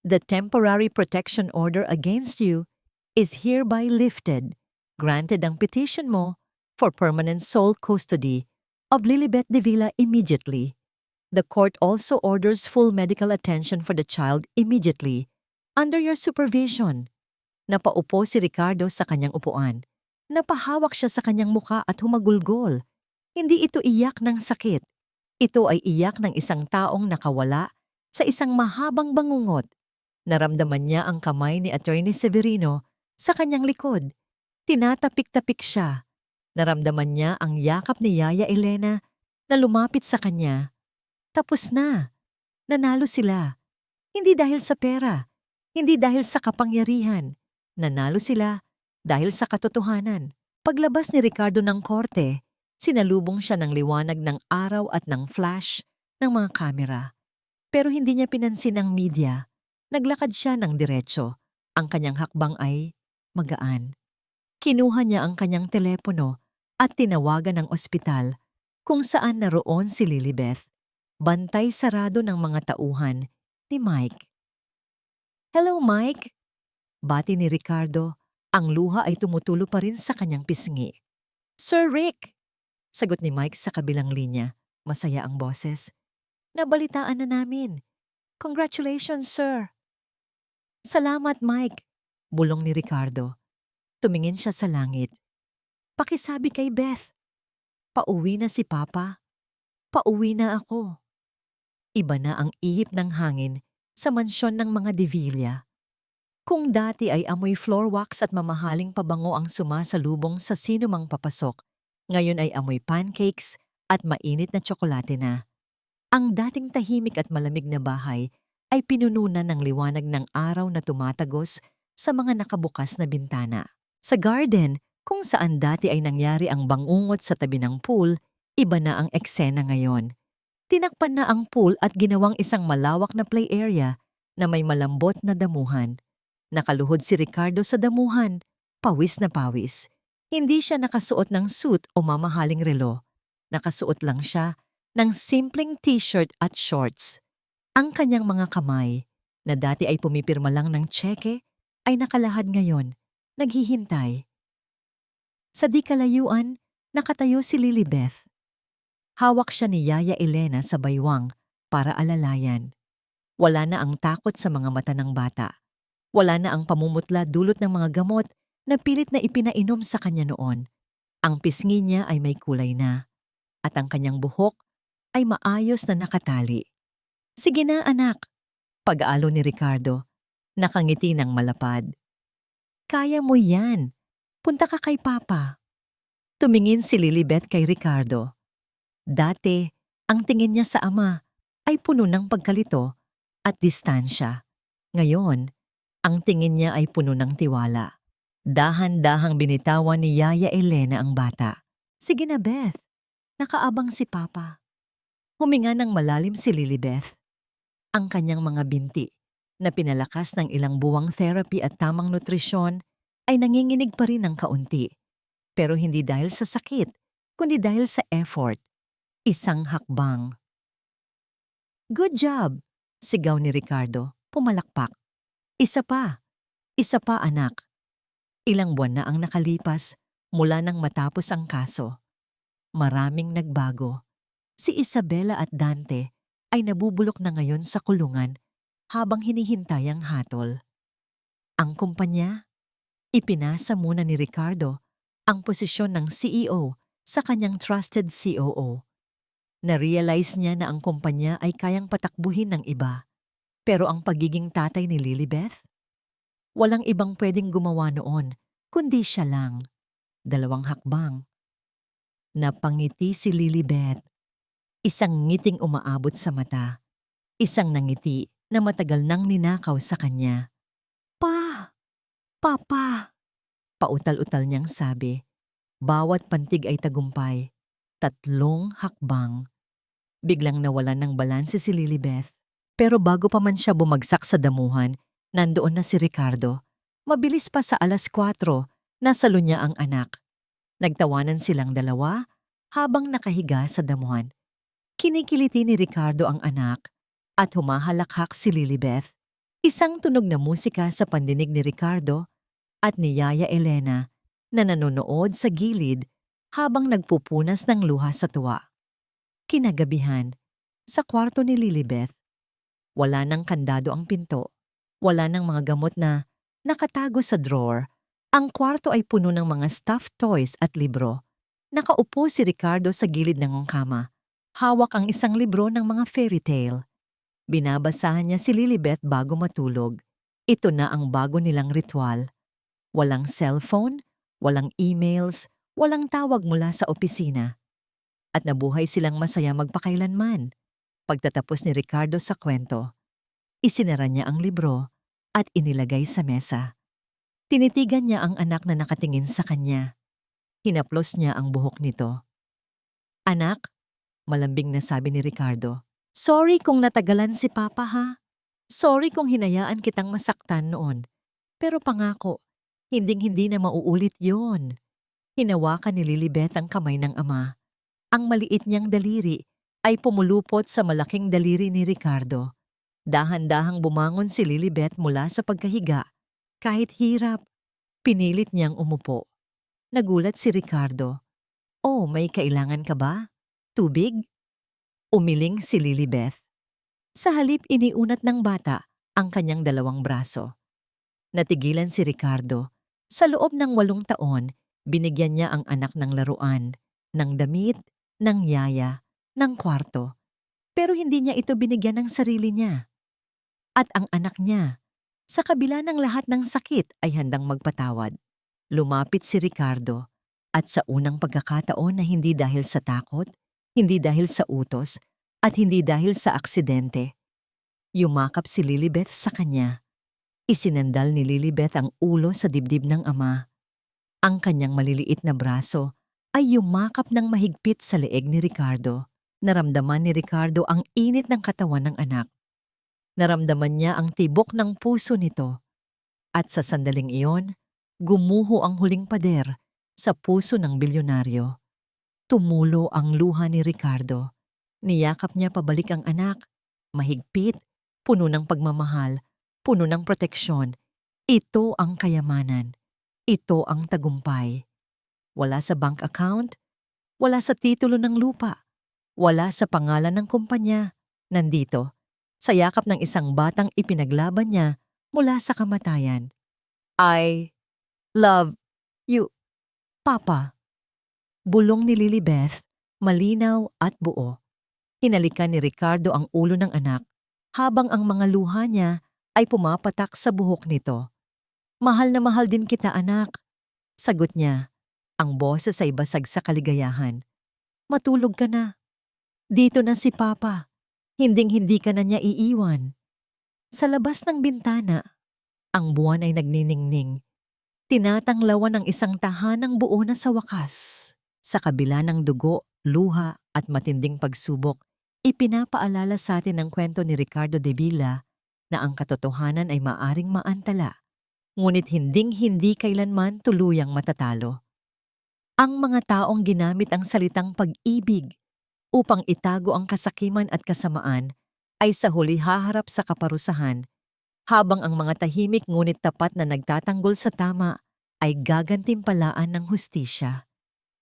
"the temporary protection order against you is hereby lifted. Granted ang petition mo for permanent sole custody of Lilibet De Villa immediately. The court also orders full medical attention for the child immediately under your supervision." Napaupo si Ricardo sa kanyang upuan. Napahawak siya sa kanyang muka at humagulgol. Hindi ito iyak ng sakit. Ito ay iyak ng isang taong nakawala sa isang mahabang bangungot. Naramdaman niya ang kamay ni Attorney Severino sa kanyang likod. Tinatapik-tapik siya. Naramdaman niya ang yakap ni Yaya Elena na lumapit sa kanya. Tapos na. Nanalo sila. Hindi dahil sa pera. Hindi dahil sa kapangyarihan. Nanalo sila dahil sa katotohanan. Paglabas ni Ricardo ng korte, sinalubong siya ng liwanag ng araw at ng flash ng mga kamera. Pero hindi niya pinansin ang media. Naglakad siya ng diretso. Ang kanyang hakbang ay magaan. Kinuha niya ang kanyang telepono at tinawagan ng ospital kung saan naroon si Lilibeth. Bantay sarado ng mga tauhan ni Mike. "Hello, Mike." Bati ni Ricardo. Ang luha ay tumutulo pa rin sa kanyang pisngi. "Sir Rick," sagot ni Mike sa kabilang linya. Masaya ang boses. "Nabalitaan na namin. Congratulations, sir." "Salamat, Mike," bulong ni Ricardo. Tumingin siya sa langit. "Pakisabi kay Beth. Pauwi na si Papa. Pauwi na ako." Iba na ang ihip ng hangin sa mansyon ng mga De Villa. Kung dati ay amoy floor wax at mamahaling pabango ang sumasalubong sa sinumang papasok, ngayon ay amoy pancakes at mainit na tsokolate na. Ang dating tahimik at malamig na bahay ay pinununan ng liwanag ng araw na tumatagos sa mga nakabukas na bintana. Sa garden, kung saan dati ay nangyari ang bangungot sa tabi ng pool, iba na ang eksena ngayon. Tinakpan na ang pool at ginawang isang malawak na play area na may malambot na damuhan. Nakaluhod si Ricardo sa damuhan, pawis na pawis. Hindi siya nakasuot ng suit o mamahaling relo. Nakasuot lang siya ng simpleng t-shirt at shorts. Ang kanyang mga kamay, na dati ay pumipirma lang ng tseke, ay nakalahad ngayon, naghihintay. Sa di kalayuan, nakatayo si Lilibeth. Hawak siya ni Yaya Elena sa baywang para alalayan. Wala na ang takot sa mga mata ng bata. Wala na ang pamumutla dulot ng mga gamot na pilit na ipinainom sa kanya noon. Ang pisngi niya ay may kulay na, at ang kanyang buhok ay maayos na nakatali. "Sige na, anak," pag-aalo ni Ricardo. Nakangiti ng malapad. "Kaya mo yan. Punta ka kay Papa." Tumingin si Lilibet kay Ricardo. Dati, ang tingin niya sa ama ay puno ng pagkalito at distansya. Ngayon, ang tingin niya ay puno ng tiwala. Dahan-dahang binitawan ni Yaya Elena ang bata. Sige na, Beth. Nakaabang si Papa. Huminga ng malalim si Lilibeth. Ang kanyang mga binti na pinalakas ng ilang buwang therapy at tamang nutrisyon ay nanginginig pa rin ng kaunti. Pero hindi dahil sa sakit, kundi dahil sa effort. Isang hakbang. Good job! Sigaw ni Ricardo, pumalakpak. Isa pa anak. Ilang buwan na ang nakalipas mula nang matapos ang kaso. Maraming nagbago. Si Isabela at Dante ay nabubulok na ngayon sa kulungan habang hinihintay ang hatol. Ang kumpanya, ipinasa muna ni Ricardo ang posisyon ng CEO sa kanyang trusted COO. Na-realize niya na ang kumpanya ay kayang patakbuhin ng iba. Pero ang pagiging tatay ni Lilibeth? Walang ibang pwedeng gumawa noon, kundi siya lang. 2 hakbang. Napangiti si Lilibeth. Isang ngiting umaabot sa mata. Isang nangiti na matagal nang ninakaw sa kanya. Papa! Pautal-utal niyang sabi. Bawat pantig ay tagumpay. 3 hakbang. Biglang nawalan ng balanse si Lilibeth. Pero bago pa man siya bumagsak sa damuhan, nandoon na si Ricardo. Mabilis pa sa 4:00, nasalo niya ang anak. Nagtawanan silang dalawa habang nakahiga sa damuhan. Kinikiliti ni Ricardo ang anak at humahalakhak si Lilibeth. Isang tunog na musika sa pandinig ni Ricardo at ni Yaya Elena na nanonood sa gilid habang nagpupunas ng luha sa tuwa. Kinagabihan, sa kwarto ni Lilibeth, wala nang kandado ang pinto, wala nang mga gamot na nakatago sa drawer. Ang kwarto ay puno ng mga stuffed toys at libro. Nakaupo si Ricardo sa gilid ng kama. Hawak ang isang libro ng mga fairy tale. Binabasahan niya si Lilibeth bago matulog. Ito na ang bago nilang ritual. Walang cellphone, walang emails, walang tawag mula sa opisina. At nabuhay silang masaya magpakailanman. Pagtatapos ni Ricardo sa kwento, isinara niya ang libro at inilagay sa mesa. Tinitigan niya ang anak na nakatingin sa kanya. Hinaplos niya ang buhok nito. Anak, malambing na sabi ni Ricardo, sorry kung natagalan si Papa ha. Sorry kung hinayaan kitang masaktan noon. Pero pangako, hinding-hindi na mauulit yon. Hinawakan ni Lilibeth ang kamay ng ama. Ang maliit niyang daliri ay pumulupot sa malaking daliri ni Ricardo. Dahan-dahang bumangon si Lilibeth mula sa pagkahiga. Kahit hirap, pinilit niyang umupo. Nagulat si Ricardo. Oh, may kailangan ka ba? Tubig? Umiling si Lilibeth. Sa halip iniunat ng bata ang kanyang 2 braso. Natigilan si Ricardo. Sa loob ng 8 taon, binigyan niya ang anak ng laruan, ng damit, ng yaya, ng kwarto. Pero hindi niya ito binigyan ng sarili niya. At ang anak niya, sa kabila ng lahat ng sakit ay handang magpatawad. Lumapit si Ricardo at sa unang pagkakataon na hindi dahil sa takot, hindi dahil sa utos, at hindi dahil sa aksidente, yumakap si Lilibeth sa kanya. Isinandal ni Lilibeth ang ulo sa dibdib ng ama. Ang kanyang maliliit na braso ay yumakap ng mahigpit sa leeg ni Ricardo. Naramdaman ni Ricardo ang init ng katawan ng anak. Naramdaman niya ang tibok ng puso nito. At sa sandaling iyon, gumuho ang huling pader sa puso ng bilyonaryo. Tumulo ang luha ni Ricardo. Niyakap niya pabalik ang anak. Mahigpit, puno ng pagmamahal, puno ng proteksyon. Ito ang kayamanan. Ito ang tagumpay. Wala sa bank account, wala sa titulo ng lupa, wala sa pangalan ng kumpanya. Nandito, sa yakap ng isang batang ipinaglaban niya mula sa kamatayan. I love you, Papa. Bulong ni Lilibeth, malinaw at buo. Hinalikan ni Ricardo ang ulo ng anak habang ang mga luha niya ay pumapatak sa buhok nito. Mahal na mahal din kita, anak. Sagot niya. Ang boses ay basag sa kaligayahan. Matulog ka na. Dito na si Papa. Hinding-hindi ka na niya iiwan. Sa labas ng bintana, ang buwan ay nagniningning. Tinatanglawan ng isang tahanang buo na sa wakas. Sa kabila ng dugo, luha at matinding pagsubok, ipinapaalala sa atin ang kwento ni Ricardo de Villa na ang katotohanan ay maaring maantala, ngunit hinding-hindi kailanman tuluyang matatalo. Ang mga taong ginamit ang salitang pag-ibig upang itago ang kasakiman at kasamaan ay sa huli haharap sa kaparusahan, habang ang mga tahimik ngunit tapat na nagtatanggol sa tama ay gagantimpalaan ng hustisya.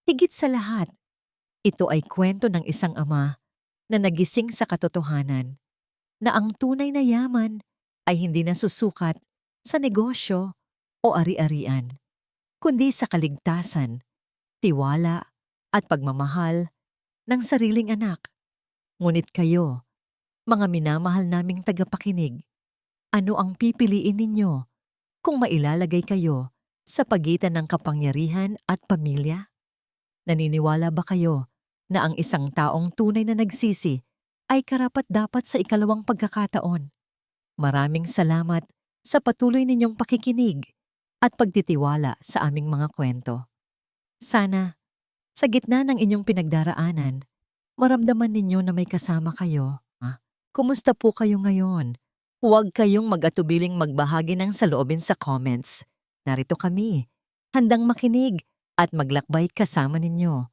Higit sa lahat, ito ay kwento ng isang ama na nagising sa katotohanan na ang tunay na yaman ay hindi nasusukat sa negosyo o ari-arian, kundi sa kaligtasan, tiwala at pagmamahal ng sariling anak. Ngunit kayo, mga minamahal naming tagapakinig, ano ang pipiliin ninyo kung mailalagay kayo sa pagitan ng kapangyarihan at pamilya? Naniniwala ba kayo na ang isang taong tunay na nagsisi ay karapat-dapat sa ikalawang pagkakataon? Maraming salamat sa patuloy ninyong pakikinig at pagtitiwala sa aming mga kwento. Sana, sa gitna ng inyong pinagdaraanan, maramdaman ninyo na may kasama kayo. Kumusta po kayo ngayon? Huwag kayong mag-atubiling magbahagi ng saloobin sa comments. Narito kami, handang makinig at maglakbay kasama ninyo.